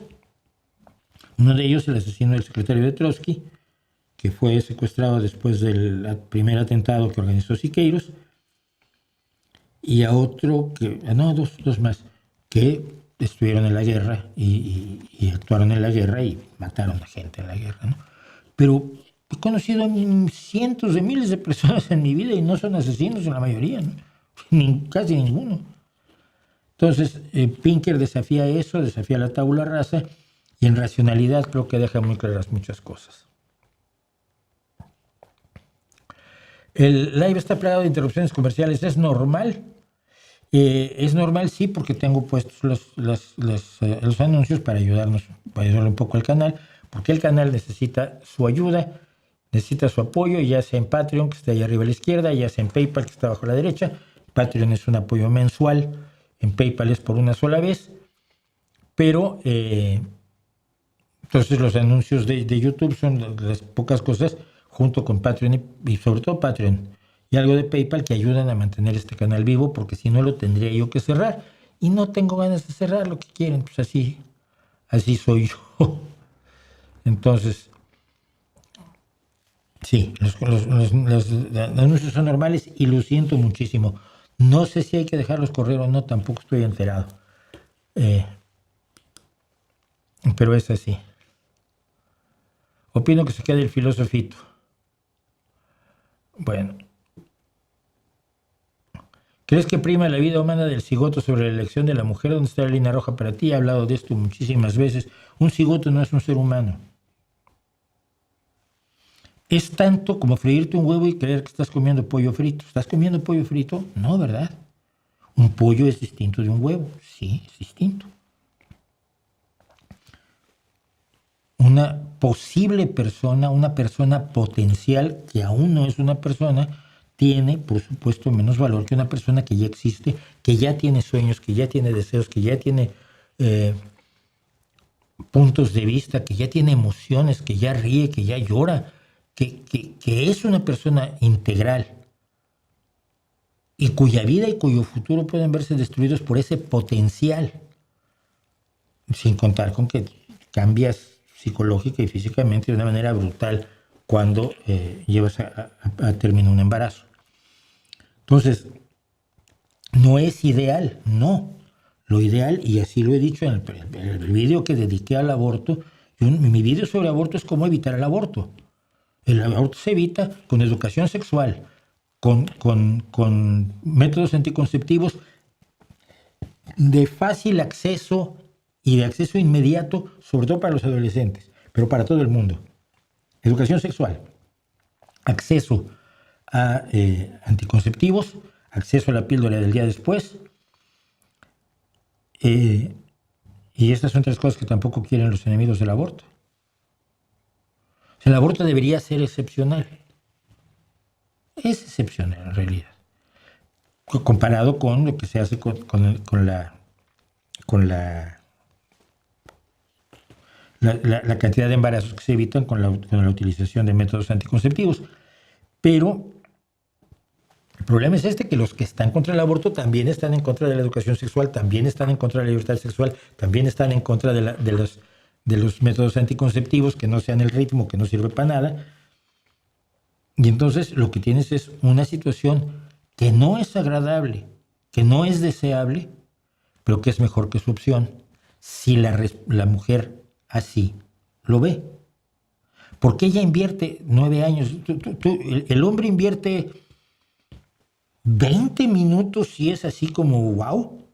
Uno de ellos, el asesino del secretario de Trotsky, que fue secuestrado después del primer atentado que organizó Siqueiros, y a otro, dos más, que estuvieron en la guerra y actuaron en la guerra y mataron a gente en la guerra, ¿no? Pero he conocido a cientos de miles de personas en mi vida y no son asesinos en la mayoría, ¿no? Casi ninguno. Entonces, Pinker desafía eso, desafía la tabula rasa, y en Racionalidad creo que deja muy claras muchas cosas. El live está plagado de interrupciones comerciales. ¿Es normal? Es normal, sí, porque tengo puestos los anuncios para ayudarle un poco al canal, porque el canal necesita su ayuda, necesita su apoyo, ya sea en Patreon, que está ahí arriba a la izquierda, ya sea en PayPal, que está abajo a la derecha. Patreon es un apoyo mensual, en PayPal es por una sola vez, pero entonces los anuncios de YouTube son las pocas cosas, junto con Patreon y sobre todo Patreon y algo de PayPal, que ayudan a mantener este canal vivo, porque si no lo tendría yo que cerrar, y no tengo ganas de cerrar. Lo que quieren, pues así soy yo. Entonces, sí, los anuncios son normales y lo siento muchísimo. No sé si hay que dejarlos correr o no, tampoco estoy enterado. Pero es así. Opino que se quede el filosofito. Bueno. ¿Crees que prima la vida humana del cigoto sobre la elección de la mujer? ¿Dónde está la línea roja para ti? He hablado de esto muchísimas veces. Un cigoto no es un ser humano. Es tanto como freírte un huevo y creer que estás comiendo pollo frito. ¿Estás comiendo pollo frito? No, ¿verdad? Un pollo es distinto de un huevo. Sí, es distinto. Una posible persona, una persona potencial que aún no es una persona, tiene, por supuesto, menos valor que una persona que ya existe, que ya tiene sueños, que ya tiene deseos, que ya tiene puntos de vista, que ya tiene emociones, que ya ríe, que ya llora, que es una persona integral y cuya vida y cuyo futuro pueden verse destruidos por ese potencial, sin contar con que cambias psicológica y físicamente de una manera brutal cuando llevas a término un embarazo. Entonces, no es ideal, no. Lo ideal, y así lo he dicho en el video que dediqué al aborto, mi video sobre aborto es cómo evitar el aborto. El aborto se evita con educación sexual, con métodos anticonceptivos de fácil acceso y de acceso inmediato, sobre todo para los adolescentes, pero para todo el mundo. Educación sexual, acceso a anticonceptivos, acceso a la píldora del día después, y estas son 3 cosas que tampoco quieren los enemigos del aborto. El aborto debería ser excepcional. Es excepcional en realidad, comparado con lo que se hace con la cantidad de embarazos que se evitan con la utilización de métodos anticonceptivos. Pero el problema es que los que están contra el aborto también están en contra de la educación sexual, también están en contra de la libertad sexual, también están en contra de los métodos anticonceptivos que no sean el ritmo, que no sirve para nada. Y entonces lo que tienes es una situación que no es agradable, que no es deseable, pero que es mejor que su opción si la mujer así lo ve. Porque ella invierte 9 años. El hombre invierte 20 minutos y es así como wow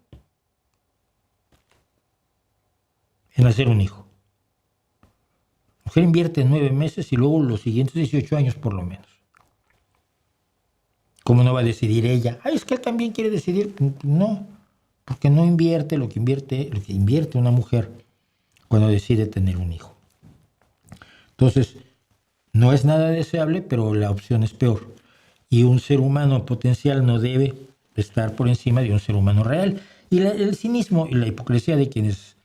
en hacer un hijo. La mujer invierte 9 meses y luego los siguientes 18 años por lo menos. ¿Cómo no va a decidir ella? Ay, es que él también quiere decidir. No, porque no invierte lo que invierte una mujer cuando decide tener un hijo. Entonces, no es nada deseable, pero la opción es peor. Y un ser humano potencial no debe estar por encima de un ser humano real. Y el cinismo y la hipocresía de quienes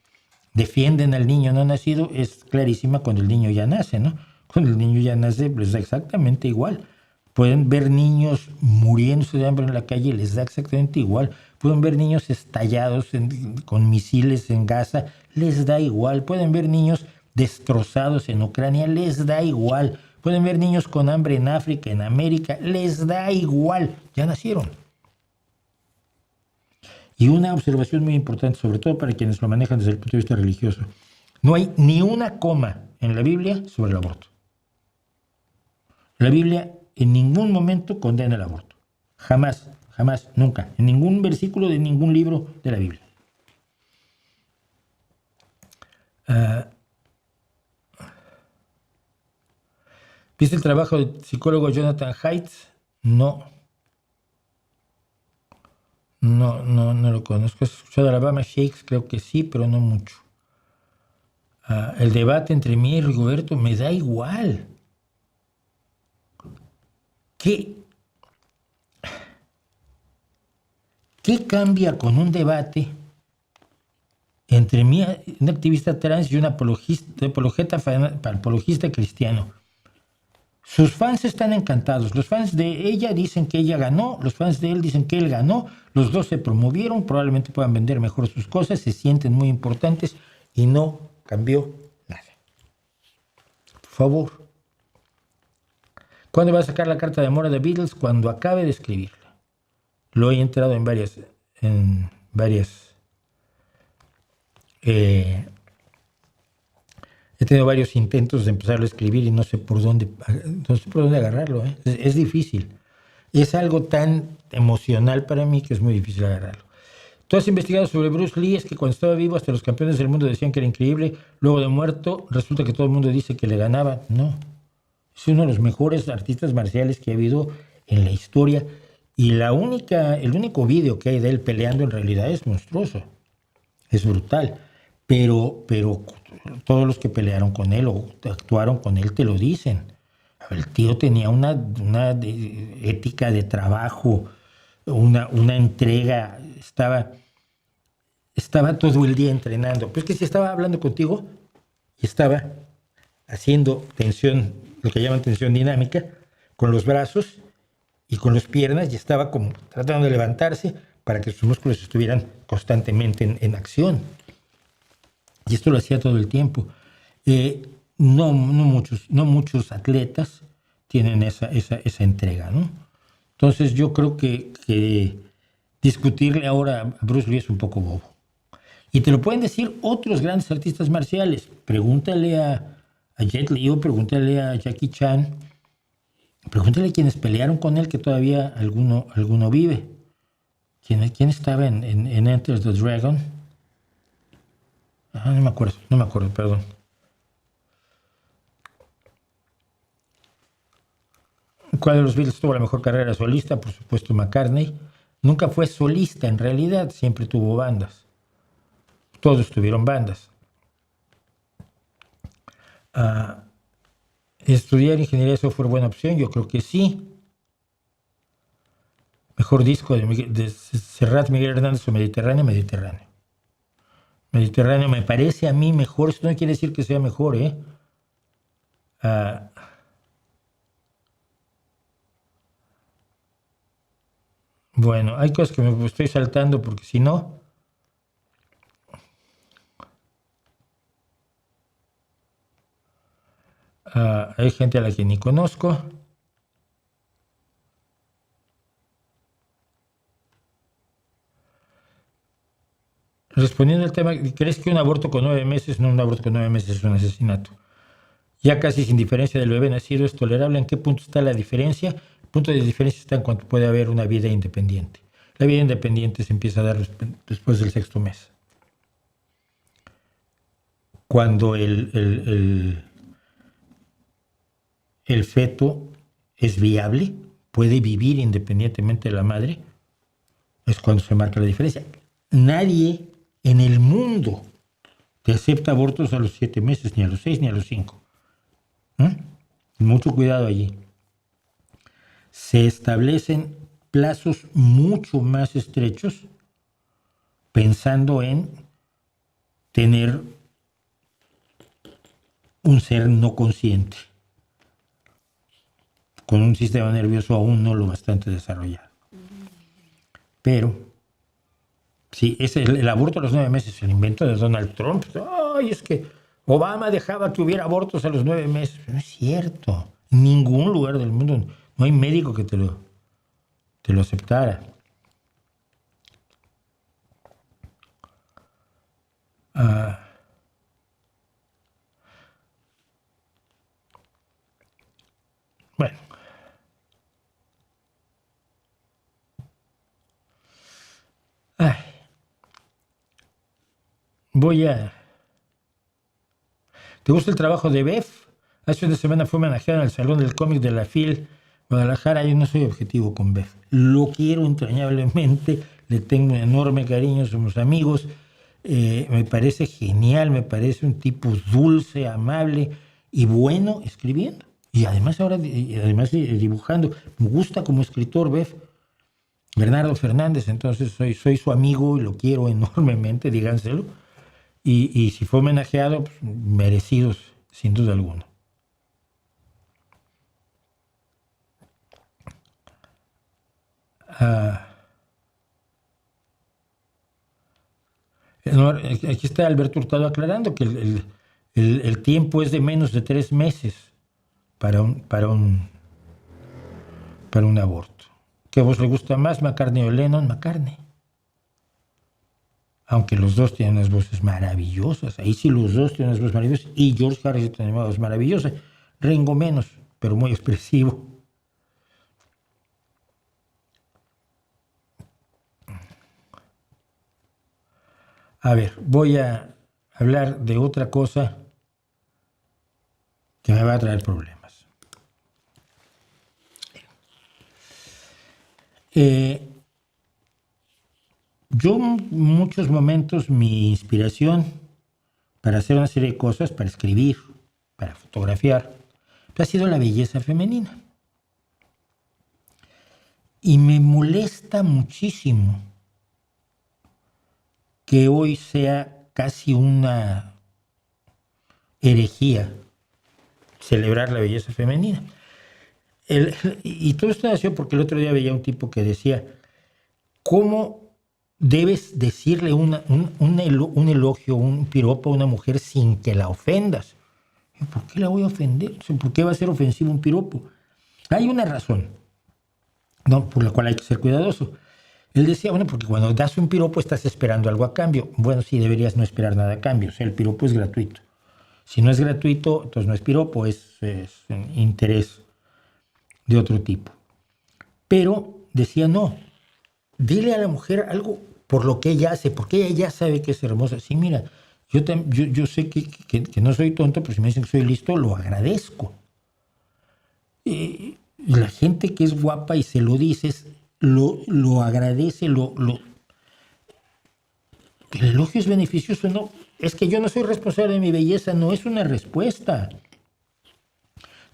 defienden al niño no nacido es clarísima cuando el niño ya nace, ¿no? Cuando el niño ya nace, les da exactamente igual. Pueden ver niños muriéndose de hambre en la calle, les da exactamente igual. Pueden ver niños estallados con misiles en Gaza, les da igual. Pueden ver niños destrozados en Ucrania, les da igual. Pueden ver niños con hambre en África, en América, les da igual. Ya nacieron. Y una observación muy importante, sobre todo para quienes lo manejan desde el punto de vista religioso. No hay ni una coma en la Biblia sobre el aborto. La Biblia en ningún momento condena el aborto. Jamás, jamás, nunca. En ningún versículo de ningún libro de la Biblia. ¿Viste el trabajo del psicólogo Jonathan Haidt? No lo conozco. ¿Has escuchado Alabama Shakes? Creo que sí, pero no mucho. El debate entre mí y Rigoberto me da igual. ¿Qué cambia con un debate entre mí, un activista trans, y un apologista cristiano? Sus fans están encantados. Los fans de ella dicen que ella ganó, los fans de él dicen que él ganó. Los dos se promovieron, probablemente puedan vender mejor sus cosas, se sienten muy importantes y no cambió nada. Por favor. ¿Cuándo va a sacar la carta de amor a The Beatles? Cuando acabe de escribirla. Lo he enterado en varias he tenido varios intentos de empezarlo a escribir y no sé por dónde agarrarlo. Es difícil. Es algo tan emocional para mí que es muy difícil agarrarlo. Tú has investigado sobre Bruce Lee. Es que cuando estaba vivo hasta los campeones del mundo decían que era increíble. Luego de muerto resulta que todo el mundo dice que le ganaba. No. Es uno de los mejores artistas marciales que ha habido en la historia. Y el único vídeo que hay de él peleando en realidad es monstruoso. Es brutal. Pero todos los que pelearon con él o actuaron con él te lo dicen. El tío tenía una ética de trabajo, una entrega. Estaba todo el día entrenando. Pues que si estaba hablando contigo y estaba haciendo tensión, lo que llaman tensión dinámica, con los brazos y con las piernas, y estaba como tratando de levantarse para que sus músculos estuvieran constantemente en acción. Y esto lo hacía todo el tiempo. No muchos atletas tienen esa entrega, ¿no? Entonces yo creo que discutirle ahora a Bruce Lee es un poco bobo. Y te lo pueden decir otros grandes artistas marciales. Pregúntale a Jet Li o pregúntale a Jackie Chan. Pregúntale a quienes pelearon con él, que todavía alguno vive. ¿Quién estaba en Enter the Dragon? No me acuerdo, perdón. ¿Cuál de los Beatles tuvo la mejor carrera solista? Por supuesto, McCartney. Nunca fue solista en realidad, siempre tuvo bandas. Todos tuvieron bandas. ¿Estudiar ingeniería de software buena opción? Yo creo que sí. Mejor disco de Serrat, Miguel Hernández o Mediterráneo. Mediterráneo me parece a mí mejor. Esto no quiere decir que sea mejor, Bueno, hay cosas que me estoy saltando porque si no... hay gente a la que ni conozco. respondiendo al tema, ¿crees que un aborto con 9 meses, no un aborto con 9 meses es un asesinato? Ya casi sin diferencia del bebé nacido es tolerable. ¿En qué punto está la diferencia? El punto de diferencia está en cuanto puede haber una vida independiente. La vida independiente se empieza a dar después del 6º mes. Cuando el feto es viable, puede vivir independientemente de la madre, es cuando se marca la diferencia. Nadie en el mundo te acepta abortos a los 7 meses, ni a los 6, ni a los 5. Mucho cuidado allí. Se establecen plazos mucho más estrechos pensando en tener un ser no consciente, con un sistema nervioso aún no lo bastante desarrollado. Pero, sí, el aborto a los 9 meses, el invento de Donald Trump. ¡Ay, es que Obama dejaba que hubiera abortos a los 9 meses! No es cierto. En ningún lugar del mundo no hay médico que te lo aceptara. Bueno. ¿Te gusta el trabajo de Bev? Hace una semana fue homenajeada en el Salón del Cómic de la FIL Guadalajara. Yo no soy objetivo con Bev. Lo quiero entrañablemente, le tengo un enorme cariño, somos amigos. Me parece genial, me parece un tipo dulce, amable y bueno escribiendo. Y además dibujando. Me gusta como escritor, Bev. Bernardo Fernández, entonces soy su amigo y lo quiero enormemente, díganselo. Y si fue homenajeado, pues, merecidos, sin duda alguna. Aquí está Alberto Hurtado aclarando que el tiempo es de menos de 3 meses para un aborto. ¿Qué a vos le gusta más, McCartney o Lennon? McCartney. Aunque los dos tienen unas voces maravillosas. Ahí sí los dos tienen unas voces maravillosas. Y George Harrison tiene una voz maravillosa. Ringo menos, pero muy expresivo. A ver, voy a hablar de otra cosa que me va a traer problemas. Yo en muchos momentos mi inspiración para hacer una serie de cosas, para escribir, para fotografiar, ha sido la belleza femenina. Y me molesta muchísimo que hoy sea casi una herejía celebrar la belleza femenina. Y todo esto nació porque el otro día veía un tipo que decía, ¿cómo debes decirle un elogio, un piropo a una mujer sin que la ofendas? ¿Por qué la voy a ofender? ¿Por qué va a ser ofensivo un piropo? Hay una razón, ¿no?, por la cual hay que ser cuidadoso. Él decía, bueno, porque cuando das un piropo estás esperando algo a cambio. Bueno, sí, deberías no esperar nada a cambio. O sea, el piropo es gratuito. Si no es gratuito, entonces no es piropo, es interés de otro tipo. Pero decía, no, dile a la mujer algo por lo que ella hace, porque ella ya sabe que es hermosa. Sí, mira, yo sé que no soy tonto, pero si me dicen que soy listo, lo agradezco. Y la gente que es guapa y se lo dices, lo agradece, el elogio es beneficioso, no. Es que yo no soy responsable de mi belleza, no es una respuesta.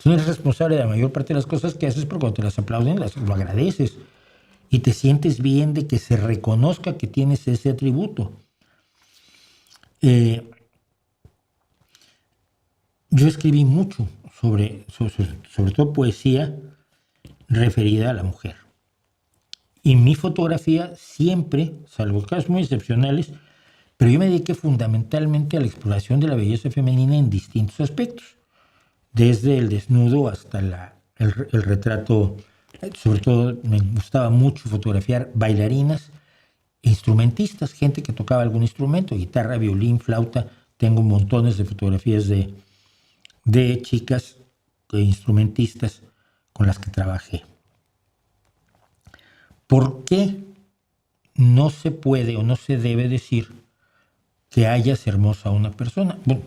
Tú no eres responsable de la mayor parte de las cosas que haces, pero cuando te las aplauden, lo agradeces. Y te sientes bien de que se reconozca que tienes ese atributo. Yo escribí mucho sobre todo poesía referida a la mujer. Y mi fotografía siempre, salvo casos muy excepcionales, pero yo me dediqué fundamentalmente a la exploración de la belleza femenina en distintos aspectos. Desde el desnudo hasta el retrato. Sobre todo me gustaba mucho fotografiar bailarinas instrumentistas, gente que tocaba algún instrumento, guitarra, violín, flauta. Tengo montones de fotografías de chicas instrumentistas con las que trabajé. ¿Por qué no se puede o no se debe decir que hayas hermosa a una persona? Bueno,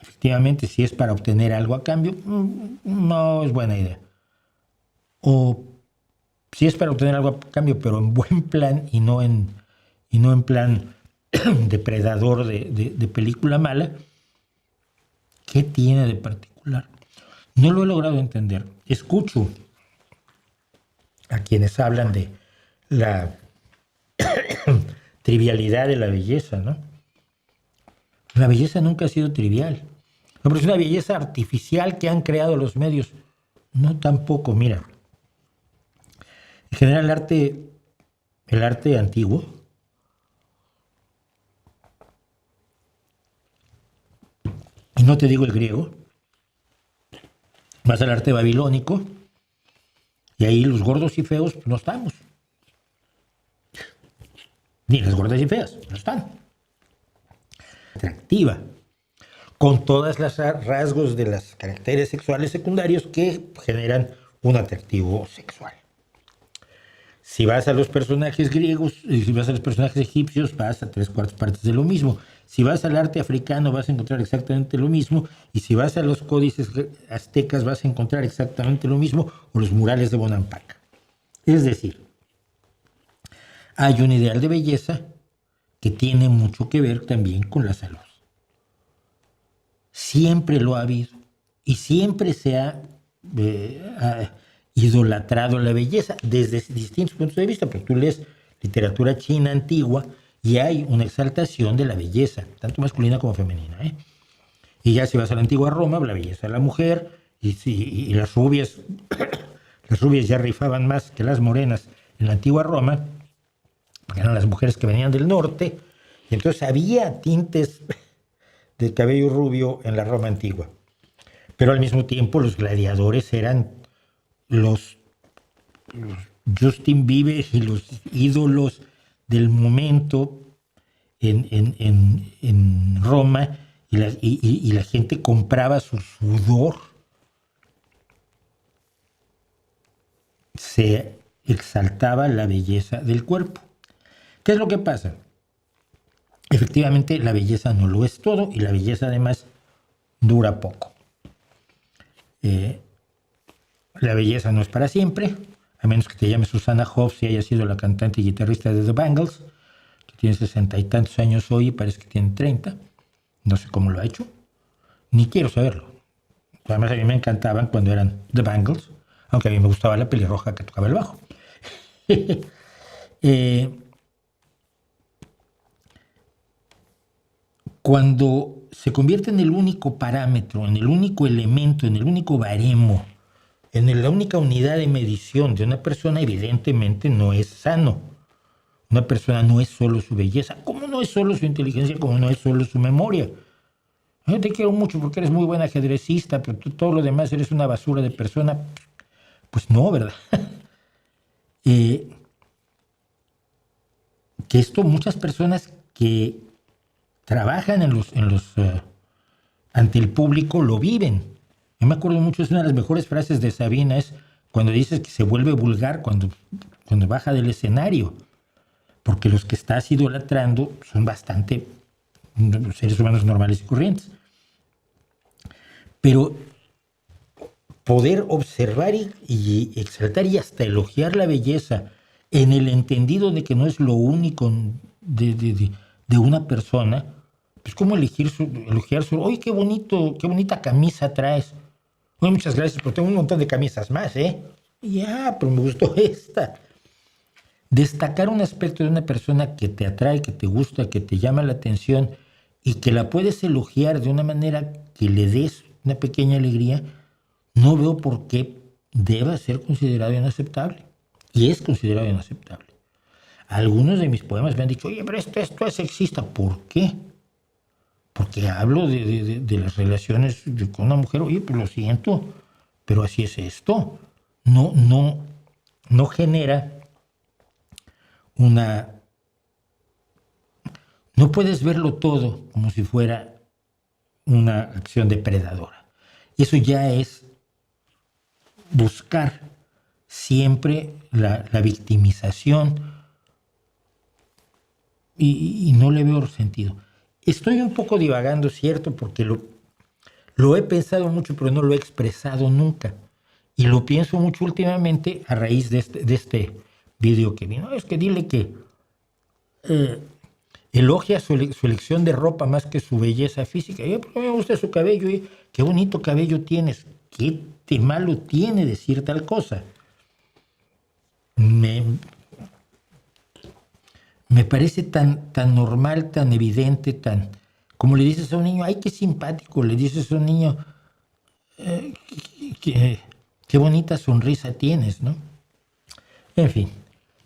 efectivamente, si es para obtener algo a cambio, no es buena idea. O si es para obtener algo a cambio, pero en buen plan y no en plan depredador de película mala, ¿qué tiene de particular? No lo he logrado entender. Escucho a quienes hablan de la trivialidad de la belleza, ¿no? La belleza nunca ha sido trivial. No, pero es una belleza artificial que han creado los medios. No, tampoco, mira. En general, el arte antiguo y no te digo el griego, vas al arte babilónico y ahí los gordos y feos no estamos. Ni las gordas y feas, no están. Atractiva, con todas las rasgos de los caracteres sexuales secundarios que generan un atractivo sexual. Si vas a los personajes griegos, si vas a los personajes egipcios, vas a 3/4 partes de lo mismo. Si vas al arte africano, vas a encontrar exactamente lo mismo. Y si vas a los códices aztecas, vas a encontrar exactamente lo mismo, o los murales de Bonampak. Es decir, hay un ideal de belleza que tiene mucho que ver también con la salud. Siempre lo ha habido y siempre se ha idolatrado la belleza desde distintos puntos de vista, porque tú lees literatura china antigua y hay una exaltación de la belleza, tanto masculina como femenina, ¿eh? Y ya si vas a la antigua Roma, la belleza de la mujer, y las rubias, las rubias ya rifaban más que las morenas en la antigua Roma, porque eran las mujeres que venían del norte, y entonces había tintes del cabello rubio en la Roma antigua. Pero al mismo tiempo los gladiadores eran los Justin Bieber y los ídolos del momento en Roma, y la gente compraba su sudor. Se exaltaba la belleza del cuerpo. ¿Qué es lo que pasa? Efectivamente, la belleza no lo es todo y la belleza además dura poco. La belleza no es para siempre, a menos que te llames Susanna Hoffs y haya sido la cantante y guitarrista de The Bangles, que tiene 60 y tantos años hoy y parece que tiene 30. No sé cómo lo ha hecho, ni quiero saberlo. Además, a mí me encantaban cuando eran The Bangles, aunque a mí me gustaba la pelirroja que tocaba el bajo. Cuando se convierte en el único parámetro, en el único elemento, en el único baremo, en la única unidad de medición de una persona, evidentemente no es sano. Una persona no es solo su belleza, como no es solo su inteligencia, como no es solo su memoria. Yo te quiero mucho porque eres muy buen ajedrecista, pero tú todo lo demás eres una basura de persona. Pues no, ¿verdad? Que esto muchas personas que trabajan ante el público lo viven. Yo me acuerdo mucho, es una de las mejores frases de Sabina, es cuando dices que se vuelve vulgar cuando baja del escenario, porque los que estás idolatrando son bastante seres humanos normales y corrientes. Pero poder observar y exaltar y hasta elogiar la belleza en el entendido de que no es lo único de una persona, pues como elogiar su, oye, qué bonita camisa traes. Oye, muchas gracias, pero tengo un montón de camisas más, ¿eh? Ya, pero me gustó esta. Destacar un aspecto de una persona que te atrae, que te gusta, que te llama la atención y que la puedes elogiar de una manera que le des una pequeña alegría, no veo por qué deba ser considerado inaceptable. Y es considerado inaceptable. Algunos de mis poemas me han dicho, oye, pero esto es sexista. ¿Por qué? Porque hablo de las relaciones con una mujer. Oye, pues lo siento, pero así es esto. No genera una No puedes verlo todo como si fuera una acción depredadora. Eso ya es buscar siempre la victimización y no le veo sentido. Estoy un poco divagando, cierto, porque lo he pensado mucho, pero no lo he expresado nunca. Y lo pienso mucho últimamente a raíz de este video que vino. Es que dile que elogia su elección de ropa más que su belleza física. Porque me gusta su cabello. Qué bonito cabello tienes. ¿Qué de malo tiene decir tal cosa? Me parece tan normal, tan evidente, tan... Como le dices a un niño, ¡ay, qué simpático! Le dices a un niño, qué bonita sonrisa tienes, ¿no? En fin,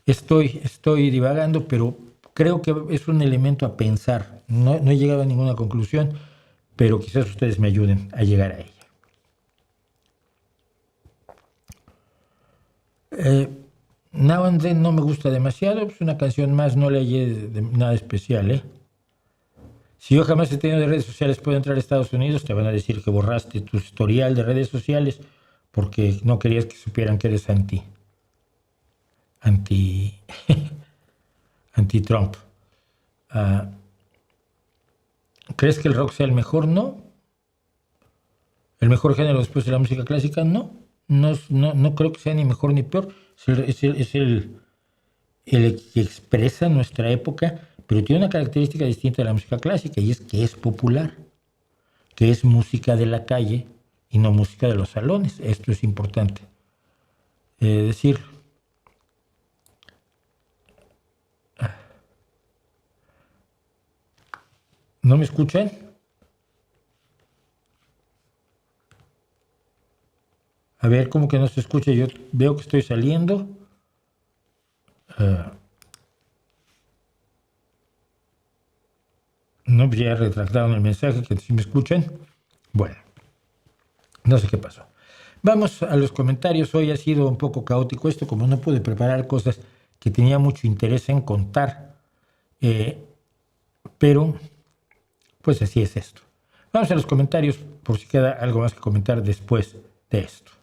estoy divagando, pero creo que es un elemento a pensar. No he llegado a ninguna conclusión, pero quizás ustedes me ayuden a llegar a ella. Now and Then no me gusta demasiado, es una canción más, no le hallé nada especial, ¿eh? Si yo jamás he tenido de redes sociales, puedo entrar a Estados Unidos, te van a decir que borraste tu historial de redes sociales porque no querías que supieran que eres anti-Trump. ¿Crees que el rock sea el mejor? No. ¿El mejor género después de la música clásica? No. No creo que sea ni mejor ni peor. Es el que expresa nuestra época, pero tiene una característica distinta de la música clásica, y es que es popular, que es música de la calle y no música de los salones. Esto es importante decirlo. ¿No me escuchan? A ver, ¿cómo que no se escucha? Yo veo que estoy saliendo. No, ya retractaron el mensaje, que si me escuchan. Bueno, no sé qué pasó. Vamos a los comentarios. Hoy ha sido un poco caótico esto, como no pude preparar cosas que tenía mucho interés en contar. Pero, pues así es esto. Vamos a los comentarios por si queda algo más que comentar después de esto.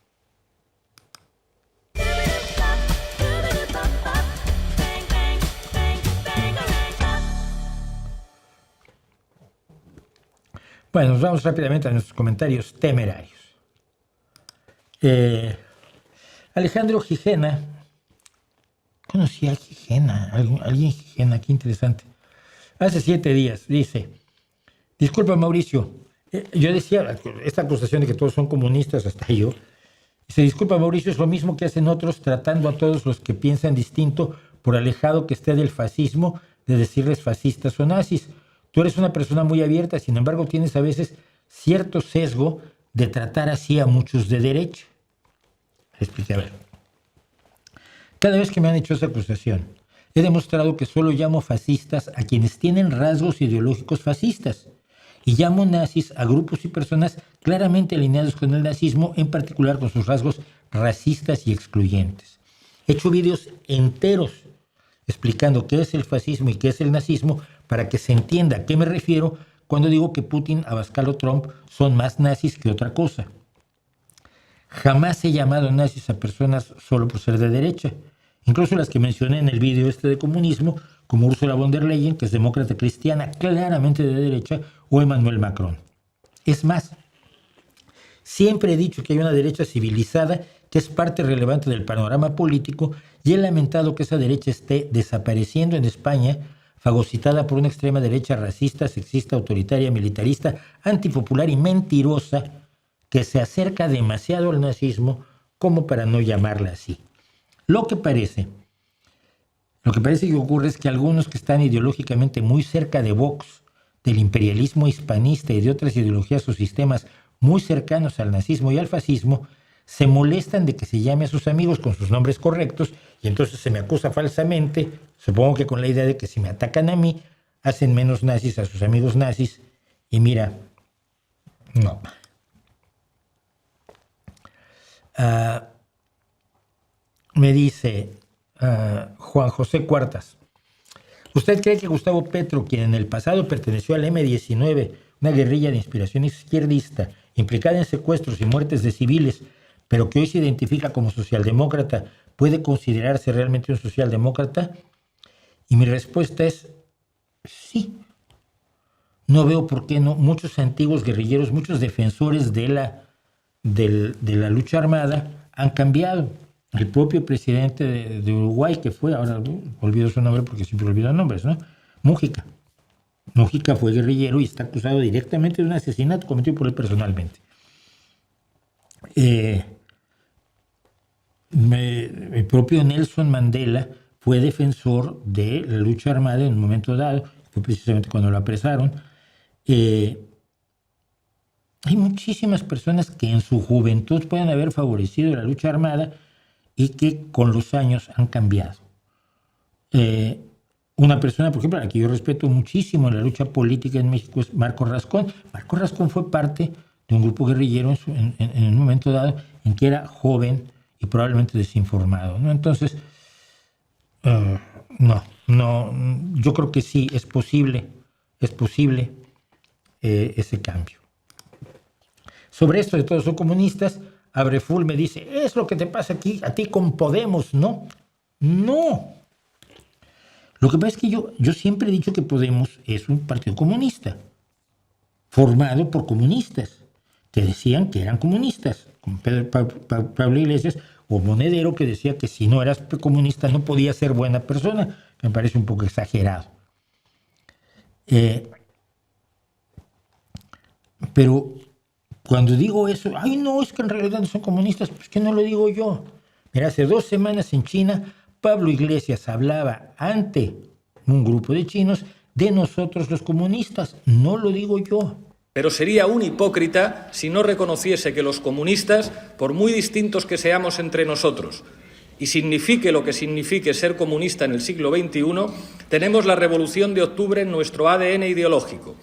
Bueno, nos vamos rápidamente a nuestros comentarios temerarios. Alejandro Gijena, conocí a Gijena, alguien Gijena, qué interesante. Hace 7 días, dice, disculpa Mauricio, yo decía, esta acusación de que todos son comunistas, hasta yo, dice, disculpa Mauricio, es lo mismo que hacen otros tratando a todos los que piensan distinto, por alejado que esté del fascismo, de decirles fascistas o nazis. Tú eres una persona muy abierta, sin embargo tienes a veces cierto sesgo de tratar así a muchos de derecha. Expliqué, a ver. Cada vez que me han hecho esa acusación, he demostrado que solo llamo fascistas a quienes tienen rasgos ideológicos fascistas y llamo nazis a grupos y personas claramente alineados con el nazismo, en particular con sus rasgos racistas y excluyentes. He hecho vídeos enteros explicando qué es el fascismo y qué es el nazismo para que se entienda a qué me refiero cuando digo que Putin, Abascal o Trump son más nazis que otra cosa. Jamás he llamado nazis a personas solo por ser de derecha. Incluso las que mencioné en el vídeo de comunismo, como Ursula von der Leyen, que es demócrata cristiana, claramente de derecha, o Emmanuel Macron. Es más, siempre he dicho que hay una derecha civilizada que es parte relevante del panorama político y he lamentado que esa derecha esté desapareciendo en España, fagocitada por una extrema derecha racista, sexista, autoritaria, militarista, antipopular y mentirosa que se acerca demasiado al nazismo como para no llamarla así. Lo que parece que ocurre es que algunos que están ideológicamente muy cerca de Vox, del imperialismo hispanista y de otras ideologías o sistemas muy cercanos al nazismo y al fascismo, se molestan de que se llame a sus amigos con sus nombres correctos y entonces se me acusa falsamente, supongo que con la idea de que si me atacan a mí, hacen menos nazis a sus amigos nazis. Y mira, no. Me dice Juan José Cuartas, ¿Usted cree que Gustavo Petro, quien en el pasado perteneció al M-19, una guerrilla de inspiración izquierdista, implicada en secuestros y muertes de civiles, pero que hoy se identifica como socialdemócrata, puede considerarse realmente un socialdemócrata? Y mi respuesta es sí. No veo por qué no. Muchos antiguos guerrilleros, muchos defensores de la lucha armada han cambiado. El propio presidente de Uruguay, que fue, ahora olvido su nombre porque siempre olvido nombres, ¿no? Mújica. Mújica fue guerrillero y está acusado directamente de un asesinato cometido por él personalmente. El propio Nelson Mandela fue defensor de la lucha armada en un momento dado, fue precisamente cuando lo apresaron. Hay muchísimas personas que en su juventud pueden haber favorecido la lucha armada y que con los años han cambiado. Una persona, por ejemplo, a la que yo respeto muchísimo en la lucha política en México es Marco Rascón. Marco Rascón fue parte de un grupo guerrillero en un momento dado en que era joven y probablemente desinformado, ¿no? Entonces, yo creo que sí, es posible ese cambio. Sobre esto de todos son comunistas, Abreful me dice, es lo que te pasa aquí, a ti con Podemos, ¿no? No. Lo que pasa es que yo siempre he dicho que Podemos es un partido comunista, formado por comunistas, que decían que eran comunistas, como Pablo Iglesias, o Monedero, que decía que si no eras comunista no podías ser buena persona. Me parece un poco exagerado. Pero cuando digo eso, ay no, es que en realidad no son comunistas, pues que no lo digo yo. Mira, hace 2 semanas en China, Pablo Iglesias hablaba ante un grupo de chinos de nosotros los comunistas, no lo digo yo. Pero sería un hipócrita si no reconociese que los comunistas, por muy distintos que seamos entre nosotros, y signifique lo que signifique ser comunista en el siglo XXI, tenemos la Revolución de Octubre en nuestro ADN ideológico.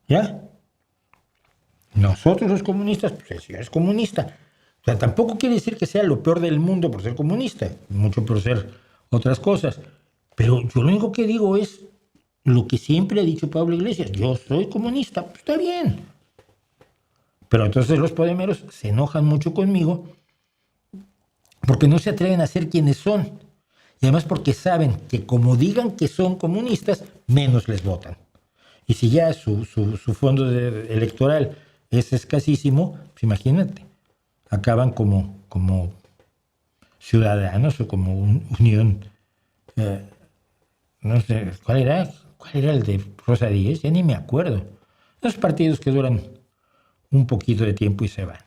¿Ya? Nosotros los comunistas, pues si eres comunista. O sea, tampoco quiere decir que sea lo peor del mundo por ser comunista, mucho por ser otras cosas. Pero yo lo único que digo es lo que siempre ha dicho Pablo Iglesias, yo soy comunista, pues está bien. Pero entonces los podemeros se enojan mucho conmigo porque no se atreven a ser quienes son. Y además porque saben que como digan que son comunistas, menos les votan. Y si ya su fondo electoral es escasísimo, pues imagínate, acaban como ciudadanos o como unión, no sé, ¿cuál era el de Rosa Díez? Ya ni me acuerdo. Los partidos que duran un poquito de tiempo y se van.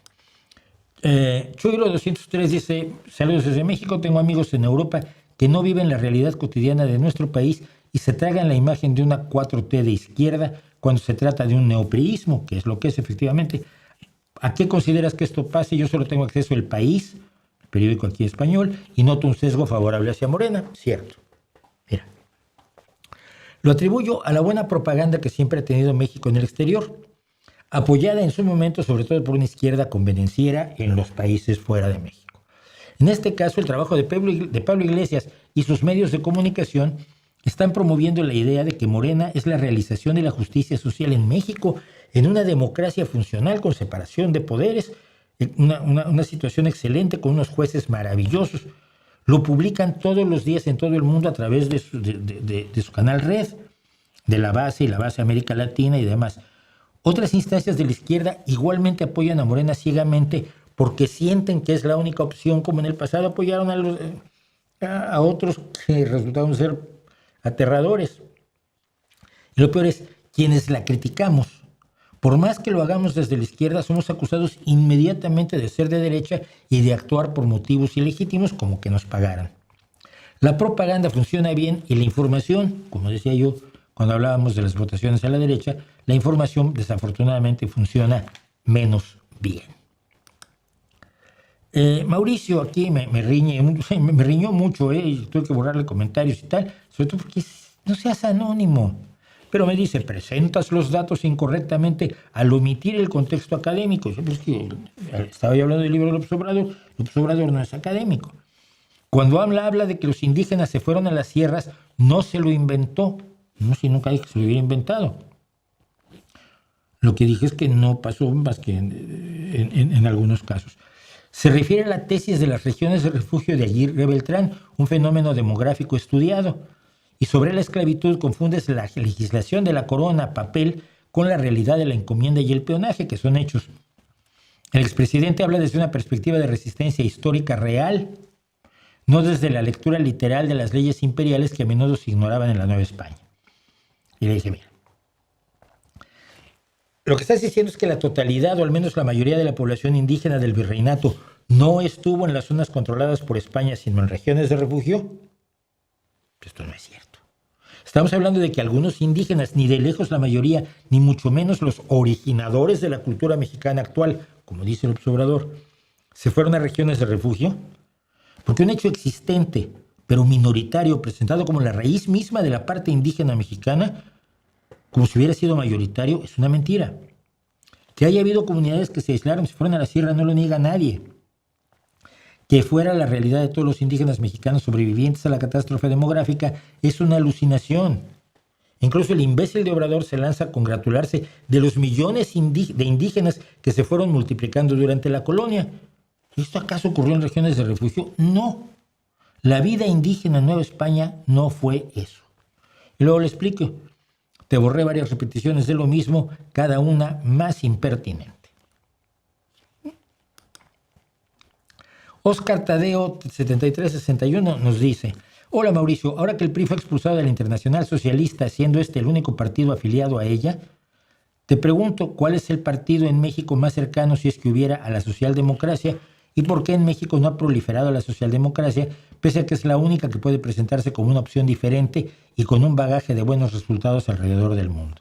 Chuiro 203 dice, saludos desde México, tengo amigos en Europa que no viven la realidad cotidiana de nuestro país y se tragan la imagen de una 4T de izquierda cuando se trata de un neopriismo, que es lo que es efectivamente. ¿A qué consideras que esto pase? Yo solo tengo acceso al País, el periódico aquí español, y noto un sesgo favorable hacia Morena. Cierto. Mira. Lo atribuyo a la buena propaganda que siempre ha tenido México en el exterior, apoyada en su momento sobre todo por una izquierda convenenciera en los países fuera de México. En este caso, el trabajo de Pablo Iglesias y sus medios de comunicación están promoviendo la idea de que Morena es la realización de la justicia social en México, en una democracia funcional con separación de poderes, una situación excelente con unos jueces maravillosos. Lo publican todos los días en todo el mundo a través de su canal Red, de la base y la base América Latina y demás. Otras instancias de la izquierda igualmente apoyan a Morena ciegamente porque sienten que es la única opción, como en el pasado apoyaron a otros que resultaron ser aterradores. Y lo peor es, quienes la criticamos, por más que lo hagamos desde la izquierda, somos acusados inmediatamente de ser de derecha y de actuar por motivos ilegítimos como que nos pagaran. La propaganda funciona bien y la información, como decía yo cuando hablábamos de las votaciones a la derecha, la información desafortunadamente funciona menos bien. Mauricio aquí me riñó mucho, y tuve que borrarle comentarios y tal, sobre todo porque no seas anónimo. Pero me dice, presentas los datos incorrectamente al omitir el contexto académico. Yo, pues, que estaba yo hablando del libro de López Obrador no es académico. Cuando habla de que los indígenas se fueron a las sierras, no se lo inventó. No, si nunca dije que se lo hubiera inventado. Lo que dije es que no pasó más que en algunos casos. Se refiere a la tesis de las regiones de refugio de Aguirre Beltrán, un fenómeno demográfico estudiado. Y sobre la esclavitud confundes la legislación de la corona, papel, con la realidad de la encomienda y el peonaje, que son hechos. El expresidente habla desde una perspectiva de resistencia histórica real, no desde la lectura literal de las leyes imperiales que a menudo se ignoraban en la Nueva España. Y le dije, mira, lo que estás diciendo es que la totalidad, o al menos la mayoría de la población indígena del virreinato, no estuvo en las zonas controladas por España, sino en regiones de refugio. Esto no es cierto. Estamos hablando de que algunos indígenas, ni de lejos la mayoría, ni mucho menos los originadores de la cultura mexicana actual, como dice el observador, se fueron a regiones de refugio, porque un hecho existente, pero minoritario, presentado como la raíz misma de la parte indígena mexicana, como si hubiera sido mayoritario, es una mentira. Que haya habido comunidades que se aislaron, se fueron a la sierra, no lo niega nadie. Que fuera la realidad de todos los indígenas mexicanos sobrevivientes a la catástrofe demográfica es una alucinación. Incluso el imbécil de Obrador se lanza a congratularse de los millones de indígenas que se fueron multiplicando durante la colonia. ¿Esto acaso ocurrió en regiones de refugio? No. La vida indígena en Nueva España no fue eso. Y luego le explico. Te borré varias repeticiones de lo mismo, cada una más impertinente. Oscar Tadeo 7361 nos dice: hola Mauricio, ahora que el PRI fue expulsado de la Internacional Socialista, siendo este el único partido afiliado a ella, te pregunto cuál es el partido en México más cercano, si es que hubiera, a la socialdemocracia, y por qué en México no ha proliferado la socialdemocracia, pese a que es la única que puede presentarse como una opción diferente y con un bagaje de buenos resultados alrededor del mundo.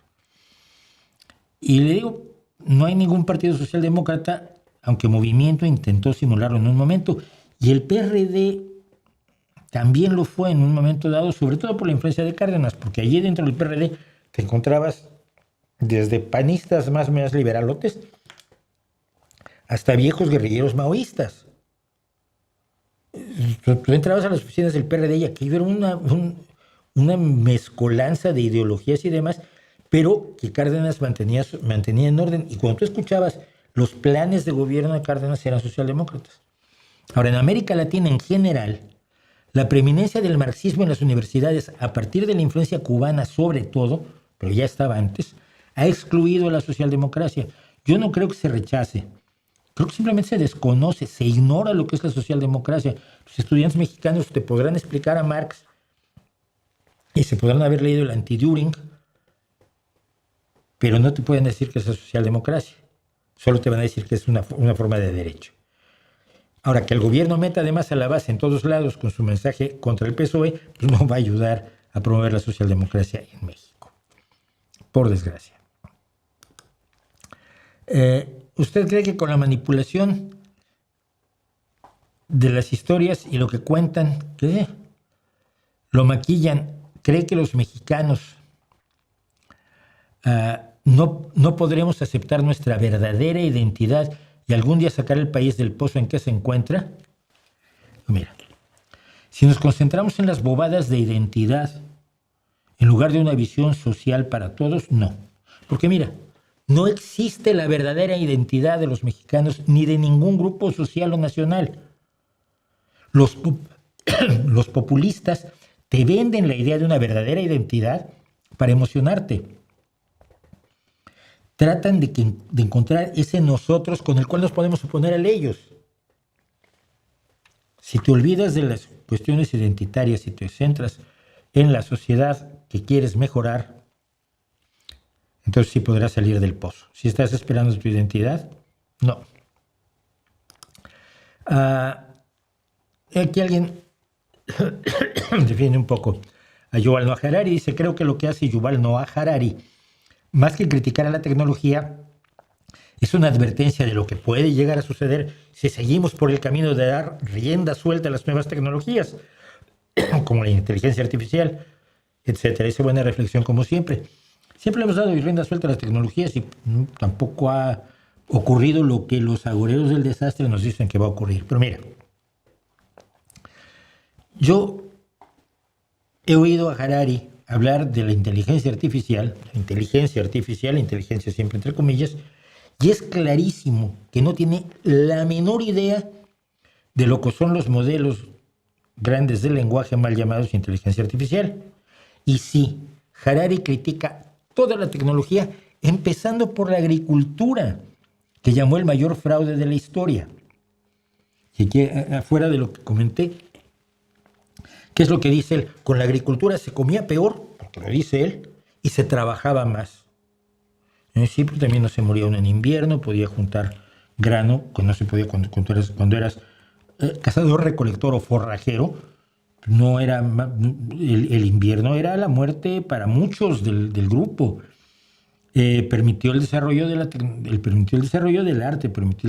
Y le digo, no hay ningún partido socialdemócrata, aunque Movimiento intentó simularlo en un momento, y el PRD también lo fue en un momento dado, sobre todo por la influencia de Cárdenas, porque allí dentro del PRD te encontrabas desde panistas más o menos liberalotes hasta viejos guerrilleros maoístas. Tú entrabas a las oficinas del PRD y aquello era una mezcolanza de ideologías y demás, pero que Cárdenas mantenía en orden. Y cuando tú escuchabas los planes de gobierno de Cárdenas, eran socialdemócratas. Ahora, en América Latina en general, la preeminencia del marxismo en las universidades, a partir de la influencia cubana sobre todo, pero ya estaba antes, ha excluido a la socialdemocracia. Yo no creo que se rechace. Creo que simplemente se desconoce, se ignora lo que es la socialdemocracia. Los estudiantes mexicanos te podrán explicar a Marx y se podrán haber leído el Anti-Düring, pero no te pueden decir que es la socialdemocracia. Solo te van a decir que es una forma de derecho. Ahora, que el gobierno meta además a la base en todos lados con su mensaje contra el PSOE, pues no va a ayudar a promover la socialdemocracia en México. Por desgracia. ¿Usted cree que con la manipulación de las historias y lo que cuentan, ¿qué? Lo maquillan? ¿Cree que los mexicanos no podremos aceptar nuestra verdadera identidad y algún día sacar el país del pozo en que se encuentra? Mira, si nos concentramos en las bobadas de identidad en lugar de una visión social para todos, no. Porque mira, no existe la verdadera identidad de los mexicanos ni de ningún grupo social o nacional. Los populistas te venden la idea de una verdadera identidad para emocionarte. Tratan de encontrar ese nosotros con el cual nos podemos oponer a ellos. Si te olvidas de las cuestiones identitarias y te centras en la sociedad que quieres mejorar, entonces sí podrás salir del pozo. Si estás esperando tu identidad, no. Aquí alguien define un poco a Yuval Noah Harari. Dice, creo que lo que hace Yuval Noah Harari, más que criticar a la tecnología, es una advertencia de lo que puede llegar a suceder si seguimos por el camino de dar rienda suelta a las nuevas tecnologías, como la inteligencia artificial, etcétera. Esa buena reflexión como siempre. Siempre le hemos dado rienda suelta a las tecnologías y tampoco ha ocurrido lo que los agoreros del desastre nos dicen que va a ocurrir. Pero mira, Yo he oído a Harari hablar de la inteligencia artificial, inteligencia siempre entre comillas, y es clarísimo que no tiene la menor idea de lo que son los modelos grandes del lenguaje mal llamados inteligencia artificial. Y sí, Harari critica toda la tecnología, empezando por la agricultura, que llamó el mayor fraude de la historia. Y aquí, afuera de lo que comenté, ¿qué es lo que dice él? Con la agricultura se comía peor, porque lo dice él, y se trabajaba más. En principio también no se moría uno en invierno, podía juntar grano, que no se podía cuando eras cazador, recolector o forrajero. No era el invierno era la muerte para muchos del grupo. Permitió el desarrollo del arte, permitió el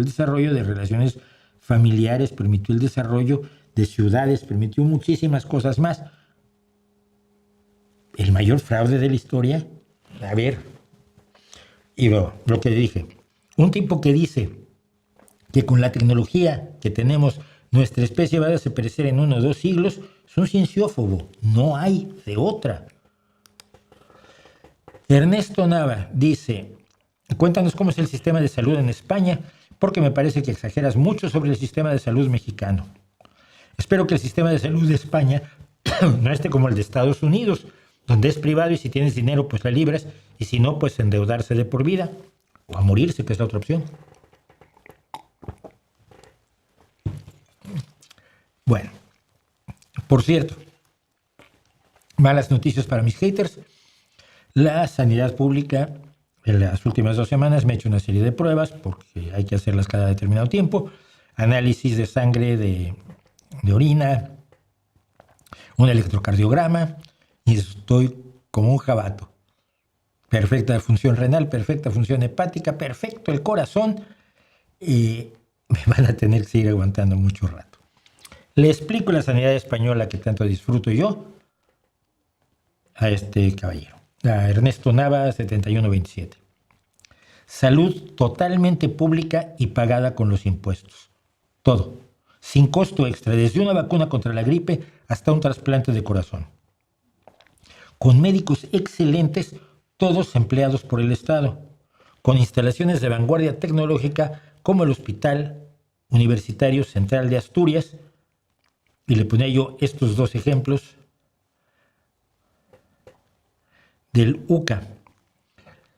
desarrollo de relaciones familiares, permitió el desarrollo de ciudades, permitió muchísimas cosas más. El mayor fraude de la historia, a ver, y lo que dije, un tipo que dice que con la tecnología que tenemos nuestra especie va a desaparecer en 1 o 2 siglos, es un cienciófobo, no hay de otra. Ernesto Nava dice, cuéntanos cómo es el sistema de salud en España, porque me parece que exageras mucho sobre el sistema de salud mexicano. Espero que el sistema de salud de España no esté como el de Estados Unidos, donde es privado y si tienes dinero pues la libras, y si no pues endeudarse de por vida, o a morirse, que es la otra opción. Bueno, por cierto, malas noticias para mis haters. La sanidad pública en las últimas 2 semanas me ha hecho una serie de pruebas, porque hay que hacerlas cada determinado tiempo, análisis de sangre, de orina, un electrocardiograma, y estoy como un jabato. Perfecta función renal, perfecta función hepática, perfecto el corazón, y me van a tener que seguir aguantando mucho rato. Le explico la sanidad española que tanto disfruto yo a este caballero, a Ernesto Nava, 7127. Salud totalmente pública y pagada con los impuestos. Todo, sin costo extra, desde una vacuna contra la gripe hasta un trasplante de corazón. Con médicos excelentes, todos empleados por el Estado, con instalaciones de vanguardia tecnológica como el Hospital Universitario Central de Asturias, y le ponía yo estos 2 ejemplos del UCA.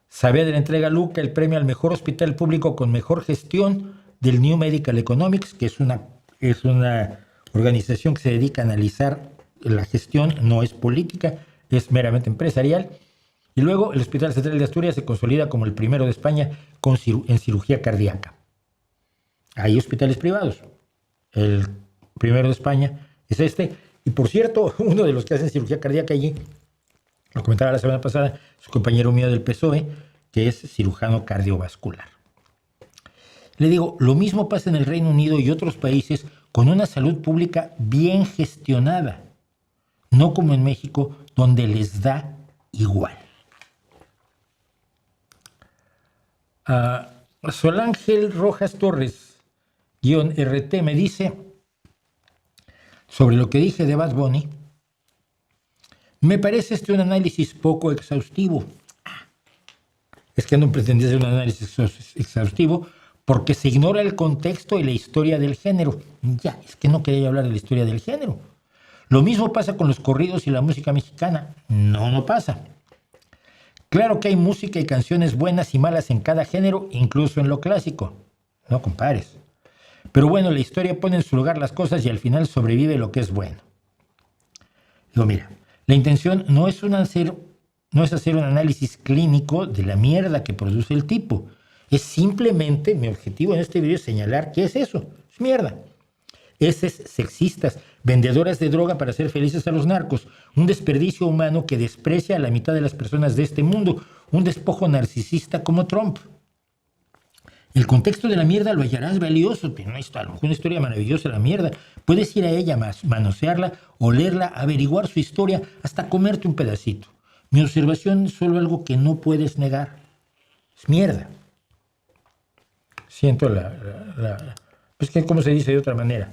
Saavedra entrega al UCA el premio al mejor hospital público con mejor gestión del New Medical Economics, que es una organización que se dedica a analizar la gestión, no es política, es meramente empresarial. Y luego el Hospital Central de Asturias se consolida como el primero de España en cirugía cardíaca. Hay hospitales privados. El primero de España es este. Y por cierto, uno de los que hacen cirugía cardíaca allí, lo comentaba la semana pasada, su compañero mío del PSOE, que es cirujano cardiovascular. Le digo, lo mismo pasa en el Reino Unido y otros países con una salud pública bien gestionada, no como en México, donde les da igual. Solángel Rojas Torres, _RT, me dice sobre lo que dije de Bad Bunny, me parece un análisis poco exhaustivo. Es que no pretendía hacer un análisis exhaustivo porque se ignora el contexto y la historia del género. Ya, es que no quería hablar de la historia del género. Lo mismo pasa con los corridos y la música mexicana. No pasa. Claro que hay música y canciones buenas y malas en cada género, incluso en lo clásico. No compares. Pero bueno, la historia pone en su lugar las cosas y al final sobrevive lo que es bueno. Digo, mira, la intención no es hacer un análisis clínico de la mierda que produce el tipo. Es simplemente, mi objetivo en este video es señalar qué es eso. Es mierda. Heces sexistas, vendedoras de droga para hacer felices a los narcos, un desperdicio humano que desprecia a la mitad de las personas de este mundo, un despojo narcisista como Trump. El contexto de la mierda lo hallarás valioso, pero no está, a lo mejor una historia maravillosa de la mierda. Puedes ir a ella, manosearla, olerla, averiguar su historia, hasta comerte un pedacito. Mi observación es solo algo que no puedes negar. Es mierda. Siento pues que, ¿cómo se dice de otra manera?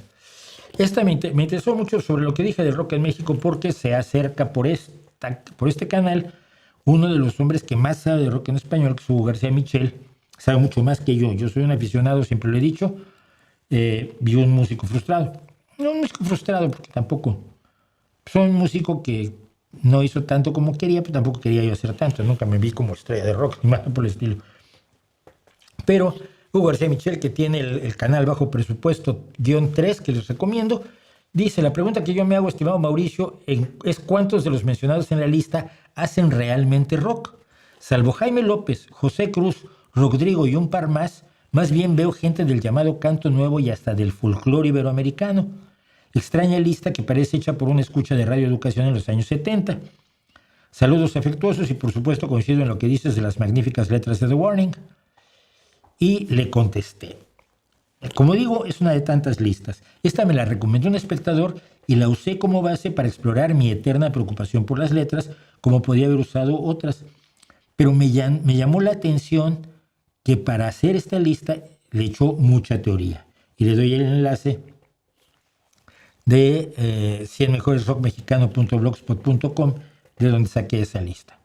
Esta me interesó mucho sobre lo que dije del rock en México porque se acerca por este canal uno de los hombres que más sabe de rock en español, que es Hugo García Michel. Sabe mucho más que yo. Yo soy un aficionado, siempre lo he dicho, y un músico frustrado. No un músico frustrado porque tampoco. Soy un músico que no hizo tanto como quería, pero tampoco quería yo hacer tanto. Nunca me vi como estrella de rock, ni nada por el estilo. Pero Hugo García Michel, que tiene el canal Bajo Presupuesto -3, que les recomiendo, dice: la pregunta que yo me hago, estimado Mauricio, es ¿cuántos de los mencionados en la lista hacen realmente rock? Salvo Jaime López, José Cruz, Rodrigo y un par más bien veo gente del llamado canto nuevo y hasta del folclore iberoamericano. Extraña lista que parece hecha por una escucha de Radio Educación en los años 70. Saludos afectuosos y por supuesto coincido en lo que dices de las magníficas letras de The Warning. Y le contesté. Como digo, es una de tantas listas. Esta me la recomendó un espectador y la usé como base para explorar mi eterna preocupación por las letras, como podía haber usado otras. Pero me llamó la atención que para hacer esta lista le echó mucha teoría. Y le doy el enlace de 100mejoresrockmexicano.blogspot.com, de donde saqué esa lista.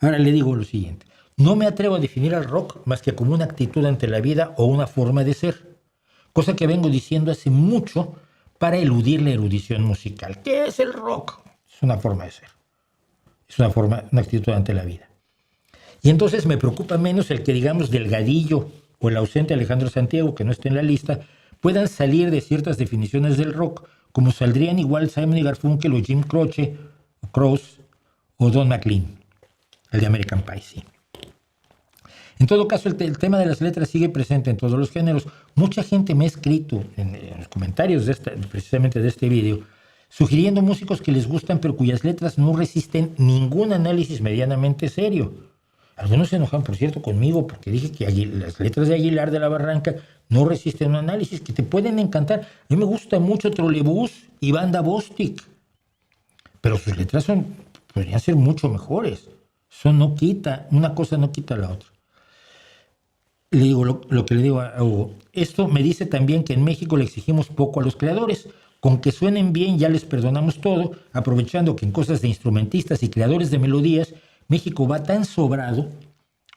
Ahora le digo lo siguiente. No me atrevo a definir al rock más que como una actitud ante la vida o una forma de ser, cosa que vengo diciendo hace mucho para eludir la erudición musical. ¿Qué es el rock? Es una forma de ser. Es una actitud ante la vida. Y entonces me preocupa menos el que, digamos, Delgadillo o el ausente Alejandro Santiago, que no esté en la lista, puedan salir de ciertas definiciones del rock, como saldrían igual Simon y Garfunkel o Jim Croce, o Croce, o Don McLean, el de American Pie, sí. En todo caso, el tema de las letras sigue presente en todos los géneros. Mucha gente me ha escrito en los comentarios precisamente de este video, sugiriendo músicos que les gustan pero cuyas letras no resisten ningún análisis medianamente serio. Algunos se enojan, por cierto, conmigo porque dije que las letras de Aguilar de la Barranca no resisten un análisis, que te pueden encantar. A mí me gusta mucho Trolebús y Banda Bostic, pero sus letras podrían ser mucho mejores. Una cosa no quita la otra. Le digo lo que le digo a Hugo. Esto me dice también que en México le exigimos poco a los creadores. Con que suenen bien ya les perdonamos todo, aprovechando que en cosas de instrumentistas y creadores de melodías México va tan sobrado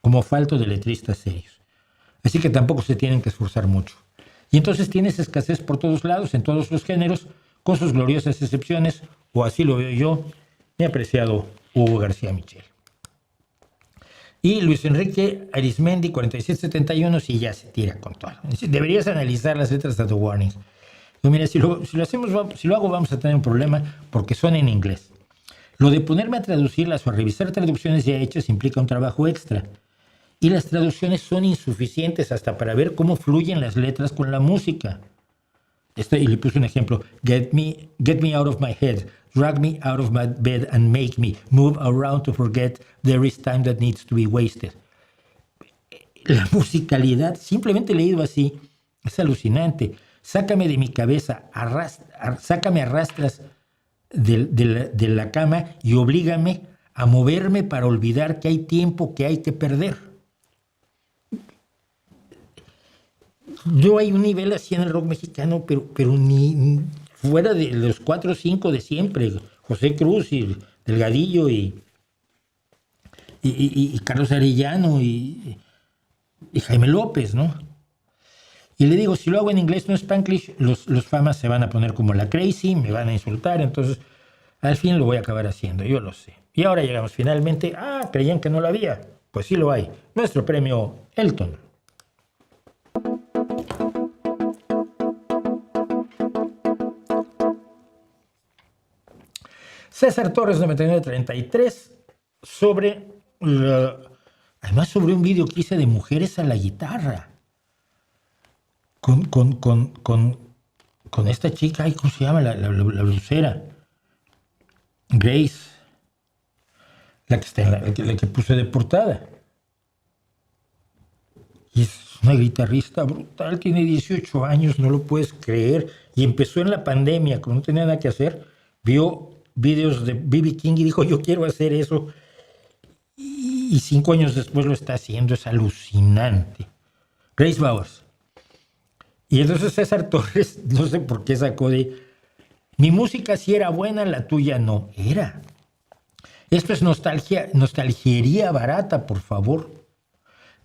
como falto de letristas serios. Así que tampoco se tienen que esforzar mucho. Y entonces tienes escasez por todos lados, en todos los géneros, con sus gloriosas excepciones, o así lo veo yo, mi apreciado Hugo García Michel. Y Luis Enrique Arismendi, 4771, sí, ya se tira con todo. Deberías analizar las letras de The Warning. Pero mira, si lo hago vamos a tener un problema porque son en inglés. Lo de ponerme a traducirlas o a revisar traducciones ya hechas implica un trabajo extra. Y las traducciones son insuficientes hasta para ver cómo fluyen las letras con la música. Y le puse un ejemplo. Get me out of my head. Drag me out of my bed and make me move around to forget there is time that needs to be wasted. La musicalidad, simplemente leído así, es alucinante. Sácame de mi cabeza, sácame a rastras de la cama y oblígame a moverme para olvidar que hay tiempo que hay que perder. Yo hay un nivel así en el rock mexicano, pero ni fuera de los 4 o 5 de siempre. José Cruz y Delgadillo y Carlos Arellano y Jaime López, ¿no? Y le digo, si lo hago en inglés, no Spanglish, los famas se van a poner como la crazy, me van a insultar, entonces al fin lo voy a acabar haciendo, yo lo sé. Y ahora llegamos finalmente, creían que no lo había, pues sí lo hay, nuestro premio Elton. César Torres, 9933, además sobre un vídeo que hice de mujeres a la guitarra. Con esta chica, ¿cómo se llama? La blusera. Grace. La que puse de portada. Y es una guitarrista brutal, tiene 18 años, no lo puedes creer. Y empezó en la pandemia, como no tenía nada que hacer, vio videos de B.B. King y dijo, yo quiero hacer eso. Y 5 años después lo está haciendo, es alucinante. Grace Bowers. Y entonces César Torres, no sé por qué sacó de, mi música sí era buena, la tuya no. Era. Esto es nostalgiería barata, por favor.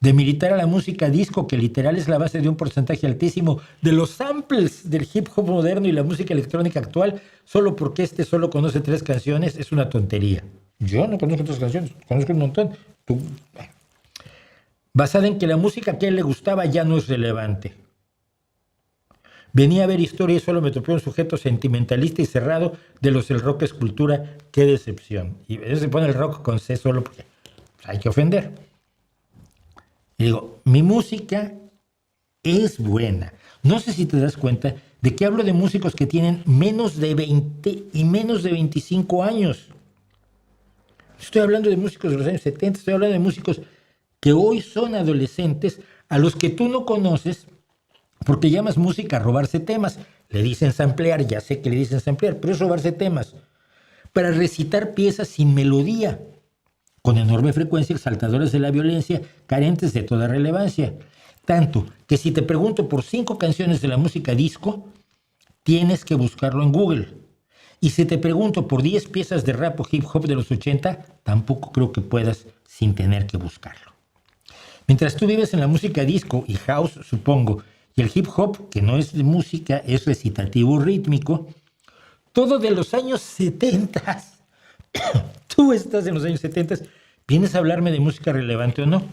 Demilitar a la música disco, que literal es la base de un porcentaje altísimo de los samples del hip hop moderno y la música electrónica actual, solo porque solo conoce 3 canciones, es una tontería. Yo no conozco 3 canciones, conozco un montón. Basada en que la música que a él le gustaba ya no es relevante. Venía a ver historia y solo me topé un sujeto sentimentalista y cerrado de los el rock es cultura. ¡Qué decepción! Y se pone el rock con C solo porque hay que ofender. Y digo, mi música es buena. No sé si te das cuenta de que hablo de músicos que tienen menos de 20 y menos de 25 años. Estoy hablando de músicos de los años 70, estoy hablando de músicos que hoy son adolescentes, a los que tú no conoces, porque llamas música a robarse temas. Le dicen samplear, ya sé que le dicen samplear, pero es robarse temas. Para recitar piezas sin melodía, con enorme frecuencia exaltadores de la violencia, carentes de toda relevancia. Tanto que si te pregunto por 5 canciones de la música disco, tienes que buscarlo en Google. Y si te pregunto por 10 piezas de rap o hip hop de los 80, tampoco creo que puedas sin tener que buscarlo. Mientras tú vives en la música disco y house, supongo, y el hip hop, que no es de música, es recitativo rítmico, todo de los años 70. Tú estás en los años 70, ¿vienes a hablarme de música relevante o no?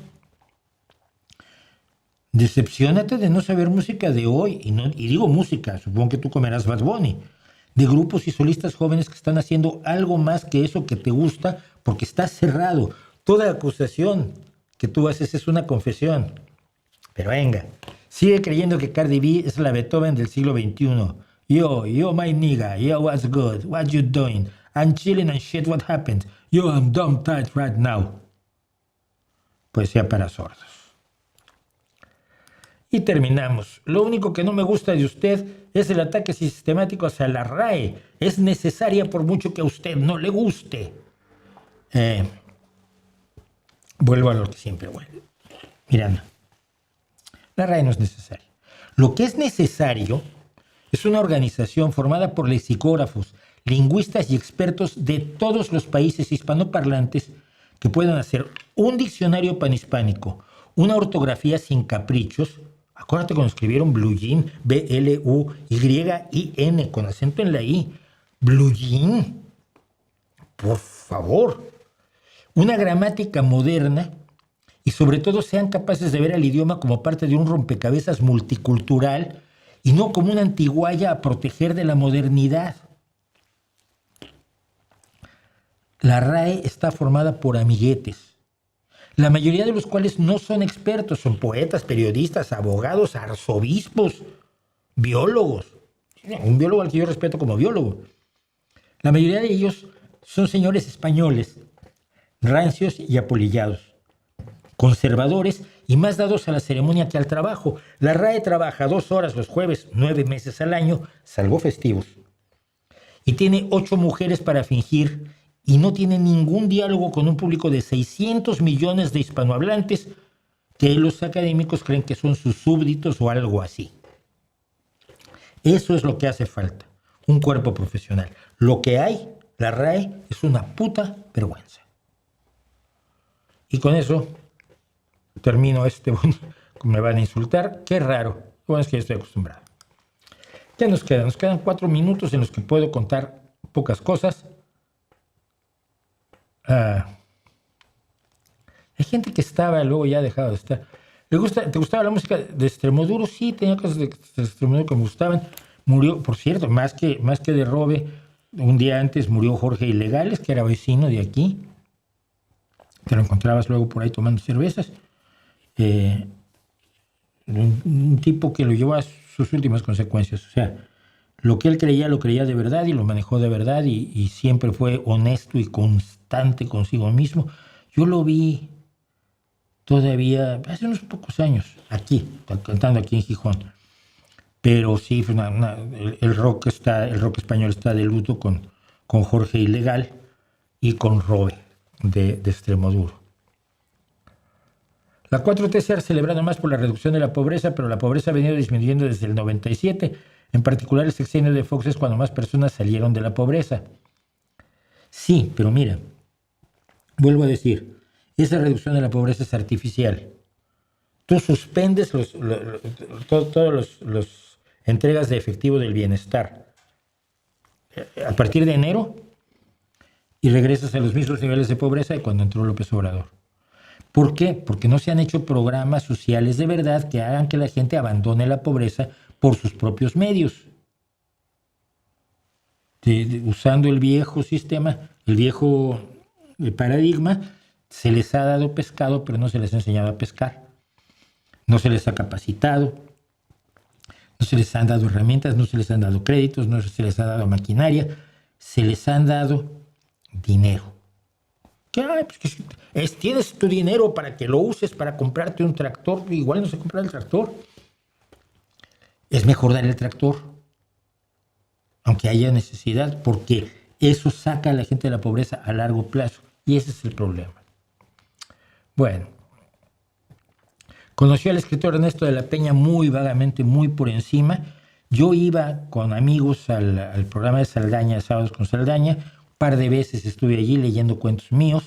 Decepciónate de no saber música de hoy, y digo música, supongo que tú comerás Bad Bunny, de grupos y solistas jóvenes que están haciendo algo más que eso que te gusta porque está cerrado. Toda acusación que tú haces es una confesión. Pero venga, sigue creyendo que Cardi B es la Beethoven del siglo XXI. Yo, my nigga, yo, what's good, what you doing? I'm chilling and shit, what happened? Yo, I'm dumb tight right now. Poesía para sordos. Y terminamos. Lo único que no me gusta de usted es el ataque sistemático hacia la RAE. Es necesaria por mucho que a usted no le guste. Vuelvo a lo que siempre vuelvo. Miranda, la RAE no es necesaria. Lo que es necesario es una organización formada por lexicógrafos, lingüistas y expertos de todos los países hispanoparlantes que puedan hacer un diccionario panhispánico, una ortografía sin caprichos. Acuérdate cuando escribieron Blue Jean, B-L-U-Y-I-N, con acento en la I. Blue Jean, por favor. Una gramática moderna y sobre todo sean capaces de ver al idioma como parte de un rompecabezas multicultural y no como una antigualla a proteger de la modernidad. La RAE está formada por amiguetes, la mayoría de los cuales no son expertos, son poetas, periodistas, abogados, arzobispos, biólogos. Un biólogo al que yo respeto como biólogo. La mayoría de ellos son señores españoles, rancios y apolillados, conservadores y más dados a la ceremonia que al trabajo. La RAE trabaja 2 horas los jueves, 9 meses al año, salvo festivos. Y tiene 8 mujeres para fingir y no tiene ningún diálogo con un público de 600 millones de hispanohablantes que los académicos creen que son sus súbditos o algo así. Eso es lo que hace falta, un cuerpo profesional. Lo que hay, la RAE, es una puta vergüenza. Y con eso termino me van a insultar, qué raro. Bueno, es que ya estoy acostumbrado. ¿Qué nos queda? Nos quedan 4 minutos en los que puedo contar pocas cosas. Hay gente que estaba, luego ya ha dejado de estar. ¿Te gustaba la música de Extremoduro? Sí, tenía cosas de Extremoduro que me gustaban. Murió, por cierto, más que de Robe, un día antes murió Jorge Ilegales, que era vecino de aquí. Te lo encontrabas luego por ahí tomando cervezas. Un tipo que lo llevó a sus últimas consecuencias. O sea, lo que él creía, lo creía de verdad y lo manejó de verdad y siempre fue honesto y constante consigo mismo. Yo lo vi todavía hace unos pocos años, aquí, cantando aquí en Gijón. Pero sí, el rock español está de luto con Jorge Ilegal y con Robe de Extremoduro. La 4T se ha celebrado más por la reducción de la pobreza, pero la pobreza ha venido disminuyendo desde el 97. En particular, el sexenio de Fox es cuando más personas salieron de la pobreza. Sí, pero mira, vuelvo a decir, esa reducción de la pobreza es artificial. Tú suspendes todas las entregas de efectivo del bienestar a partir de enero y regresas a los mismos niveles de pobreza de cuando entró López Obrador. ¿Por qué? Porque no se han hecho programas sociales de verdad que hagan que la gente abandone la pobreza por sus propios medios. Usando el viejo sistema, el viejo paradigma, se les ha dado pescado, pero no se les ha enseñado a pescar. No se les ha capacitado, no se les han dado herramientas, no se les han dado créditos, no se les ha dado maquinaria, se les han dado dinero. Tienes tu dinero para que lo uses para comprarte un tractor, igual no se compra el tractor. Es mejor dar el tractor, aunque haya necesidad, porque eso saca a la gente de la pobreza a largo plazo, y ese es el problema. Bueno, conocí al escritor Ernesto de la Peña muy vagamente, muy por encima. Yo iba con amigos al programa de Saldaña, Sábados con Saldaña. Un par de veces estuve allí leyendo cuentos míos.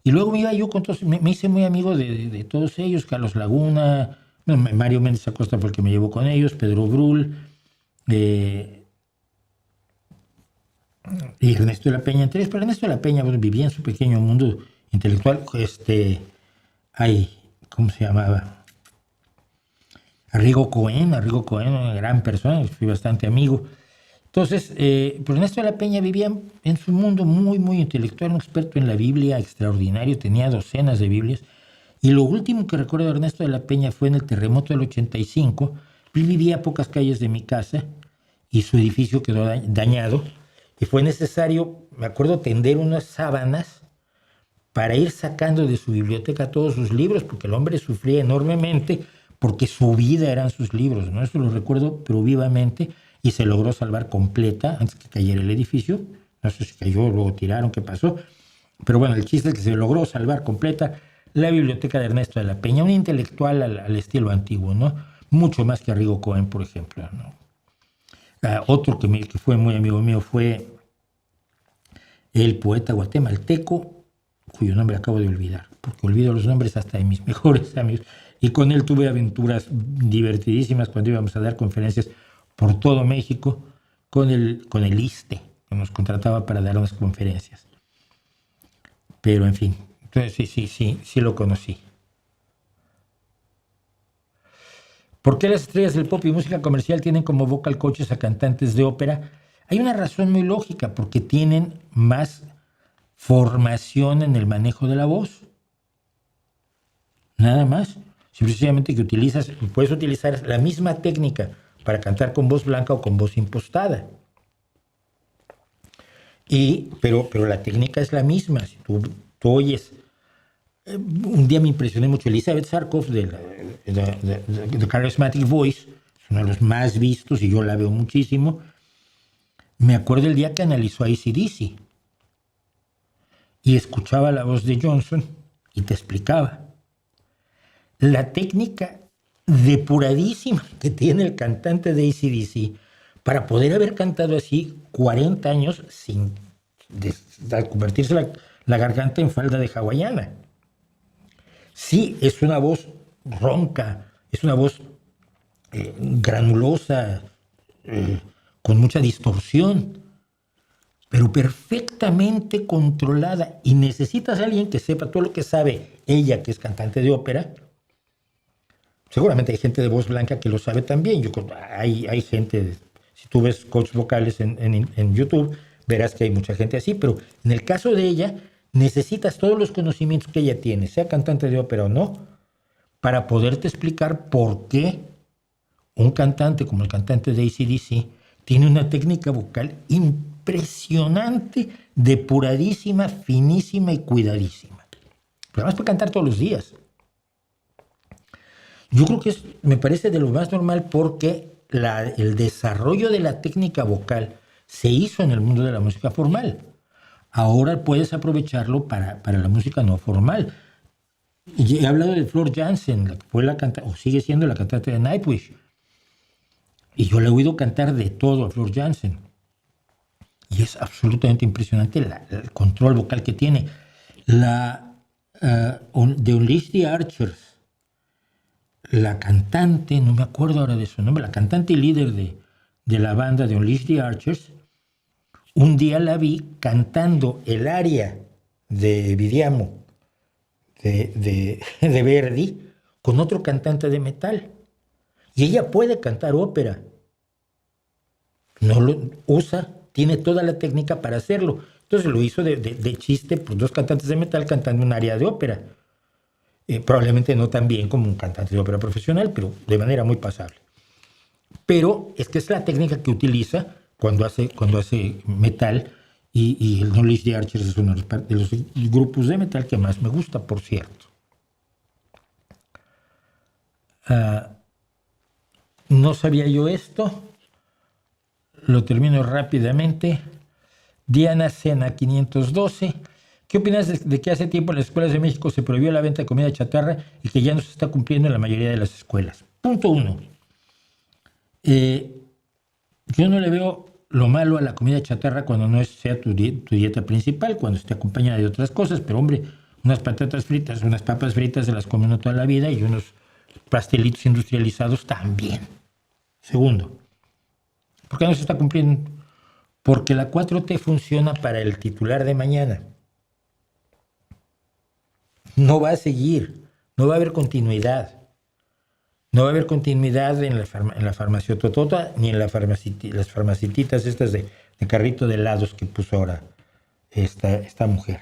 Y luego me iba yo con todos, me hice muy amigo de todos ellos, Carlos Laguna, Mario Méndez Acosta porque me llevó con ellos, Pedro Brul, y Ernesto de la Peña. Entonces, pero Ernesto de la Peña vivía en su pequeño mundo intelectual. ¿Cómo se llamaba? Arrigo Cohen, una gran persona, fui bastante amigo. Entonces, pero Ernesto de la Peña vivía en su mundo muy, muy intelectual, un experto en la Biblia extraordinario, tenía docenas de Biblias. Y lo último que recuerdo de Ernesto de la Peña fue en el terremoto del 85. Él vivía a pocas calles de mi casa y su edificio quedó dañado. Y fue necesario, me acuerdo, tender unas sábanas para ir sacando de su biblioteca todos sus libros, porque el hombre sufría enormemente, porque su vida eran sus libros, ¿no? Eso lo recuerdo pero vivamente, y se logró salvar completa antes que cayera el edificio. No sé si cayó, luego tiraron, qué pasó. Pero bueno, el chiste es que se logró salvar completa la biblioteca de Ernesto de la Peña, un intelectual al estilo antiguo, ¿no? Mucho más que Arrigo Cohen, por ejemplo, ¿no? Otro que fue muy amigo mío fue el poeta guatemalteco, cuyo nombre acabo de olvidar, porque olvido los nombres hasta de mis mejores amigos. Y con él tuve aventuras divertidísimas cuando íbamos a dar conferencias por todo México con el ISSSTE, que nos contrataba para dar unas conferencias. Pero en fin, entonces sí lo conocí. ¿Por qué las estrellas del pop y música comercial tienen como vocal coaches a cantantes de ópera? Hay una razón muy lógica, porque tienen más formación en el manejo de la voz. Nada más. Simplemente que puedes utilizar la misma técnica para cantar con voz blanca o con voz impostada. Pero la técnica es la misma. Si tú oyes, un día me impresioné mucho Elizabeth Sarkov de Charismatic Voice, es uno de los más vistos y yo la veo muchísimo. Me acuerdo el día que analizó a AC/DC y escuchaba la voz de Johnson y te explicaba la técnica depuradísima que tiene el cantante de AC/DC para poder haber cantado así 40 años sin convertirse la garganta en falda de hawaiana. Sí, es una voz ronca, es una voz granulosa, con mucha distorsión, pero perfectamente controlada. Y necesitas a alguien que sepa todo lo que sabe ella, que es cantante de ópera. Seguramente hay gente de voz blanca que lo sabe también. Hay gente, si tú ves coaches vocales en YouTube, verás que hay mucha gente así, pero en el caso de ella, necesitas todos los conocimientos que ella tiene, sea cantante de ópera o no, para poderte explicar por qué un cantante como el cantante de AC/DC tiene una técnica vocal impresionante, depuradísima, finísima y cuidadísima. Pero además puede cantar todos los días. Yo creo que me parece de lo más normal, porque el desarrollo de la técnica vocal se hizo en el mundo de la música formal. Ahora puedes aprovecharlo para la música no formal. Y he hablado de Floor Jansen, la que fue o sigue siendo la cantante de Nightwish. Y yo le he oído cantar de todo a Floor Jansen. Y es absolutamente impresionante el control vocal que tiene. De Unleash the Archers, la cantante, no me acuerdo ahora de su nombre, la cantante y líder de la banda de Unleash the Archers, un día la vi cantando el aria de Vediamo de Verdi con otro cantante de metal. Y ella puede cantar ópera. No lo usa, tiene toda la técnica para hacerlo. Entonces lo hizo de chiste, pues dos cantantes de metal cantando un aria de ópera. Probablemente no tan bien como un cantante de ópera profesional, pero de manera muy pasable. Pero es que es la técnica que utiliza cuando hace metal, y el Unleash the Archers es uno de los grupos de metal que más me gusta, por cierto. No sabía yo esto. Lo termino rápidamente. Diana Sena 512. ¿Qué opinas de que hace tiempo en las escuelas de México se prohibió la venta de comida chatarra y que ya no se está cumpliendo en la mayoría de las escuelas? Punto 1. Yo no le veo lo malo a la comida chatarra cuando no sea tu dieta principal, cuando esté acompañada de otras cosas, pero hombre, unas patatas fritas, unas papas fritas se las come uno toda la vida, y unos pastelitos industrializados también. Segundo, ¿por qué no se está cumpliendo? Porque la 4T funciona para el titular de mañana. No va a seguir, no va a haber continuidad. No va a haber continuidad en la farmaciototota ni en las farmacititas estas de carrito de helados que puso ahora esta mujer.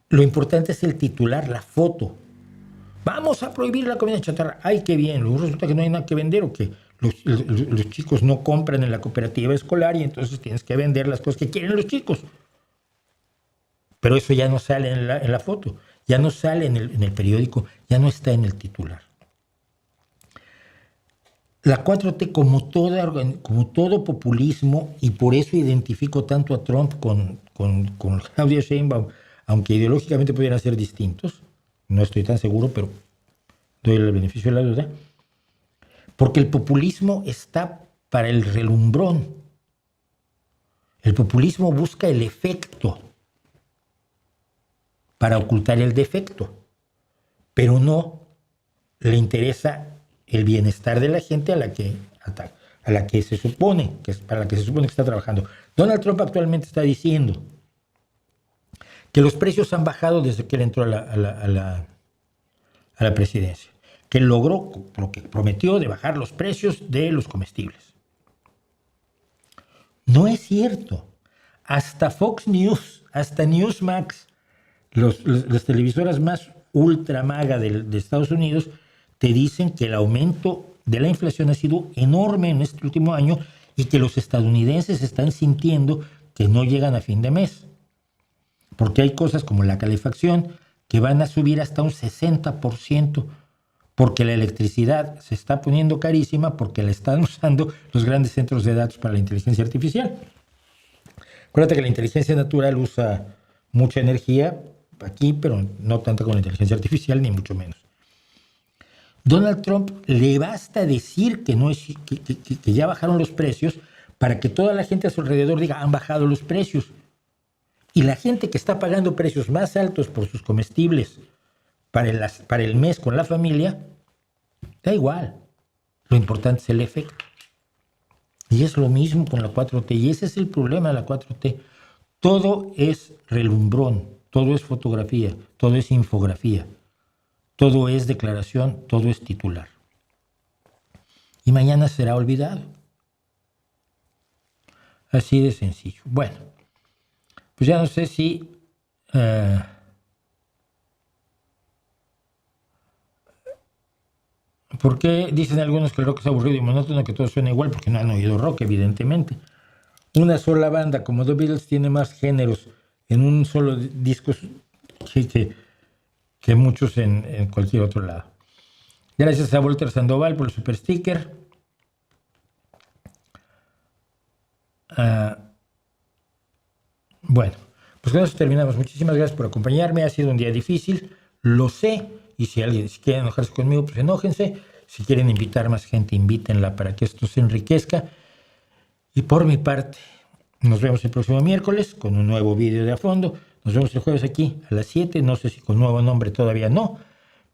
Lo importante es el titular, la foto. Vamos a prohibir la comida chatarra. ¡Ay, qué bien! Luego resulta que no hay nada que vender, o que los chicos no compran en la cooperativa escolar y entonces tienes que vender las cosas que quieren los chicos. Pero eso ya no sale en la foto, ya no sale en el periódico, ya no está en el titular. La 4T, como todo populismo, y por eso identifico tanto a Trump con Claudia Sheinbaum, aunque ideológicamente pudieran ser distintos, no estoy tan seguro, pero doy el beneficio de la duda, porque el populismo está para el relumbrón. El populismo busca el efecto para ocultar el defecto, pero no le interesa el bienestar de la gente a la que se supone que está trabajando. Donald Trump actualmente está diciendo que los precios han bajado desde que él entró a la presidencia, que él logró lo que prometió de bajar los precios de los comestibles. No es cierto. Hasta Fox News, hasta Newsmax, las televisoras más ultra maga de Estados Unidos, te dicen que el aumento de la inflación ha sido enorme en este último año y que los estadounidenses están sintiendo que no llegan a fin de mes. Porque hay cosas como la calefacción que van a subir hasta un 60%, porque la electricidad se está poniendo carísima, porque la están usando los grandes centros de datos para la inteligencia artificial. Acuérdate que la inteligencia natural usa mucha energía aquí, pero no tanto con la inteligencia artificial, ni mucho menos. Donald Trump le basta decir que ya bajaron los precios para que toda la gente a su alrededor diga han bajado los precios. Y la gente que está pagando precios más altos por sus comestibles para el mes con la familia, da igual. Lo importante es el efecto. Y es lo mismo con la 4T. Y ese es el problema de la 4T. Todo es relumbrón, todo es fotografía, todo es infografía. Todo es declaración, todo es titular. Y mañana será olvidado. Así de sencillo. Bueno, pues ya no sé si... ¿Por qué dicen algunos que el rock es aburrido y monótono, que todo suena igual? Porque no han oído rock, evidentemente. Una sola banda como The Beatles tiene más géneros en un solo disco que muchos en cualquier otro lado. Gracias a Walter Sandoval por el super sticker. Bueno, Pues con eso terminamos. Muchísimas gracias por acompañarme. Ha sido un día difícil, lo sé. Y si alguien quiere enojarse conmigo, pues enójense. Si quieren invitar más gente, invítenla para que esto se enriquezca. Y por mi parte, nos vemos el próximo miércoles con un nuevo vídeo de A Fondo. Nos vemos el jueves aquí a las 7. No sé si con nuevo nombre todavía no,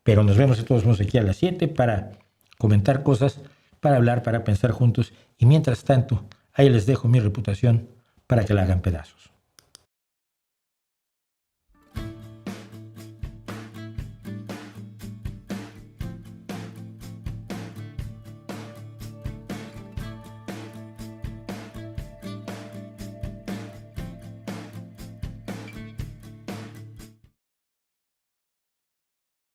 pero nos vemos de todos modos aquí a las 7 para comentar cosas, para hablar, para pensar juntos. Y mientras tanto, ahí les dejo mi reputación para que la hagan pedazos.